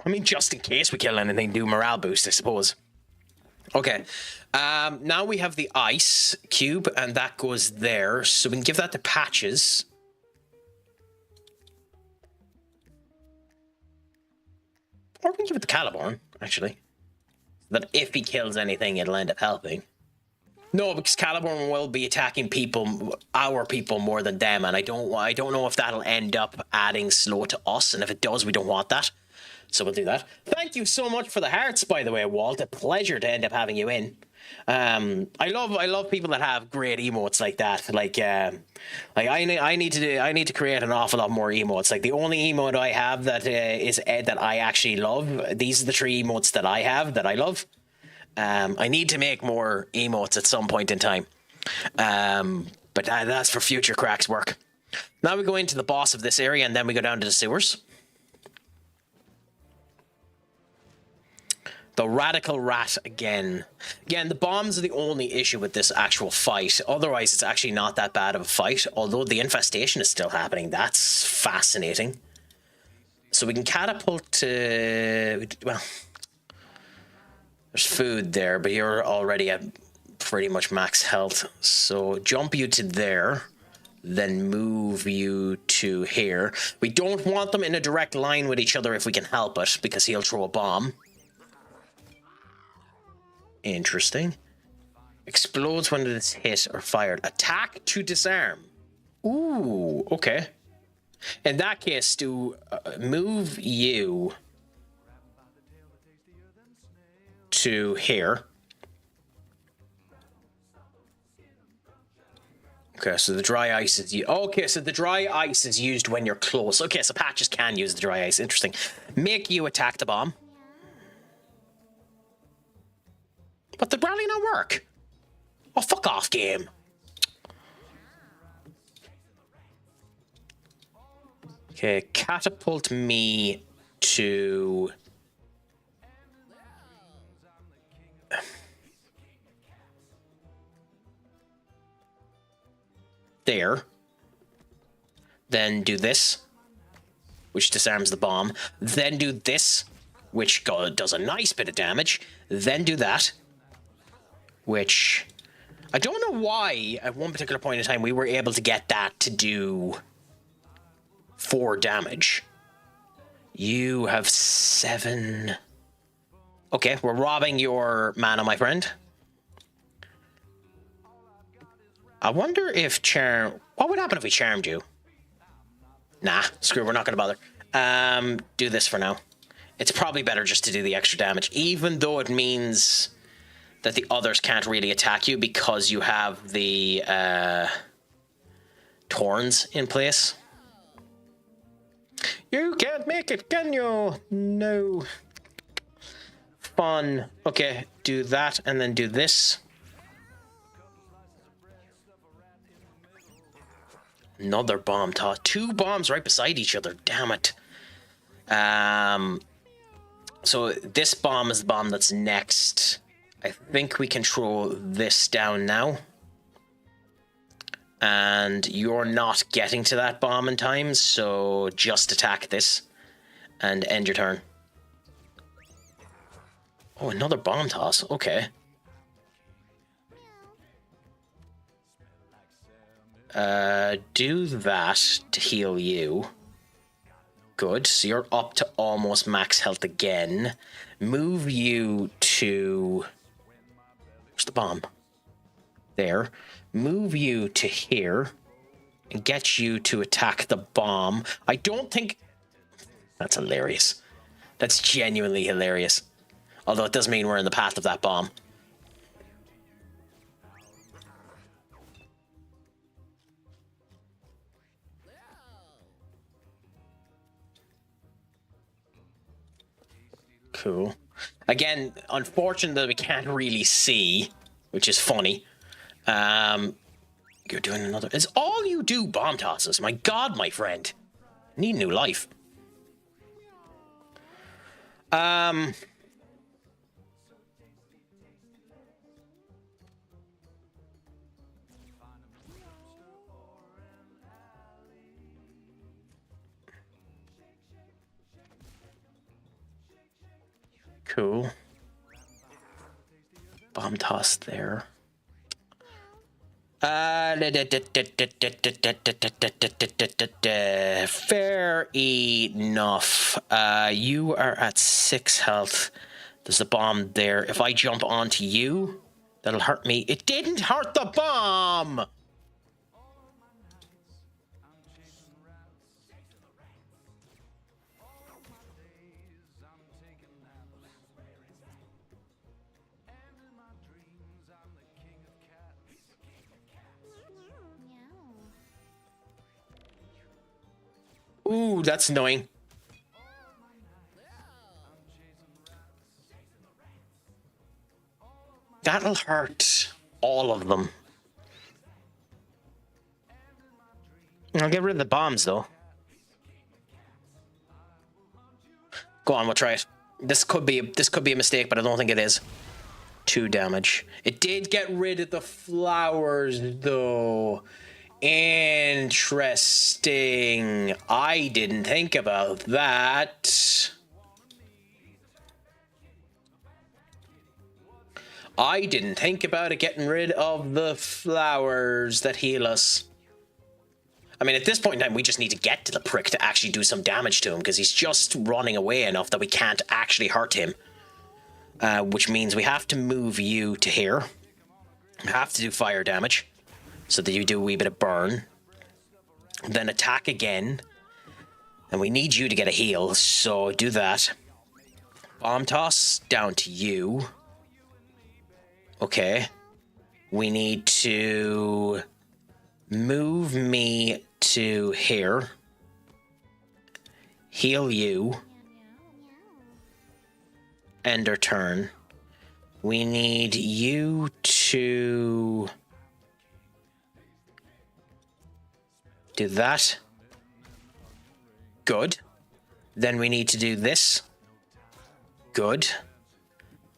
I mean, just in case we kill anything, do morale boost, I suppose. Okay. Now we have the ice cube, and that goes there. So we can give that to Patches. Or we can give it to Caliborn, actually. That if he kills anything, it'll end up helping. No, because Caliborn will be attacking people, our people, more than them, and I don't know if that'll end up adding slow to us, and if it does, we don't want that. So we'll do that. Thank you so much for the hearts, by the way, Walt. A pleasure to end up having you in. I love people that have great emotes like that. I need to create an awful lot more emotes. Like the only emote I have that that I actually love. These are the 3 emotes that I have that I love. I need to make more emotes at some point in time. But that's for future Crac's work. Now we go into the boss of this area, and then we go down to the sewers. The Radical Rat again. Again, the bombs are the only issue with this actual fight. Otherwise, it's actually not that bad of a fight. Although the infestation is still happening. That's fascinating. So we can catapult to... Well, there's food there, but you're already at pretty much max health. So jump you to there. Then move you to here. We don't want them in a direct line with each other if we can help it, because he'll throw a bomb. Interesting. Explodes when it is hit or fired. Attack to disarm. Ooh, okay. In that case, to move you to here. Okay, so the dry ice is... Okay, so the dry ice is used when you're close. Okay, so Patches can use the dry ice. Interesting. Make you attack the bomb. But the rally not work. Oh, fuck off, game. Okay, catapult me to... there. Then do this, which disarms the bomb. Then do this, which does a nice bit of damage. Then do that, which I don't know why at one particular point in time we were able to get that to do 4 damage. You have 7. Okay, we're robbing your mana, my friend. I wonder if charm... What would happen if we charmed you? Nah, screw it, we're not going to bother. Do this for now. It's probably better just to do the extra damage, even though it means that the others can't really attack you because you have the Torns in place. You can't make it, can you? No. Fun. Okay, do that and then do this. Another bomb toss. 2 bombs right beside each other. Damn it. So this bomb is the bomb that's next. I think we can throw this down now. And you're not getting to that bomb in time, so just attack this and end your turn. Oh, another bomb toss. Okay. Do that to heal you. Good. So you're up to almost max health again. Move you to... Where's the bomb? There. Move you to here. And get you to attack the bomb. I don't think... That's hilarious. That's genuinely hilarious. Although it does mean we're in the path of that bomb. Cool. Again, unfortunately, we can't really see, which is funny. You're doing another... Is all you do bomb tosses? My God, my friend. Need new life. Cool. Bomb toss there. Fair enough. You are at 6 health. There's a bomb there. If I jump onto you, that'll hurt me. It didn't hurt the bomb! Ooh, that's annoying. That'll hurt all of them. I'll get rid of the bombs, though. Go on, we'll try it. This could be a mistake, but I don't think it is. 2 damage. It did get rid of the flowers, though. Interesting. I didn't think about that. I didn't think about it getting rid of the flowers that heal us. I mean, at this point in time, we just need to get to the prick to actually do some damage to him, because he's just running away enough that we can't actually hurt him. Which means we have to move you to here. We have to do fire damage, so that you do a wee bit of burn. Then attack again. And we need you to get a heal, so do that. Bomb toss down to you. Okay. We need to move me to here. Heal you. End our turn. We need you to do that. Good. Then we need to do this. Good.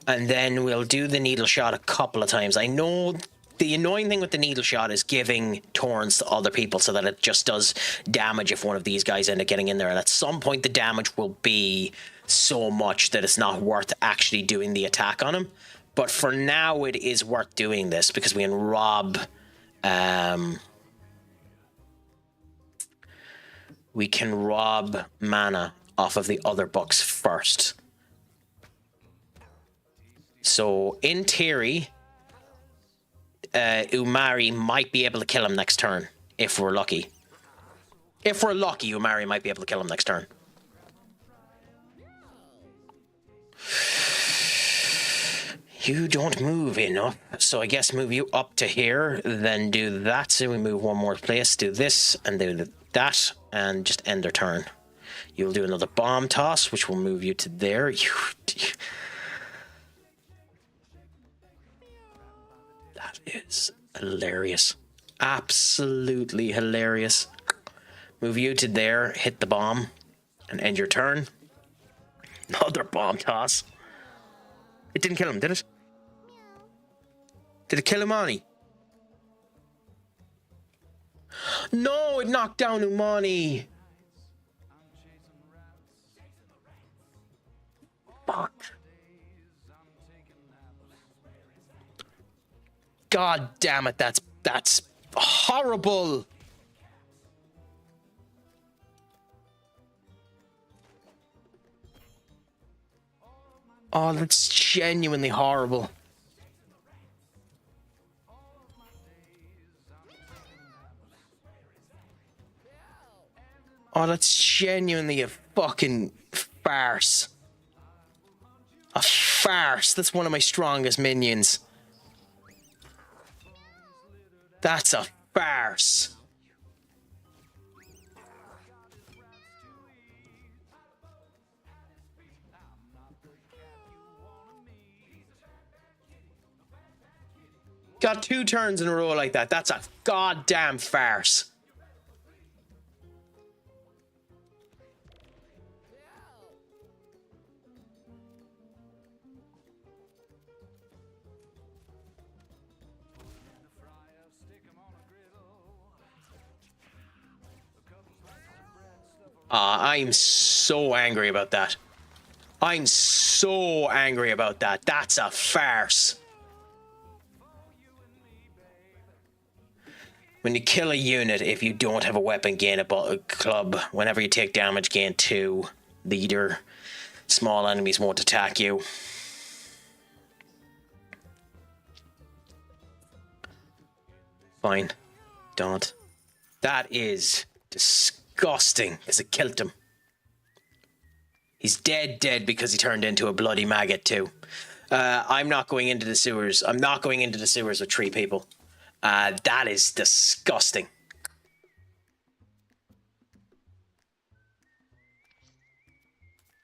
And then we'll do the needle shot a couple of times. I know the annoying thing with the needle shot is giving torrents to other people so that it just does damage if one of these guys end up getting in there. And at some point the damage will be so much that it's not worth actually doing the attack on him. But for now it is worth doing this because we can rob... we can rob mana off of the other bucks first. So, in theory, Umari might be able to kill him next turn, if we're lucky. If we're lucky, Umari might be able to kill him next turn. You don't move enough, so I guess move you up to here, then do that, so we move one more place, do this, and do that, and just end their turn. You'll do another bomb toss, which will move you to there. That is hilarious. Absolutely hilarious. Move you to there, hit the bomb, and end your turn. Another bomb toss. It didn't kill him, did it? Did it kill Umani? No, it knocked down Umani. Fuck. God damn it, that's horrible. Oh, that's genuinely horrible. Oh, that's genuinely a fucking farce. A farce. That's one of my strongest minions. That's a farce. Got 2 turns in a row like that. That's a goddamn farce. I'm so angry about that. I'm so angry about that. That's a farce. When you kill a unit, if you don't have a weapon, gain a club. Whenever you take damage, gain 2. Leader. Small enemies won't attack you. Fine. Don't. That is disgusting, because it killed him. He's dead because he turned into a bloody maggot too. I'm not going into the sewers. I'm not going into the sewers with 3 people. That is disgusting.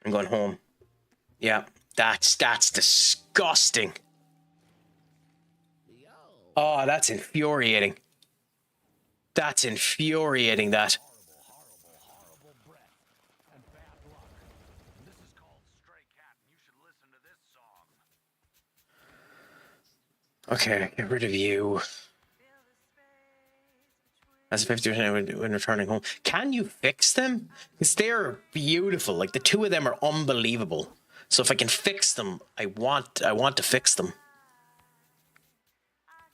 I'm going home. Yeah, that's disgusting. Oh, that's infuriating. That's infuriating, that. Okay, get rid of you. That's 50% when returning home. Can you fix them? Because they're beautiful. Like, the 2 of them are unbelievable. So if I can fix them, I want to fix them.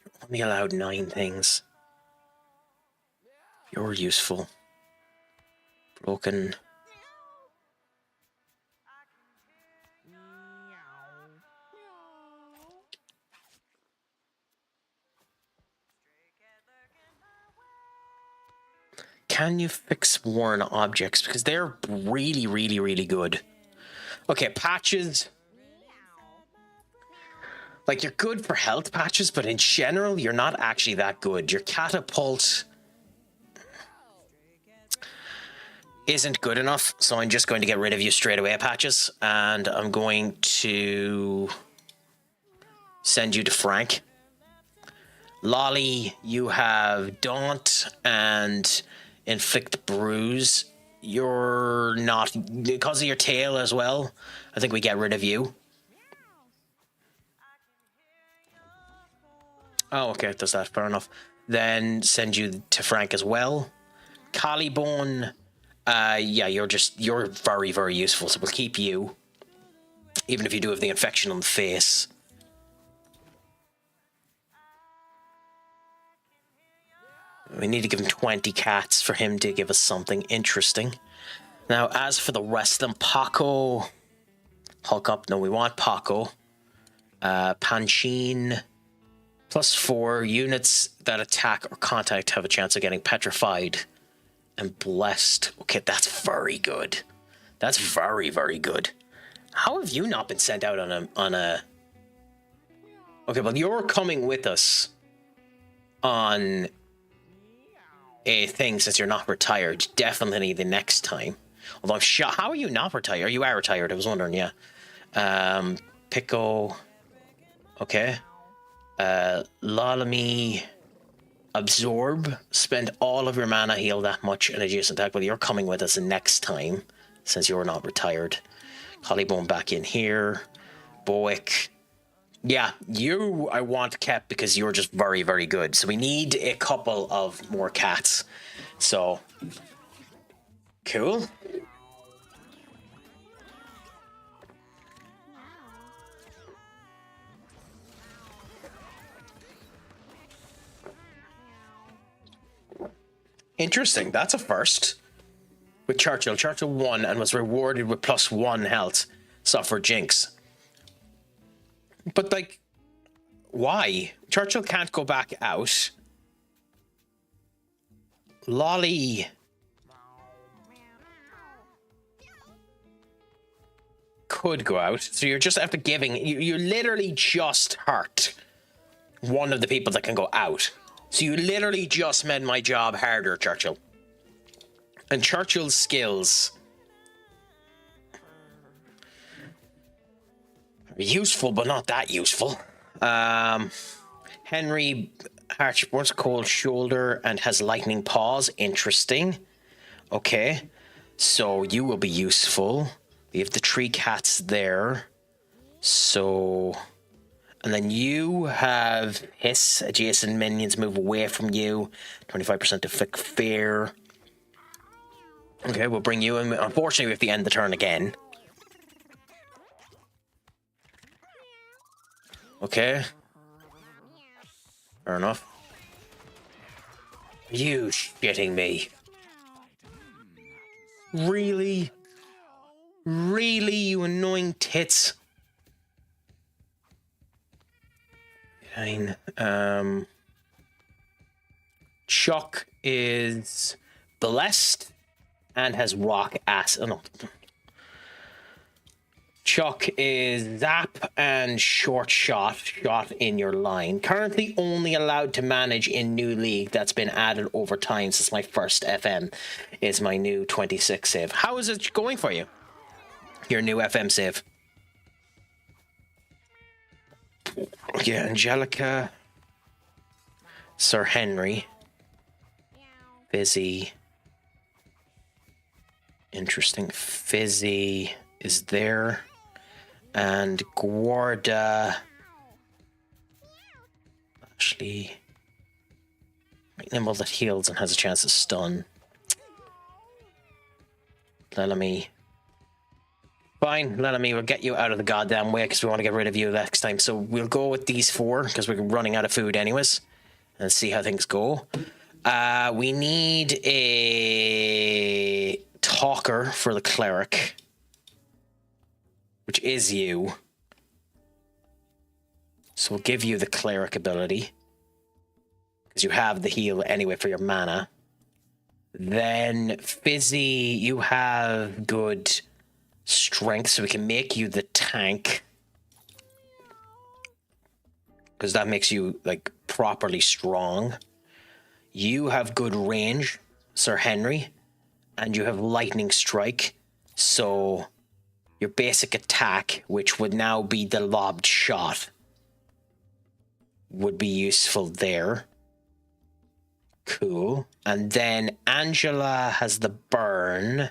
You're only allowed 9 things. You're useful. Broken. Can you fix worn objects? Because they're really, really, really good. Okay, patches. Like, you're good for health patches, but in general, you're not actually that good. Your catapult isn't good enough, so I'm just going to get rid of you straight away, patches. And I'm going to send you to Frank. Lolly, you have Daunt and Inflict Bruise. You're not, because of your tail as well, I think we get rid of you. Oh, okay, it does that, fair enough. Then send you to Frank as well. Collybone, yeah, you're very, very useful, so we'll keep you. Even if you do have the infection on the face. We need to give him 20 cats for him to give us something interesting. Now, as for the rest of them, Paco, Hulk up. No, we want Paco. Panchine, +4 units that attack or contact have a chance of getting petrified and blessed. Okay, that's very good. That's very, very good. How have you not been sent out on a? Okay, well, you're coming with us on a thing since you're not retired. Definitely the next time. Although I'm shocked. How are you not retired? You are retired. I was wondering. Yeah. Pico. Okay. Lalami. Absorb. Spend all of your mana, heal that much in adjacent attack. Well, you're coming with us next time, since you're not retired. Collybone back in here. Boic. Yeah, you I want kept because you're just very, very good. So we need a couple of more cats. So, cool. Interesting, that's a first. With Churchill. Churchill won and was rewarded with +1 health. Suffered Jinx. But, like, why? Churchill can't go back out. Lolly could go out. So you're just after giving... You literally just hurt one of the people that can go out. So you literally just made my job harder, Churchill. And Churchill's skills... useful, but not that useful. Henry Archibald's cold shoulder and has lightning paws. Interesting. Okay. So you will be useful. We have the tree cats there. So... And then you have hiss. Adjacent minions move away from you. 25% afflict fear. Okay, we'll bring you in. Unfortunately, we have to end the turn again. Okay. Fair enough. You shitting me. Really? Really, you annoying tits? Fine. Chuck is blessed and has rock ass. Oh, no. Chuck is zap and short shot in your line. Currently only allowed to manage in new league that's been added over time since my first FM is my new 26 save. How is it going for you? Your new FM save. Yeah, Angelica. Sir Henry. Fizzy. Interesting. Fizzy is there. And Guarda. Actually. Nimble that heals and has a chance to stun. Lelamy. Fine, Lelamy, we'll get you out of the goddamn way because we want to get rid of you next time. So we'll go with these 4 because we're running out of food anyways. And see how things go. We need a talker for the cleric. Which is you. So we'll give you the cleric ability. Because you have the heal anyway for your mana. Then Fizzy, you have good strength, so we can make you the tank. Because that makes you, like, properly strong. You have good range, Sir Henry. And you have lightning strike. So... your basic attack, which would now be the lobbed shot, would be useful there. Cool. And then Angela has the burn.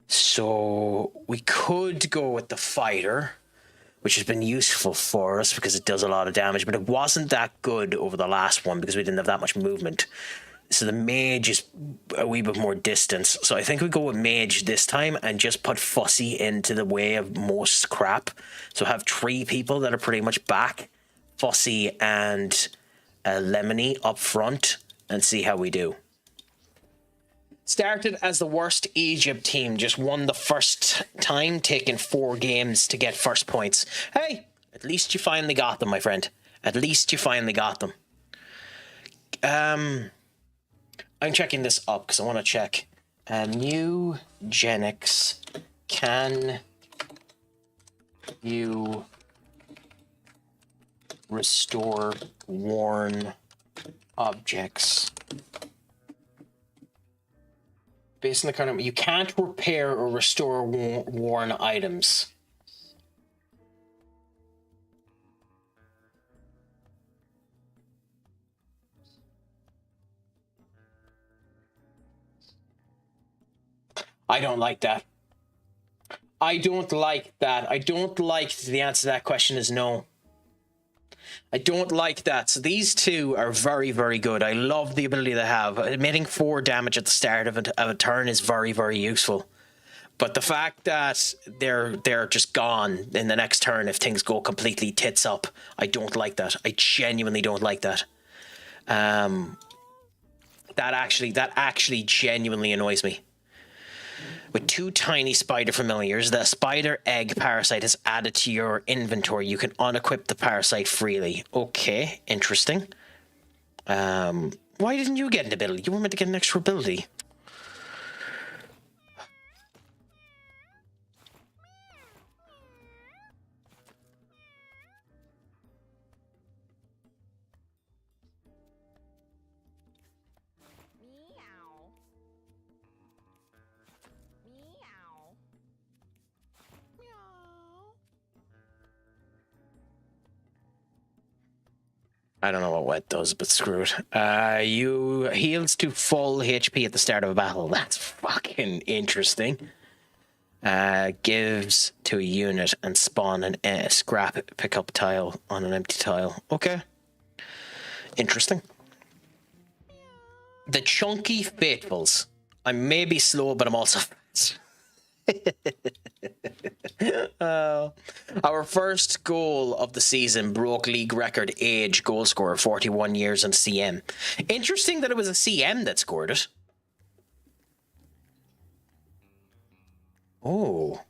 So we could go with the fighter, which has been useful for us because it does a lot of damage, but it wasn't that good over the last one because we didn't have that much movement. So the mage is a wee bit more distance. So I think we go with mage this time and just put Fussy into the way of most crap. So have 3 people that are pretty much back. Fussy and Lemony up front and see how we do. Started as the worst Egypt team. Just won the first time, taking 4 games to get first points. Hey, at least you finally got them, my friend. At least you finally got them. I'm checking this up because I want to check. Mewgenics, can you restore worn objects? Based on the current, you can't repair or restore worn items. I don't like that. I don't like that. I don't like the answer to that question is no. I don't like that. So these two are very, very good. I love the ability they have. Emitting 4 damage at the start of a turn is very, very useful. But the fact that they're just gone in the next turn if things go completely tits up, I don't like that. I genuinely don't like that. That actually genuinely annoys me. With 2 tiny spider familiars, the spider egg parasite is added to your inventory. You can unequip the parasite freely. Okay, interesting. Why didn't you get an ability? You were meant to get an extra ability. I don't know what wet does, but screw it. You heals to full HP at the start of a battle. That's fucking interesting. Gives to a unit and spawn a scrap pickup tile on an empty tile. Okay. Interesting. The Chunky Faithfuls. I may be slow, but I'm also fast. Our first goal of the season broke league record age goal scorer, 41 years and CM. Interesting that it was a CM that scored it. Oh.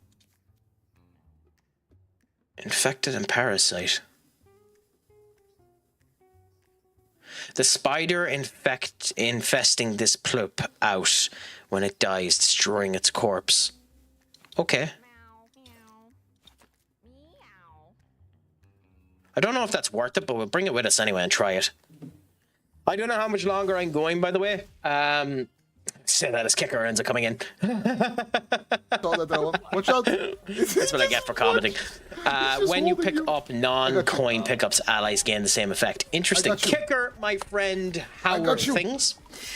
Infected and parasite. The spider infesting this plup out when it dies, destroying its corpse. Okay. I don't know if that's worth it, but we'll bring it with us anyway and try it. I don't know how much longer I'm going, by the way. Say that as kicker ends up coming in. Watch out. That's what I get for commenting. When you pick up non-coin pickups, allies gain the same effect. Interesting. Kicker, my friend, how are things?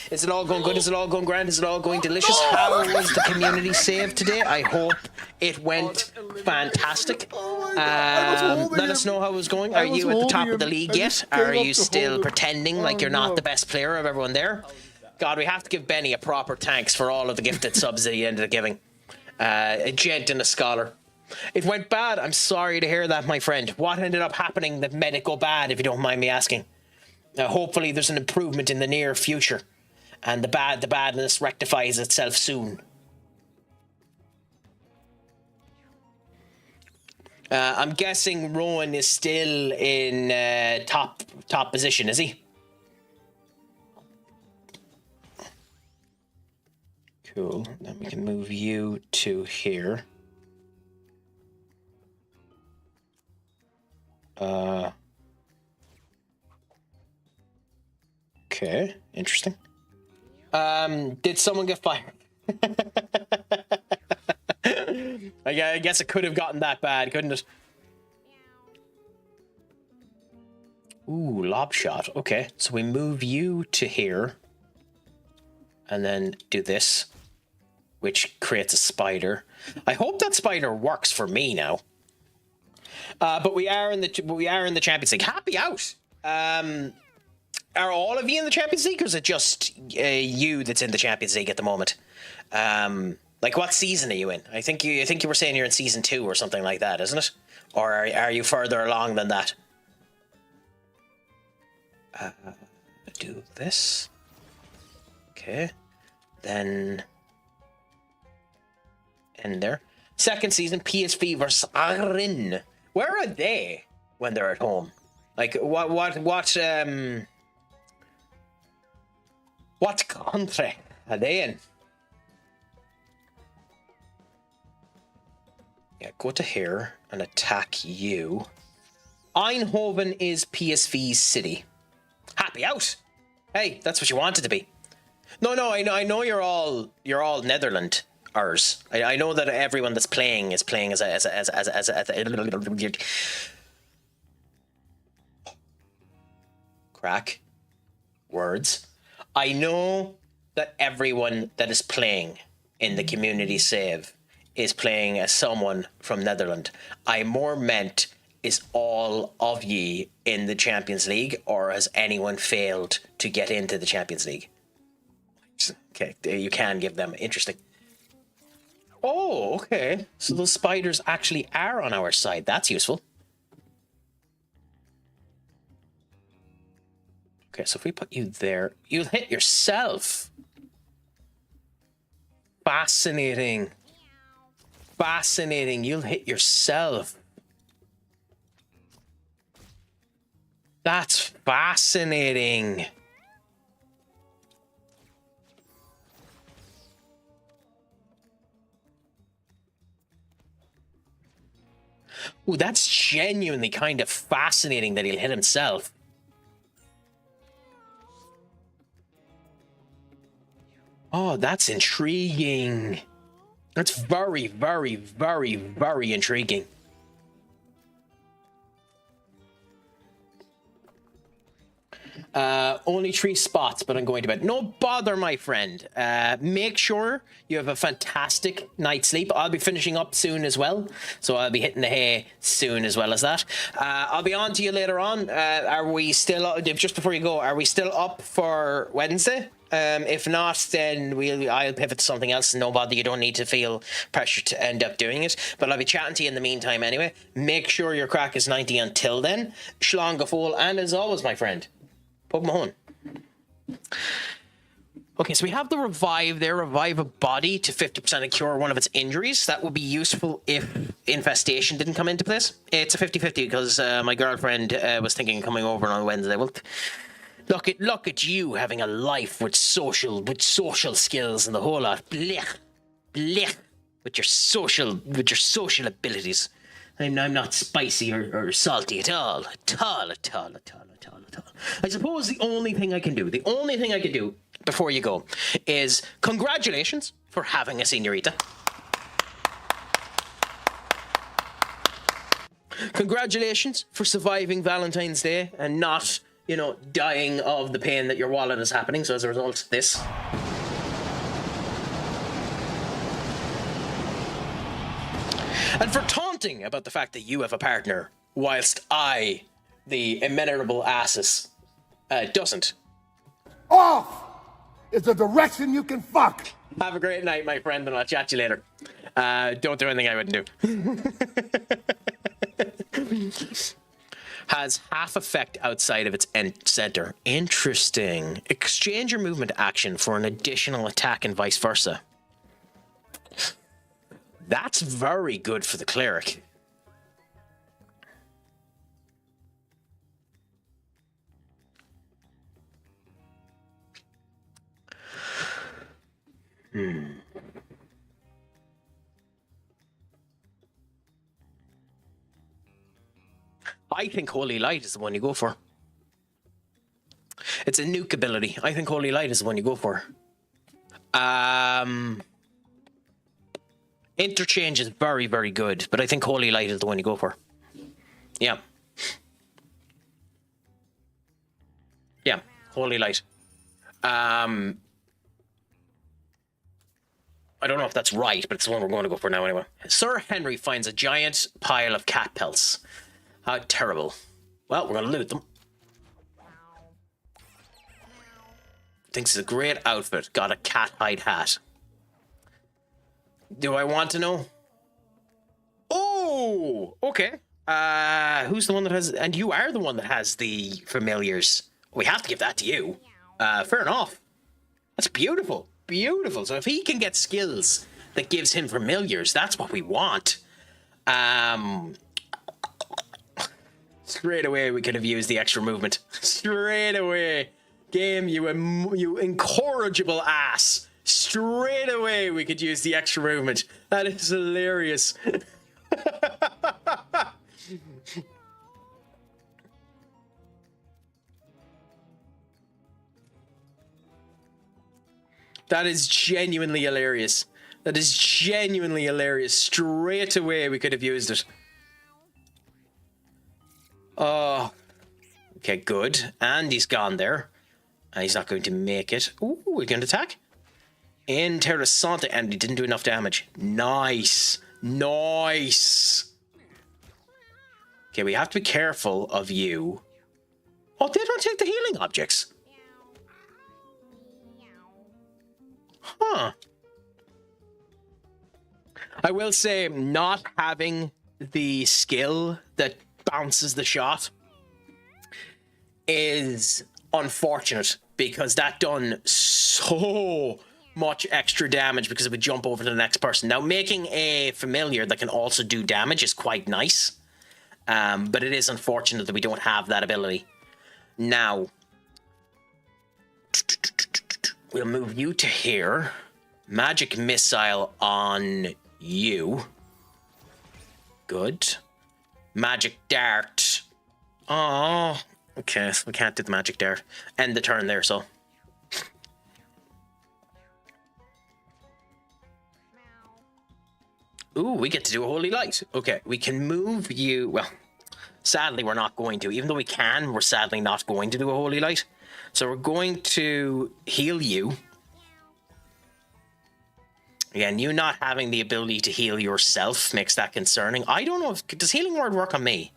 Is it all going good? Is it all going grand? Is it all going delicious? How was the community save today? I hope it went fantastic. Let us know how it was going. Are you at the top of the league yet? Are you still pretending like you're not the best player of everyone there? God, we have to give Benny a proper thanks for all of the gifted subs that he ended up giving. A gent and a scholar. It went bad. I'm sorry to hear that, my friend. What ended up happening that made it go bad, if you don't mind me asking? Hopefully there's an improvement in the near future. And the badness rectifies itself soon. I'm guessing Rowan is still in top position, is he? Cool. Then we can move you to here. Okay, interesting. Did someone get fired? I guess it could have gotten that bad, couldn't it? Ooh, lob shot. Okay, so we move you to here. And then do this, which creates a spider. I hope that spider works for me now. But we are in the Champions League. Happy out. Are all of you in the Champions League, or is it just you that's in the Champions League at the moment? Like, what season are you in? I think you were saying you're in season 2 or something like that, isn't it? Or are you further along than that? Do this. Okay. Then end there. Second season, PSV versus Arin. Where are they when they're at home? Like, what country are they in? Yeah, go to here and attack you. Eindhoven is PSV's city. Happy out. Hey, that's what you wanted to be. No, I know you're all Netherlanders. I know that everyone that's playing is playing as a crack words. I know that everyone that is playing in the community save is playing as someone from Netherlands. I more meant, is all of ye in the Champions League, or has anyone failed to get into the Champions League? Okay, you can give them. Interesting. Oh, okay. So the spiders actually are on our side. That's useful. Okay, so if we put you there, you'll hit yourself. Fascinating. Fascinating. You'll hit yourself. That's fascinating. Ooh, that's genuinely kind of fascinating that he'll hit himself. Oh, that's intriguing. That's very, very, very, very intriguing. Only 3 spots, but I'm going to bed. No bother, my friend. Make sure you have a fantastic night's sleep. I'll be finishing up soon as well, so I'll be hitting the hay soon as well as that. I'll be on to you later on. Are we still, just before you go, are we still up for Wednesday? If not, then I'll pivot to something else. No bother, you don't need to feel pressure to end up doing it. But I'll be chatting to you in the meantime anyway. Make sure your crack is 90 until then. Shlán go fóill, and as always, my friend, Pug Mahone. Okay, so we have the revive there. Revive a body to 50% and cure one of its injuries. That would be useful if infestation didn't come into place. It's a 50-50 because my girlfriend was thinking of coming over on Wednesday. Well, look at you having a life with social skills and the whole lot. Blech, blech, with your social abilities. I'm not spicy or salty at all. I suppose the only thing I can do before you go is congratulations for having a señorita. Congratulations for surviving Valentine's Day and not, dying of the pain that your wallet is happening. So as a result of this. And for taunting about the fact that you have a partner, whilst I, the immeasurable asses, doesn't. Off is the direction you can fuck. Have a great night, my friend, and I'll chat to you later. Don't do anything I wouldn't do. Has half effect outside of its end center. Interesting. Exchange your movement action for an additional attack and vice versa. That's very good for the cleric. I think Holy Light is the one you go for. It's a nuke ability. I think Holy Light is the one you go for. Interchange is very, very good, but I think Holy Light is the one you go for. Yeah. Yeah, Holy Light. I don't know if that's right, but it's the one we're going to go for now anyway. Sir Henry finds a giant pile of cat pelts. How terrible. Well, we're going to loot them. Thinks it's a great outfit. Got a cat hide hat. Do I want to know? Oh, okay. Who's the one that has... And you are the one that has the familiars. We have to give that to you. Fair enough. That's beautiful. Beautiful. So if he can get skills that gives him familiars, that's what we want. Straight away, we could have used the extra movement. Straight away. Game, you incorrigible ass. Straight away, we could use the extra movement. That is hilarious. That is genuinely hilarious. That is genuinely hilarious. Straight away, we could have used it. Oh. Okay, good. And he's gone there. And he's not going to make it. Ooh, we're going to attack. Interessante, and he didn't do enough damage. Nice. Nice. Okay, we have to be careful of you. Oh, they don't take the healing objects. Huh. I will say, not having the skill that bounces the shot is unfortunate, because that done so much extra damage because it would jump over to the next person. Now, making a familiar that can also do damage is quite nice, but it is unfortunate that we don't have that ability. Now, we'll move you to here. Magic missile on you. Good. Magic dart. Oh, okay, so we can't do the magic dart. End the turn there, so. Ooh, we get to do a holy light. Okay, we can move you. Well, sadly, we're not going to. Even though we can, we're sadly not going to do a holy light. So we're going to heal you. Again, you not having the ability to heal yourself makes that concerning. I don't know if... Does healing word work on me?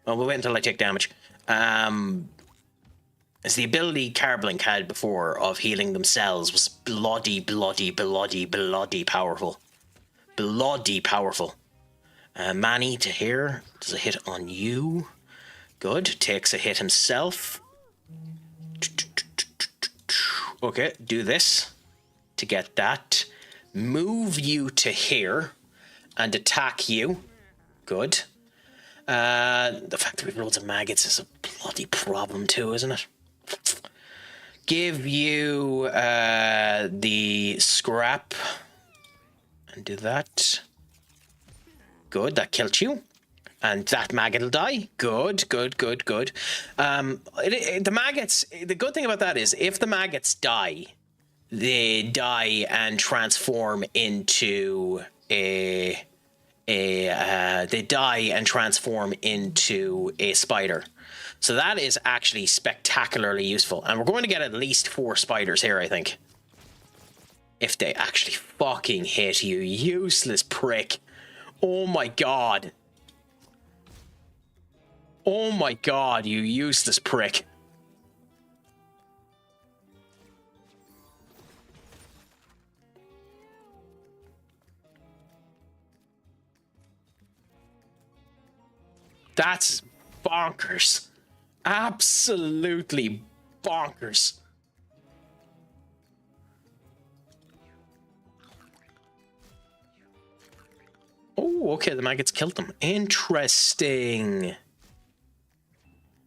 Well, we'll wait until I take damage. It's the ability Carblink had before of healing themselves was bloody powerful. Bloody powerful. Manny to here. Does a hit on you. Good. Takes a hit himself. Okay, do this to get that. Move you to here and attack you. Good. The fact that we have loads of maggots is a bloody problem too, isn't it? Give you the scrap and do that. Good, that killed you. And that maggot will die. Good. The maggots, the good thing about that is if the maggots die, they die and transform into a spider. So that is actually spectacularly useful. And we're going to get at least 4 spiders here, I think. If they actually fucking hit you, useless prick. Oh my god. Oh my god, you useless prick. That's bonkers. Absolutely bonkers. Oh, okay, the maggots killed them. Interesting.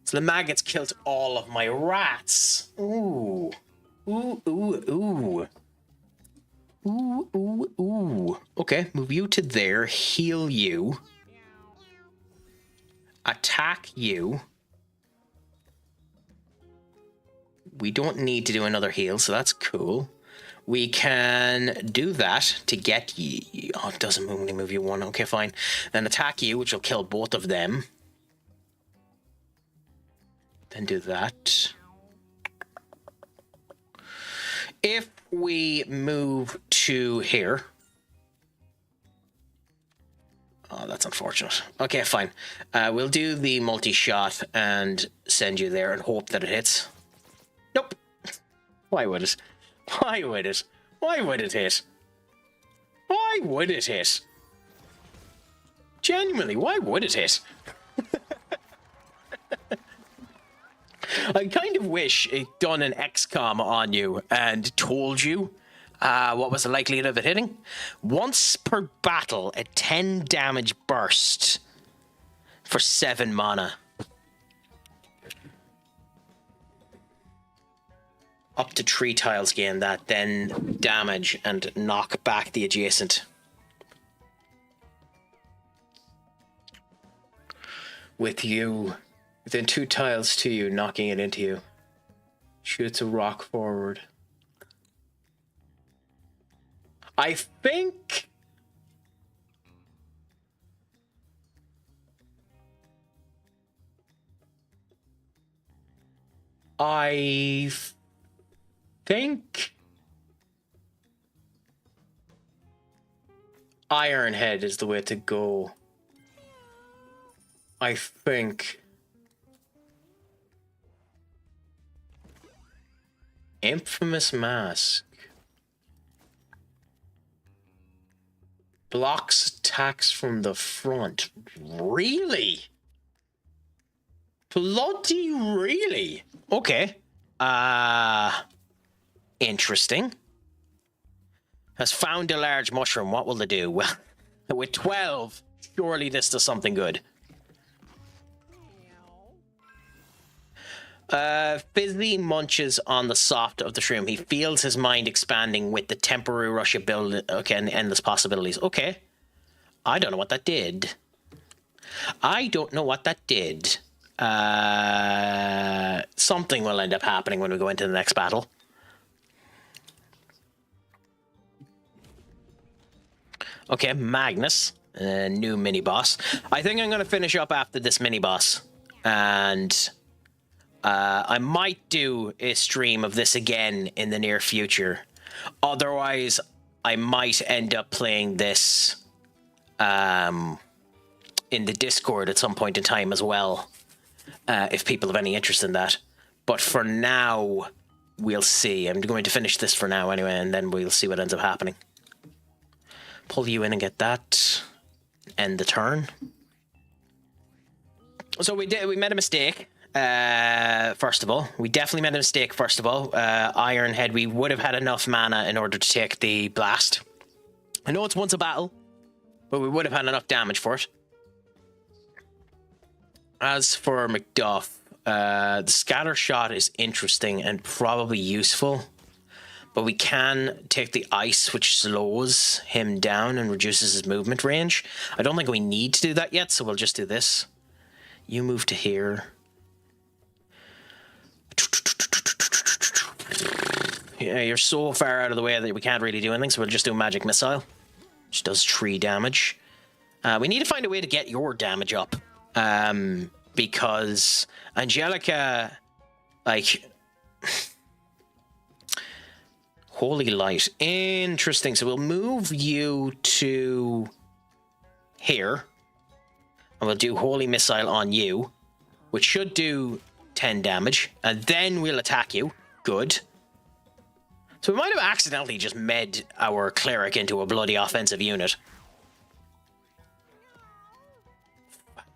So the maggots killed all of my rats. Ooh. Ooh. Okay, move you to there, heal you. Attack you. We don't need to do another heal, so that's cool. We can do that to get you. Oh, it doesn't only move you 1. Okay, fine. Then attack you, which will kill both of them. Then do that. If we move to here. Oh, that's unfortunate. Okay, fine. We'll do the multi-shot and send you there and hope that it hits. Nope. Why would it? Why would it? Why would it hit? Why would it hit? Genuinely, why would it hit? I kind of wish it done an XCOM on you and told you what was the likelihood of it hitting. Once per battle, a 10 damage burst for 7 mana. Up to 3 tiles gain that, then damage and knock back the adjacent. With you, within 2 tiles to you, knocking it into you. Shoots a rock forward. I think... think Ironhead is the way to go. I think. Infamous Mask. Blocks attacks from the front. Really? Bloody really? Okay. Interesting. Has found a large mushroom. What will they do? Well, with 12, surely this does something good. Fizzy munches on the soft of the shroom. He feels his mind expanding with the temporary rush of build. Okay, and endless possibilities. Okay. I don't know what that did. I don't know what that did. Something will end up happening when we go into the next battle. Okay, Magnus, new mini boss. I think I'm going to finish up after this mini boss, and I might do a stream of this again in the near future. Otherwise, I might end up playing this in the Discord at some point in time as well, if people have any interest in that. But for now, we'll see. I'm going to finish this for now anyway, and then we'll see what ends up happening. Pull you in and get that. End the turn. So we made a mistake. First of all, we definitely made a mistake. First of all, Ironhead, we would have had enough mana in order to take the blast. I know it's once a battle, but we would have had enough damage for it. As for Macduff, the scatter shot is interesting and probably useful. But we can take the ice, which slows him down and reduces his movement range. I don't think we need to do that yet, so we'll just do this. You move to here. Yeah, you're so far out of the way that we can't really do anything, so we'll just do Magic Missile, which does 3 damage. We need to find a way to get your damage up. Because Angelica, like... Holy Light. Interesting. So we'll move you to here. And we'll do Holy Missile on you, which should do 10 damage. And then we'll attack you. Good. So we might have accidentally just made our Cleric into a bloody offensive unit.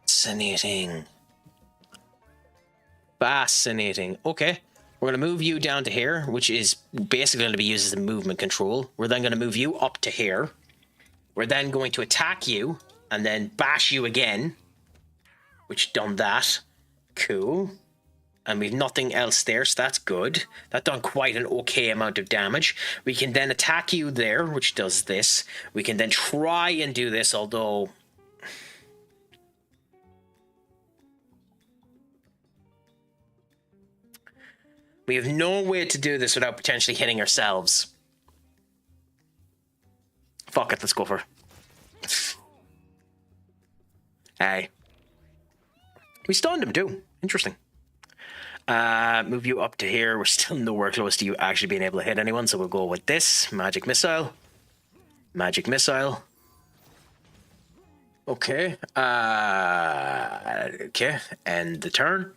Fascinating. Fascinating. Okay. We're going to move you down to here, which is basically going to be used as a movement control. We're then going to move you up to here. We're then going to attack you and then bash you again, which done that. Cool. And we've nothing else there, so that's good. That done quite an okay amount of damage. We can then attack you there, which does this. We can then try and do this, although... we have no way to do this without potentially hitting ourselves. Fuck it, let's go for it. Hey. We stunned him too. Interesting. Move you up to here. We're still nowhere close to you actually being able to hit anyone, so we'll go with this. Magic Missile. Magic Missile. Okay. Okay. End the turn.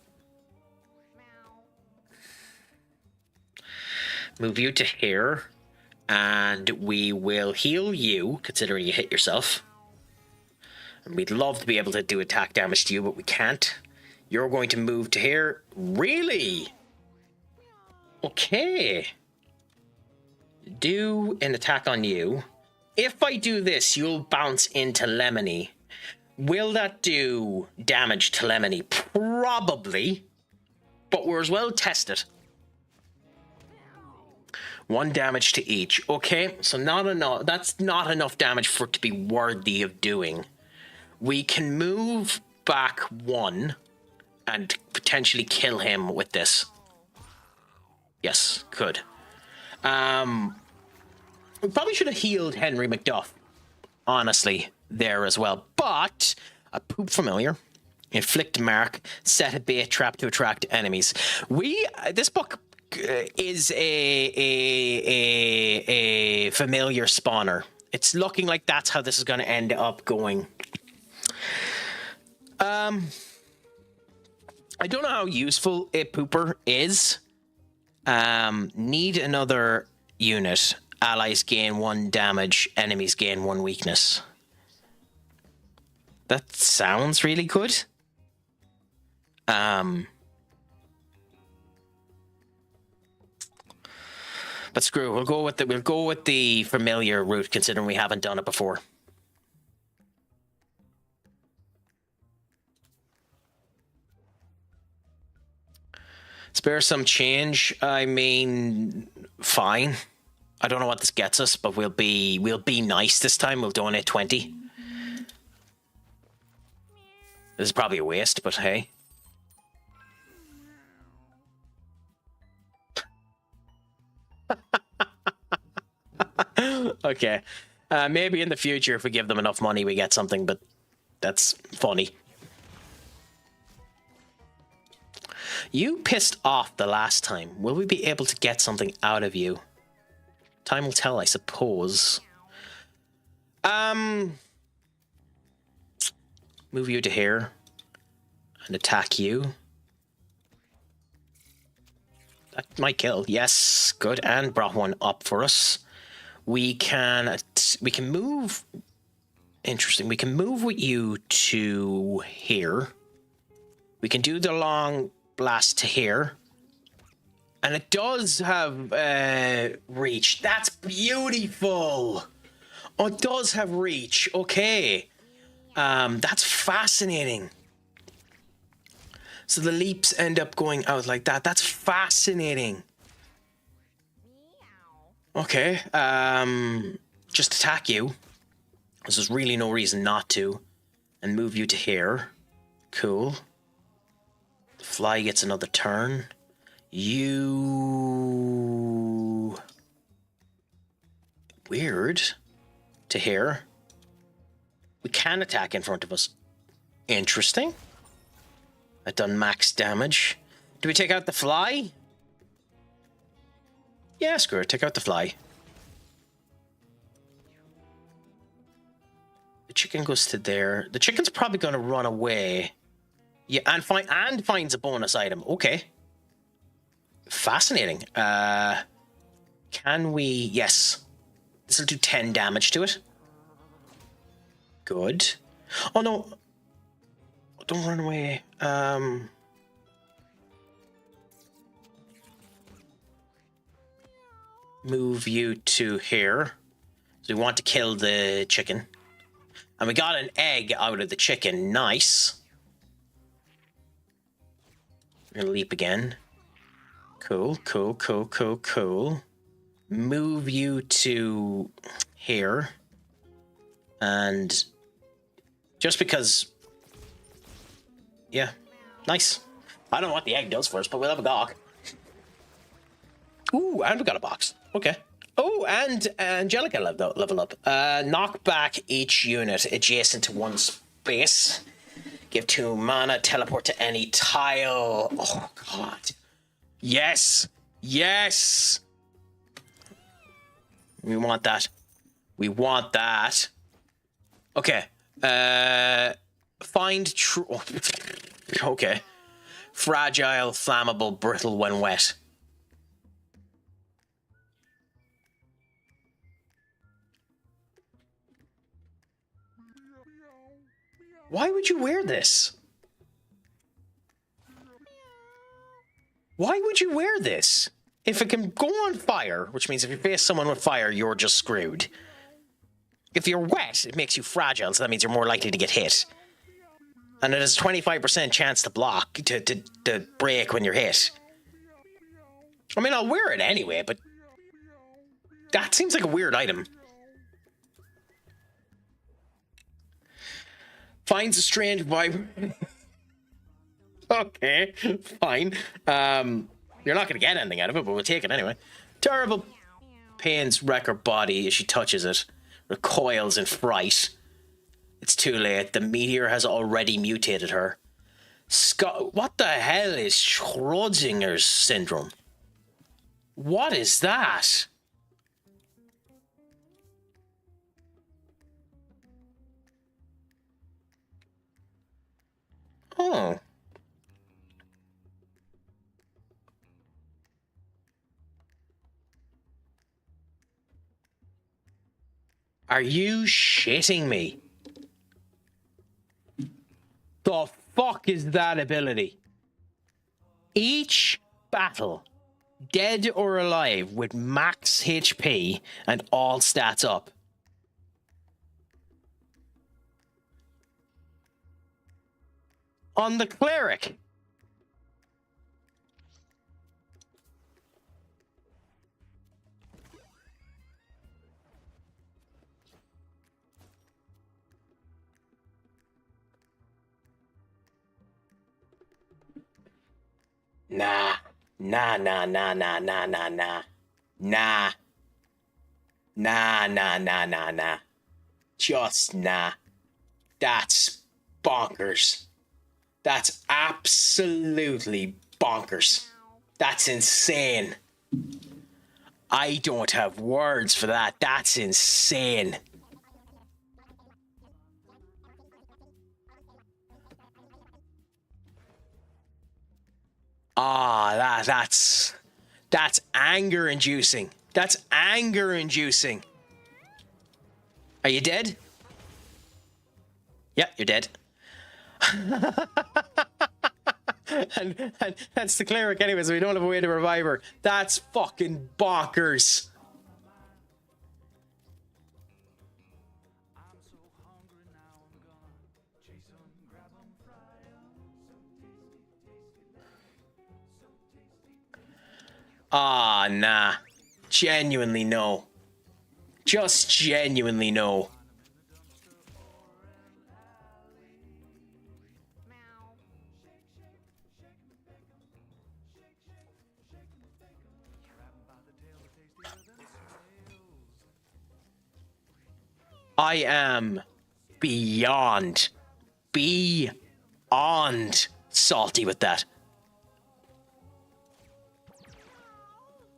Move you to here, and we will heal you, considering you hit yourself. And we'd love to be able to do attack damage to you, but we can't. You're going to move to here. Really? Okay. Do an attack on you. If I do this, you'll bounce into Lemony. Will that do damage to Lemony? Probably. But we're as well test it. 1 damage to each. Okay, so not enough. That's not enough damage for it to be worthy of doing. We can move back 1 and potentially kill him with this. Yes, could. We probably should have healed Henry Macduff, honestly, there as well. But a poop familiar, inflict mark, set a bait trap to attract enemies. This book is a familiar spawner. It's looking like that's how this is going to end up going. I don't know how useful a pooper is. Need another unit. Allies gain 1 damage. Enemies gain 1 weakness. That sounds really good. But screw, we'll go with the familiar route, considering we haven't done it before. Spare some change. I mean, fine. I don't know what this gets us, but we'll be nice this time. We'll donate 20. This is probably a waste, but hey. Okay. Maybe in the future, if we give them enough money, we get something, but that's funny. You pissed off the last time. Will we be able to get something out of you? Time will tell, I suppose. Move you to here and attack you. That might kill. Yes, good. And brought one up for us. We can move. Interesting. We can move with you to here. We can do the long blast to here. And it does have reach. That's beautiful. Oh, it does have reach. Okay. That's fascinating. So the leaps end up going out like that. That's fascinating. Okay. Just attack you. There's really no reason not to. And move you to here. Cool. The fly gets another turn. You... Weird. To here. We can attack in front of us. Interesting. That done max damage. Do we take out the fly? Yeah, screw it. Take out the fly. The chicken goes to there. The chicken's probably going to run away. Yeah, and finds a bonus item. Okay. Fascinating. Can we... Yes. This will do 10 damage to it. Good. Oh, no. Don't run away. Move you to here. So we want to kill the chicken. And we got an egg out of the chicken. Nice. We're gonna leap again. Cool, cool, cool, cool, cool. Move you to here. And just because... Yeah, nice. I don't know what the egg does for us, but we'll have a gawk. Ooh, and we got a box. Okay. Oh, and Angelica level up. Knock back each unit adjacent to one space. Give 2 mana. Teleport to any tile. Oh, God. Yes. Yes. We want that. We want that. Okay. Find true... Okay. Fragile, flammable, brittle when wet. Why would you wear this? Why would you wear this? If it can go on fire, which means if you face someone with fire, you're just screwed. If you're wet, it makes you fragile, so that means you're more likely to get hit. And it has a 25% chance to block, to break when you're hit. I mean, I'll wear it anyway, but... That seems like a weird item. Finds a strange vibe. Okay, fine. You're not going to get anything out of it, but we'll take it anyway. Terrible pains wreck her body as she touches it. Recoils in fright. It's too late. The meteor has already mutated her. What the hell is Schrodinger's syndrome? What is that? Oh. Are you shitting me? The fuck is that ability? Each battle, dead or alive, with max HP and all stats up. On the cleric. Nah. Nah, nah, nah, nah, nah, nah, nah. Nah. Nah, nah, nah, nah, nah. Just nah. That's bonkers. That's absolutely bonkers. That's insane. I don't have words for that. That's insane. Ah, that's anger inducing. That's anger inducing. Are you dead? Yeah, you're dead. and that's the cleric anyway, so we don't have a way to revive her. That's fucking bonkers. Ah, nah. Genuinely no. Just genuinely no. I am beyond salty with that.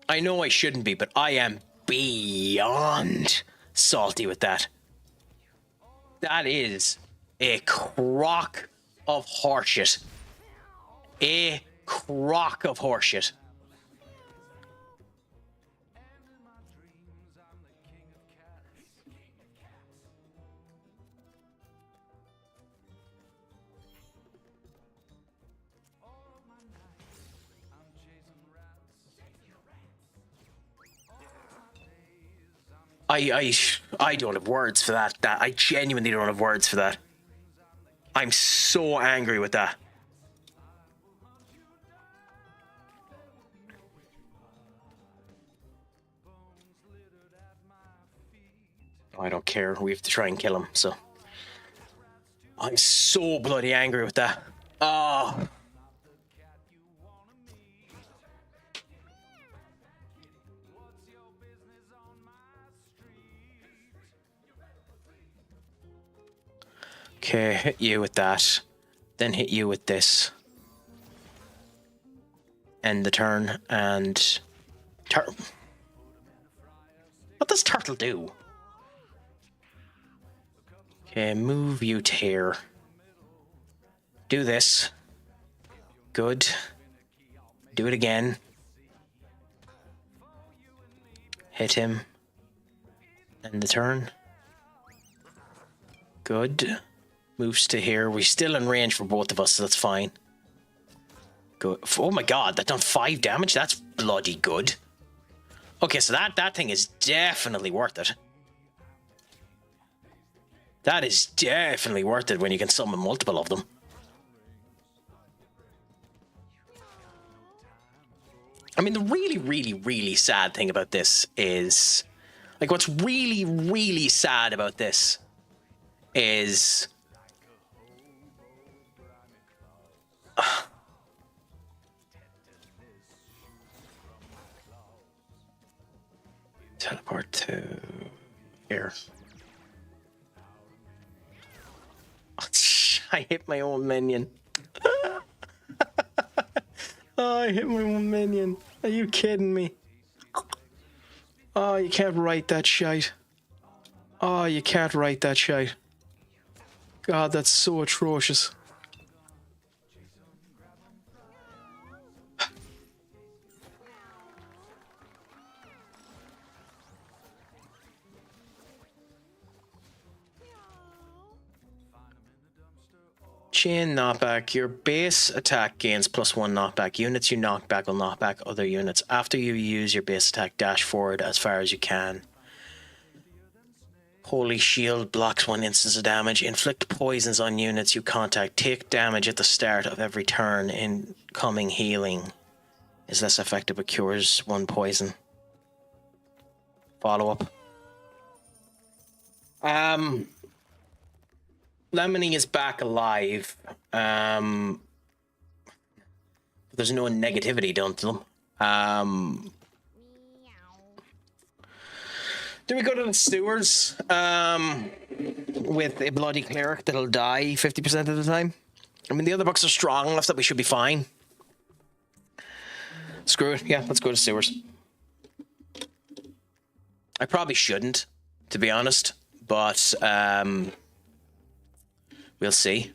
I know I shouldn't be, but I am beyond salty with that. That is a crock of horseshit. A crock of horseshit. I don't have words for that. I genuinely don't have words for that. I'm so angry with that. I don't care. We have to try and kill him, so. I'm so bloody angry with that. Oh. Okay, hit you with that. Then hit you with this. End the turn and... What does turtle do? Okay, move you to here. Do this. Good. Do it again. Hit him. End the turn. Good. Moves to here. We're still in range for both of us, so that's fine. Good. Oh my god, that done 5 damage? That's bloody good. Okay, so that thing is definitely worth it. That is definitely worth it when you can summon multiple of them. I mean, the really, really, really sad thing about this is... Like, what's really, really sad about this is... Teleport to here. I hit my own minion. Oh, I hit my own minion. Are you kidding me? Oh, you can't write that shite. Oh, you can't write that shite. God, that's so atrocious. Chain knockback. Your base attack gains +1 knockback. Units you knock back will knock back other units. After you use your base attack, dash forward as far as you can. Holy Shield blocks 1 instance of damage. Inflict poisons on units you contact. Take damage at the start of every turn. Incoming healing is less effective but cures 1 poison. Follow up. Lemony is back alive. There's no negativity done to them. Do we go to the sewers with a bloody cleric that'll die 50% of the time? I mean, the other books are strong enough that we should be fine. Screw it. Yeah, let's go to sewers. I probably shouldn't, to be honest, but we'll see.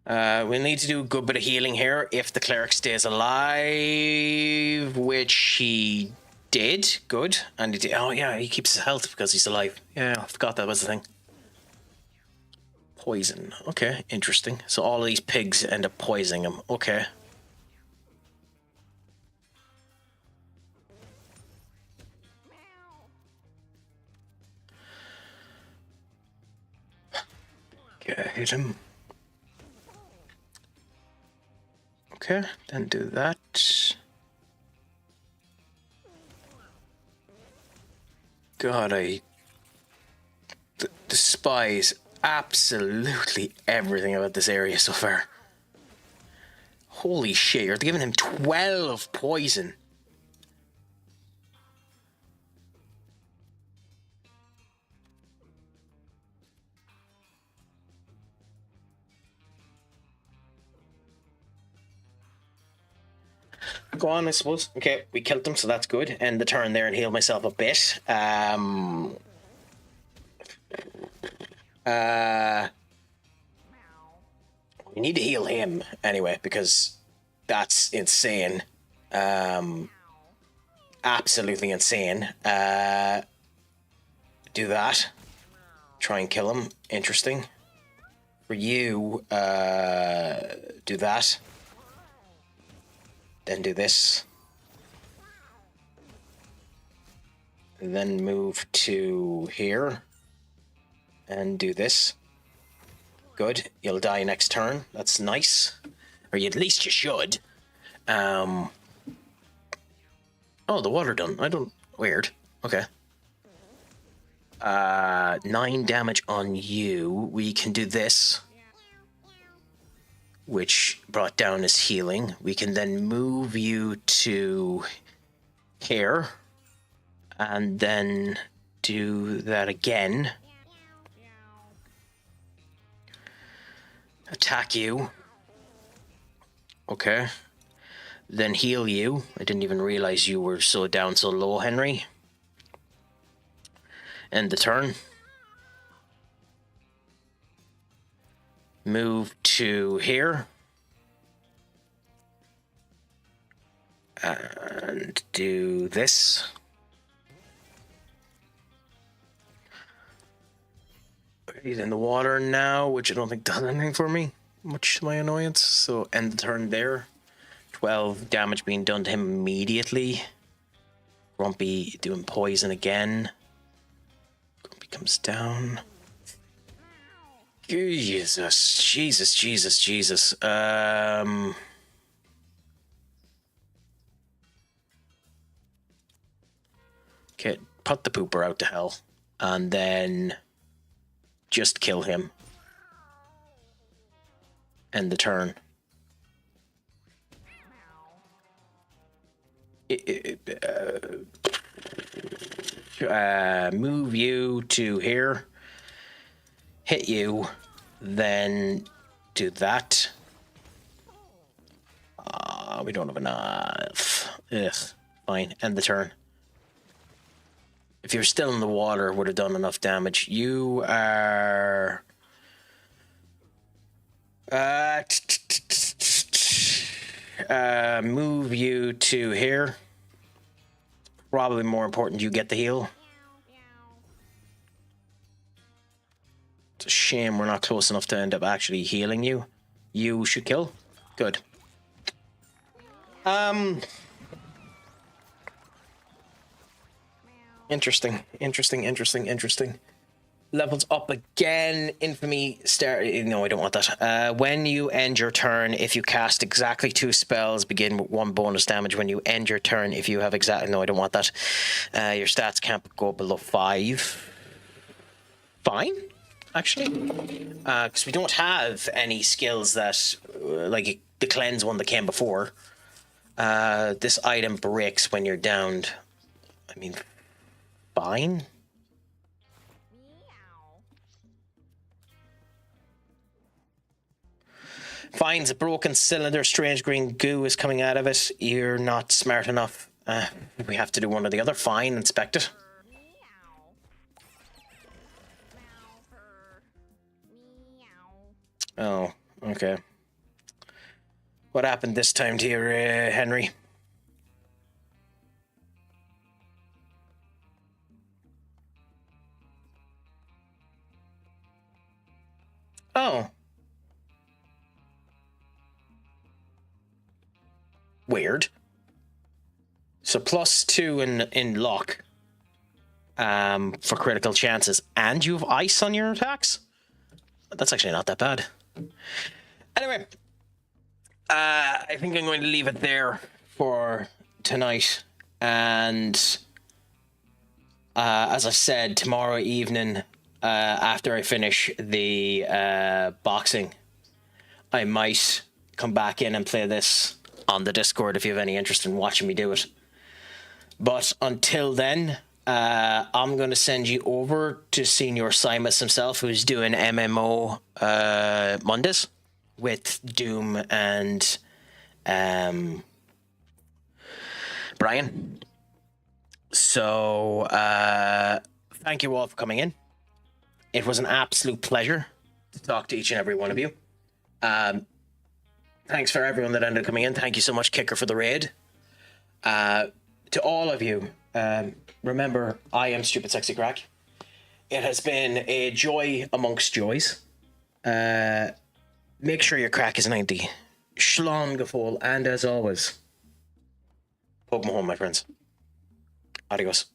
We need to do a good bit of healing here if the cleric stays alive, which he did. Good. And he did. Oh, yeah, he keeps his health because he's alive. Yeah, I forgot that was the thing. Poison. Okay, interesting. So all of these pigs end up poisoning him. Okay. Okay, hit him. Okay, then do that. God, I despise absolutely everything about this area so far. Holy shit, you're giving him 12 poison. Go on, I suppose. Okay, we killed them, so that's good. End the turn there and heal myself a bit. We need to heal him anyway, because that's insane. Absolutely insane. Do that. Try and kill him. Interesting. For you, do that. Then do this. And then move to here. And do this. Good. You'll die next turn. That's nice. Or at least you should. Oh, the water done. I don't... Weird. Okay. 9 damage on you. We can do this, which brought down his healing. We can then move you to here, and then do that again. Attack you. Okay. Then heal you. I didn't even realize you were so down so low, Henry. End the turn. Move to here. And do this. He's in the water now, which I don't think does anything for me, much to my annoyance. So end the turn there. 12 damage being done to him immediately. Grumpy doing poison again. Grumpy comes down. Jesus. Okay, put the pooper out to hell. And then just kill him. End the turn. Move you to here. Hit you. Then do that. We don't have enough. Ugh. Fine. End the turn. If you're still in the water, would have done enough damage. You are... move you to here. Probably more important you get the heal. shame we're not close enough to end up actually healing you. You should kill. Good. Interesting. Levels up again. Infamy start. No, I don't want that. When you end your turn, if you cast exactly 2 spells, begin with 1 bonus damage. When you end your turn, if you have exactly. No, I don't want that. Your stats can't go below 5. Fine, actually. Because we don't have any skills that. Like the cleanse one that came before. This item breaks when you're downed. I mean, fine. Finds a broken cylinder, strange green goo is coming out of it. You're not smart enough. We have to do one or the other. Fine, inspect it. Oh, okay. What happened this time to you, Henry? Oh. Weird. So +2 in luck for critical chances, and you have ice on your attacks? That's actually not that bad. Anyway, I think I'm going to leave it there for tonight. And as I said, tomorrow evening, after I finish the boxing, I might come back in and play this on the Discord if you have any interest in watching me do it. But until then, I'm going to send you over to Senior Simus himself, who's doing MMO Mondays with Doom and Brian. So thank you all for coming in. It was an absolute pleasure to talk to each and every one of you. Thanks for everyone that ended up coming in. Thank you so much, Kicker, for the raid. To all of you, remember, I am Stupid Sexy Craic. It has been a joy amongst joys. Make sure your crack is 90. Shlán Gafol, and as always, poke my home, my friends. Adios.